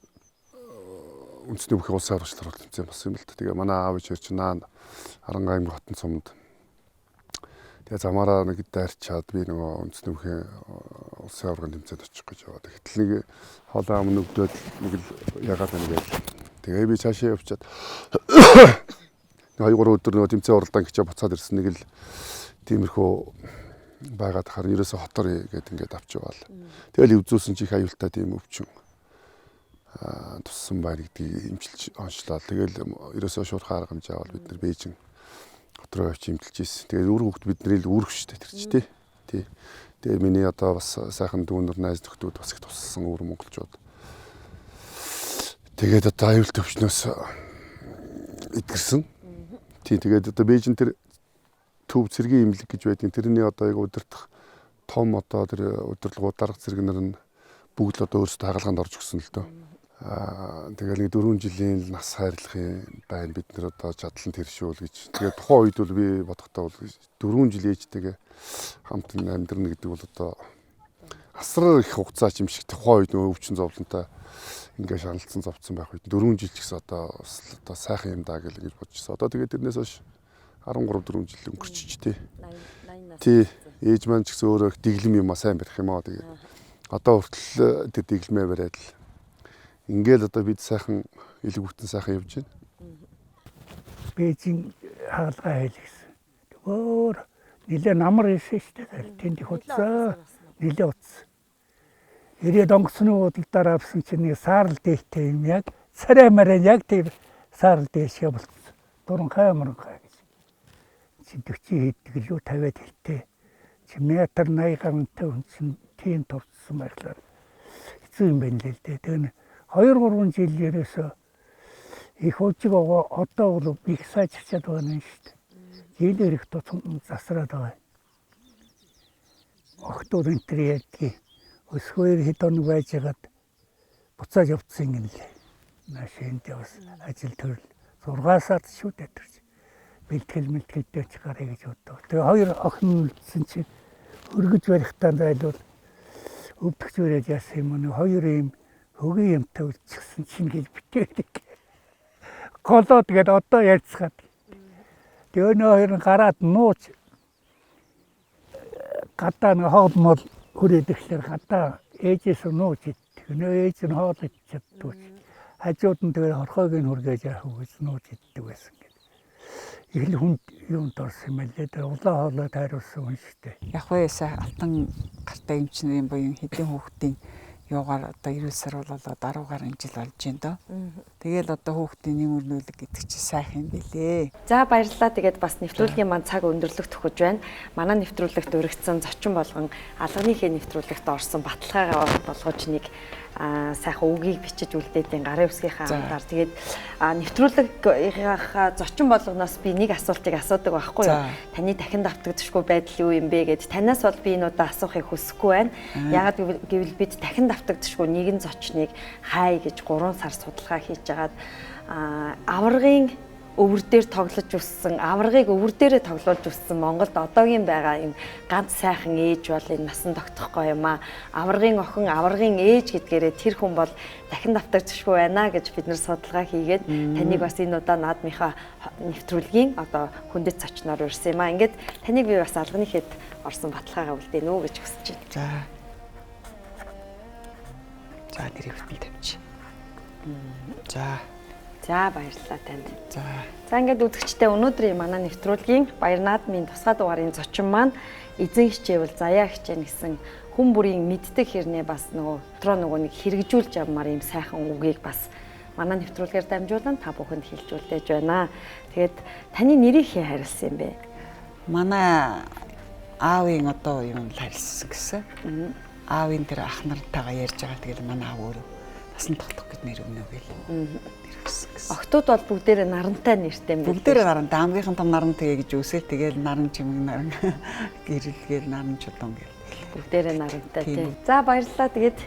D: үндэсний бүхий улсын аврагчлаар тэмцээн болсон юм л да. Тэгээ манай аав ээж чинь Арангаа аймаг хотын цомд тэгээ замаараа нэг дайрчаад би нөгөө үндэсний бүхий улсын аврагын тэмцээнд очих гэж яваад. Гэтэл нэг хоолой ам нөгдөөд нэг л ягаад нэг тэгээ би цаашаа явчаад 2-3 өдөр нөгөө тэмцээн уралдаан гिचээ буцаад ирсэн нэг л тиймэрхүү байгаад харин ерөөсө хотор гээд ингээд авч яваал. Тэгэл өвзүүлсэн чих аюултай тийм өвчин туссан байна гэдгийг имчилж онцлоо. Тэгэл ерөөсөө шуурхаа арга хэмжээ авал бид нар Бээжин хот руу явж имчилж ирсэн. Тэгээд үр хөвгт бидний л үүрэх штэ тэр чи тий. Тэгээд миний одоо бас сайхан дүүнэр найз нөхдүүд бас их туссан өвөр монголчууд. Тэгээд одоо аюултай өвчнөөс идгэрсэн. Тий тэгээд одоо Бээжин тэр төв цэргийн имлэг гэж байдгийн тэрний одоо яг удирдах том одоо тэр удирдлагууд дарга цэргнэр нь бүгд л одоо өөрсдөө хагалгаанд орж өгсөн л дөө. Тэгэл нэг 4 жилийн нас хайрлахын байна бид нар одоо чадлан тэршүүл гэж. Тэгээ тухайн үед бол би бодохдоо бол 4 жил ээжтэйгээ хамт амьдрна гэдэг бол одоо асар их хугацаа юм шиг тухайн үед өвчин зовлонтой ингээ шаналцсан зовцсон байх үед 4 жил ч гэсэн одоо сайхан юм даа гэж бодчихсон. Одоо тэгээ тэрнээс хойш 13-4 жил өнгөрчиж тий. Ээж маань ч гэсэн өөрөө дэглэм юм сайн барих юм аа тэгээ. Одоо хүртэл тэр дэглэмээ бариад л ингээл одоо бид сайхан элэг бүтэн сайхан явж байна.
B: Бээжин хаалгаа хэлсэн. Өөр нилээ намар ирсэн шүү дээ. Тэнд их удаа нилээ утсан. Ирээд онгоцны уудалдаар авсан чинь нэг саарл дээлтэй юм яг царай мараа яг тийм саарл дээлшээ болцсон. Дуранхай мөрөнхай гэж. Чи 40 хийдэг л 50-аад хэлтэй. Чи метр 80 гаруйтай хүн чинь тийм турцсан байхлаар хэцүү юм байна л дээ. Тэгээ 2-3 жил ерөөсөө их уужиг одоо бол их сайжирчаад байгаа юм шүү дээ. Жилээр их тусам засраад байгаа. Охтууд энэ төр ярьдгийг Өсөхбаяр хэд хоног байжгаад буцааж явцсан юм лээ. Машинд явс ажил төрөл 6 сард шүү дээ тэр чинь. Бэлтгэвтэй ч гарыг гэж боддог. Тэгээ 2 охин үлдсэн чинь өргөж барихтаа зайлвал өвдөгч өрөөд яасан юм нэг 2 юм хөгийн юмтай үлдчихсэн чинь гэж битээдэг. Голоо тэгээд одоо ярьцгаад. Тэгээ нөө 2 гараад нууц гадаа нэг хоол мол хүрээд ирэхлээр гадаа ээжээс нууц иддэг. Нөө ээж нь хоол идчихдэг. Хажууд нь тэгээд хорхойг нь хүргээж яах вэ гэж нууц иддэг байсан гэдэг. Их л хүн юунд орсон юм лээ. Тэгээд улаан хоолой тайруулсан хүн шүү дээ.
K: Яг үесээ алтан гартай эмчнэрийн буюу хэдийн хүүхдийн Юугаар одоо 90 сар бол 10 гаруй жил болж байна доо. Тэгэл одоо хүүхдийн нэм өрнүүлэг гэдэг чинь сайхан юм билээ.
A: За баярлалаа. Тэгээд бас нэвтрүүлгийн маань цаг өндөрлөгт төхөж байна. Манай нэвтрүүлэгт өргөцсөн зочин болгон алганыхээ нэвтрүүлэгт орсон баталгаагаа болгож нэг сайхан үгийг бичиж үлдээдийн гарын үсгийнхаа хамтаар тэгээд нэвтрүүлгийнхаа зочин болгоноос би нэг асуултыг асуудаг байхгүй юу? Таны дахин давтагдчихгүй байдал юу юм бэ гэд танаас бол би энэ удаа асуухыг хүсэхгүй байна. Яагаад гэвэл бид дахин давтагдчихгүй нэгэн зочныг хай гэж 3 сар судалгаа хийж агаад аваргын өвөр дээр тоглож өссөн, аваргыг өвөр дээрээ тоглуулж өссөн Монголд одоогийн байгаа юм ганц сайхан ээж бол энэ Насантогтох гоё юм аа. Аваргын охин, аваргын ээж гэдгээрээ тэр хүн бол дахин давтагдчихгүй байна гэж бид нэр судалгаа хийгээд таныг бас энэ удаа наадмынхаа нэвтрүүлгийн одоо хүндэт зочноор урьсан юм аа. Ингээд таныг би бас алганыхэд орсон баталгаагаа үлдээнэ үү гэж хүсэж байна.
K: За нэрийг хөтөл тавьчих.
A: За баярлалаа танд. За ингээд үзэгчдээ өнөөдрийн манай нэвтрүүлгийн Баяр наадмын тусгай дугаарын зочин маань эзэн хичээвэл заяа хичээнэ гэсэн хүн бүрийн мэддэг хэрнээ бас нөгөө нэг хэрэгжүүлж явмаар юм сайхан үгийг бас манай нэвтрүүлгээр дамжуулан та бүхэнд хэлжүүлдэж байна. Тэгээд таны нэрийг хэн харилсан юм бэ?
K: Манай аавын одоо юм харилсан гэсэн. Аавын тэр ах нартайгаа ярьж байгаа. Тэгэл манай аав өөрөө Насантогтох гэд нэр өгнө гэл.
A: Охтууд бол бүгдээрээ нарантай нэртэй юм байна.
K: Бүгдээрээ нарантай. Амгийнхан том нарантай гэж үсэл тэгэл наран чимэг наран гэрэлгээл наран чулуун гэл.
A: Бүгдээрээ нарантай тийм. За баярлалаа. Тэгээд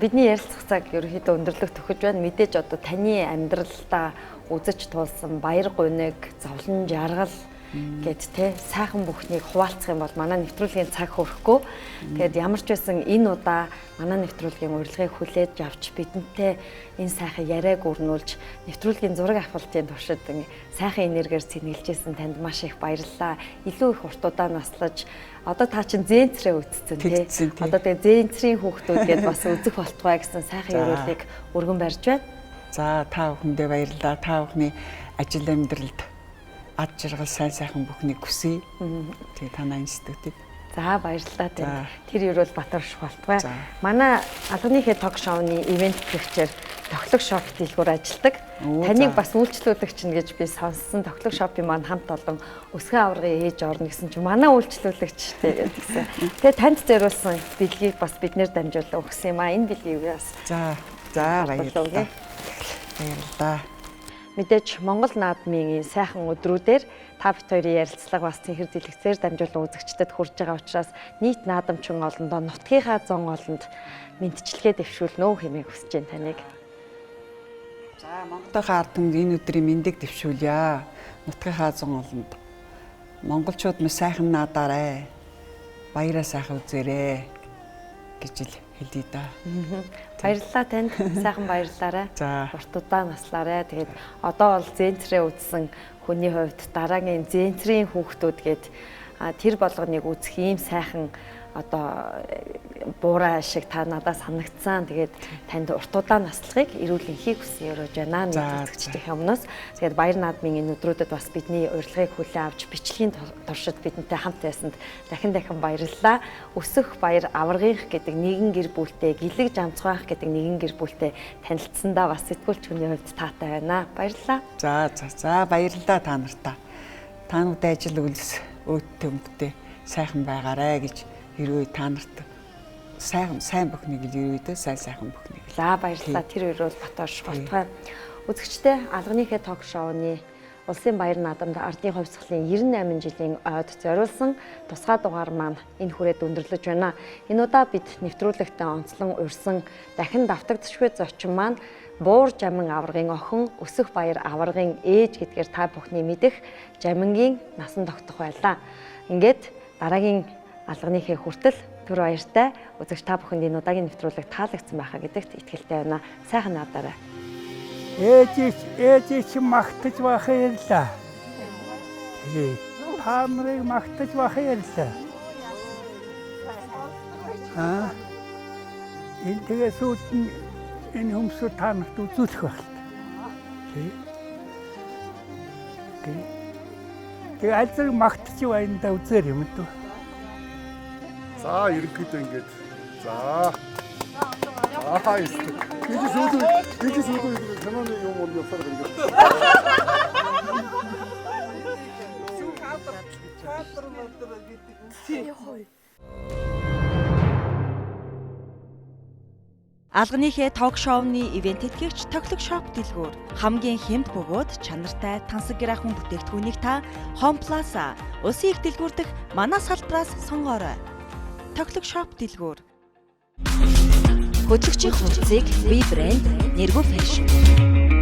A: бидний ярилцах цаг ерөнхийдөө өндөрлөг төхөж байна. Мэдээж одоо таны амьдралдаа үзэж туулсан баяр гуниг, зовлон жаргал гэд те сайхан бүхнийг хуваалцах юм бол манай нэвтрүүлгийн цаг хүрэхгүй. Тэгээд ямар ч байсан энэ удаа манай нэвтрүүлгийн урилгыг хүлээж авч бидэнтэй энэ сайхан яриаг өрнүүлж нэвтрүүлгийн зураг авалтын туршид сайхан энергиэр цэнгэлжсэн танд маш их баярлалаа. Илүү их уртудаа наслаж одоо та чинь зэнцрээ үтцсэн те. Одоо тэгээ зэнцрийн хүүхдүүд гэдээ бас үзэх болтугай гэсэн сайхан өрөөлийг өргөн барьж байна.
K: За та бүхэндээ баярлалаа. Та бүхний ажил амьдралд ад жаргал сайхан бүхнийг хүсье. Тэгээ танаа институтыг.
A: За баярлалаа тань. Тэр юу бол Батарш болтугай. Манай алганыхээ ток шоуны ивент гэгчээр тоглох шоп дэлгүүр ажилладаг. Таныг бас үйлчлүүлэгч нь гэж би сонссон. Тоглох шопын маань хамт олон өсгөн аваргын ээж орно гэсэн чинь манай үйлчлүүлэгчтэй гэсэн. Тэгээ танд зориулсан бэлгийг бас биднэр дамжуулан өгсөн юм аа. Энэ бэлгийг бас.
K: За баярлалаа. Баярлалаа.
A: Мэдээж Монгол наадмын энэ сайхан өдрүүдээр та бит хоёрын ярилцлага бас цэнхэр дэлгэцээр дамжуулан үзэгчдэд хүрж байгаа учраас нийт наадамчин олондоо нутгийнхаа зон олонд мэдчилгээ дэвшүүлнэ хэмээн хүсэж байна таныг.
K: За Монголынхаа ард түмэнд энэ өдрийн мэндийг дэвшүүлье. Нутгийнхаа зон олонд монголчууд мэ сайхан наадаарай. Баяраа сайхан үзээрэй гэж хэлье да.
A: Баярлалаа танд. Сайхан баярлалаарай. Уртудаа наслаарай. Тэгээд одоо бол зэнцрээ үзсэн хүний хувьд дараагийн зэнцрийн хүүхдүүд гээд тэр болгоныг үзэх ийм сайхан одоо буурай шиг та надад санагдсан. Тэгээд танд уртудаа наслахыг эрүүл энхийг хүсэн өрөөж байна. Нийт үзэгчдийн өмнөөс. Тэгээд Баяр наадмын энэ өдрүүдэд бас бидний урилгыг хүлээн авч бичлэгийн туршид бидэнтэй хамт байсанд дахин баярлалаа. Өсөхбаяр аваргынх гэдэг нэгэн гэр бүлтэй, гэлэг жамцгаах гэдэг нэгэн гэр бүлтэй танилцсандаа бас сэтгүүлч хүний хувьд таатай байна. Баярлалаа.
K: За баярлалаа та нартаа. Таануудын ажил үйлс өөдтэй өмдтэй сайхан байгаарай гэж хэрвээ та нарт сайн бүхнийг ирээдүйдээ сайхан бүхнийг.
A: За баярлалаа. Тэр үеэр бол Батарш болтугай. Үзэгчдээ алганыхээ ток шоуны Улсын баяр наадамд ардын хувьсгалын 98 жилийн ойд зориулсан тусгай дугаар маань энэ хүрээд өндөрлөж байна. Энэ удаа бид нэвтрүүлэгтээ онцлон урьсан дахин давтагдчихгүй зочин маань Буур Жамин аваргын охин Өсөхбаяр аваргын ээж гэдгээр та бүхний мэдэх Жамингийн Насантогтох байлаа. Ингээд дараагийн алганыхээ хүртэл түр баяртай үзэгч та бүхэнд энэ удаагийн нэвтрүүлэг таалагдсан байхаа гэдэгт итгэлтэй байна. Сайхан наадаарай.
B: Ээж магтаж байхаа ярьлаа. Тэгээ та нарыг магтаж байхаа ярьлаа. Энэ тэгээ сүүлд нь энэ хүмүүсүүд та нарт үзүүлэх байх. Тэгээ аль зэрэг магтаж байндаа үзээр юм дөө.
D: За ерөнхийдөө ингэж. За Аа ёстой. Гэж сүүл кананы юм уу явсаар ингэ.
M: Алганыхээ ток шоуны ивент тэтгэгч Тоглог шоп дэлгүүр хамгийн хямд бөгөөд чанартай тансаг гэраахан бүтээгдэхүүнийг та Home Plaza улсын их дэлгүүр дэх манай салбараас сонгоорой. Тоглог шоп дэлгүүр. Хөтлөгчийн хувцсыг бие брэнд нэргүй фэшн.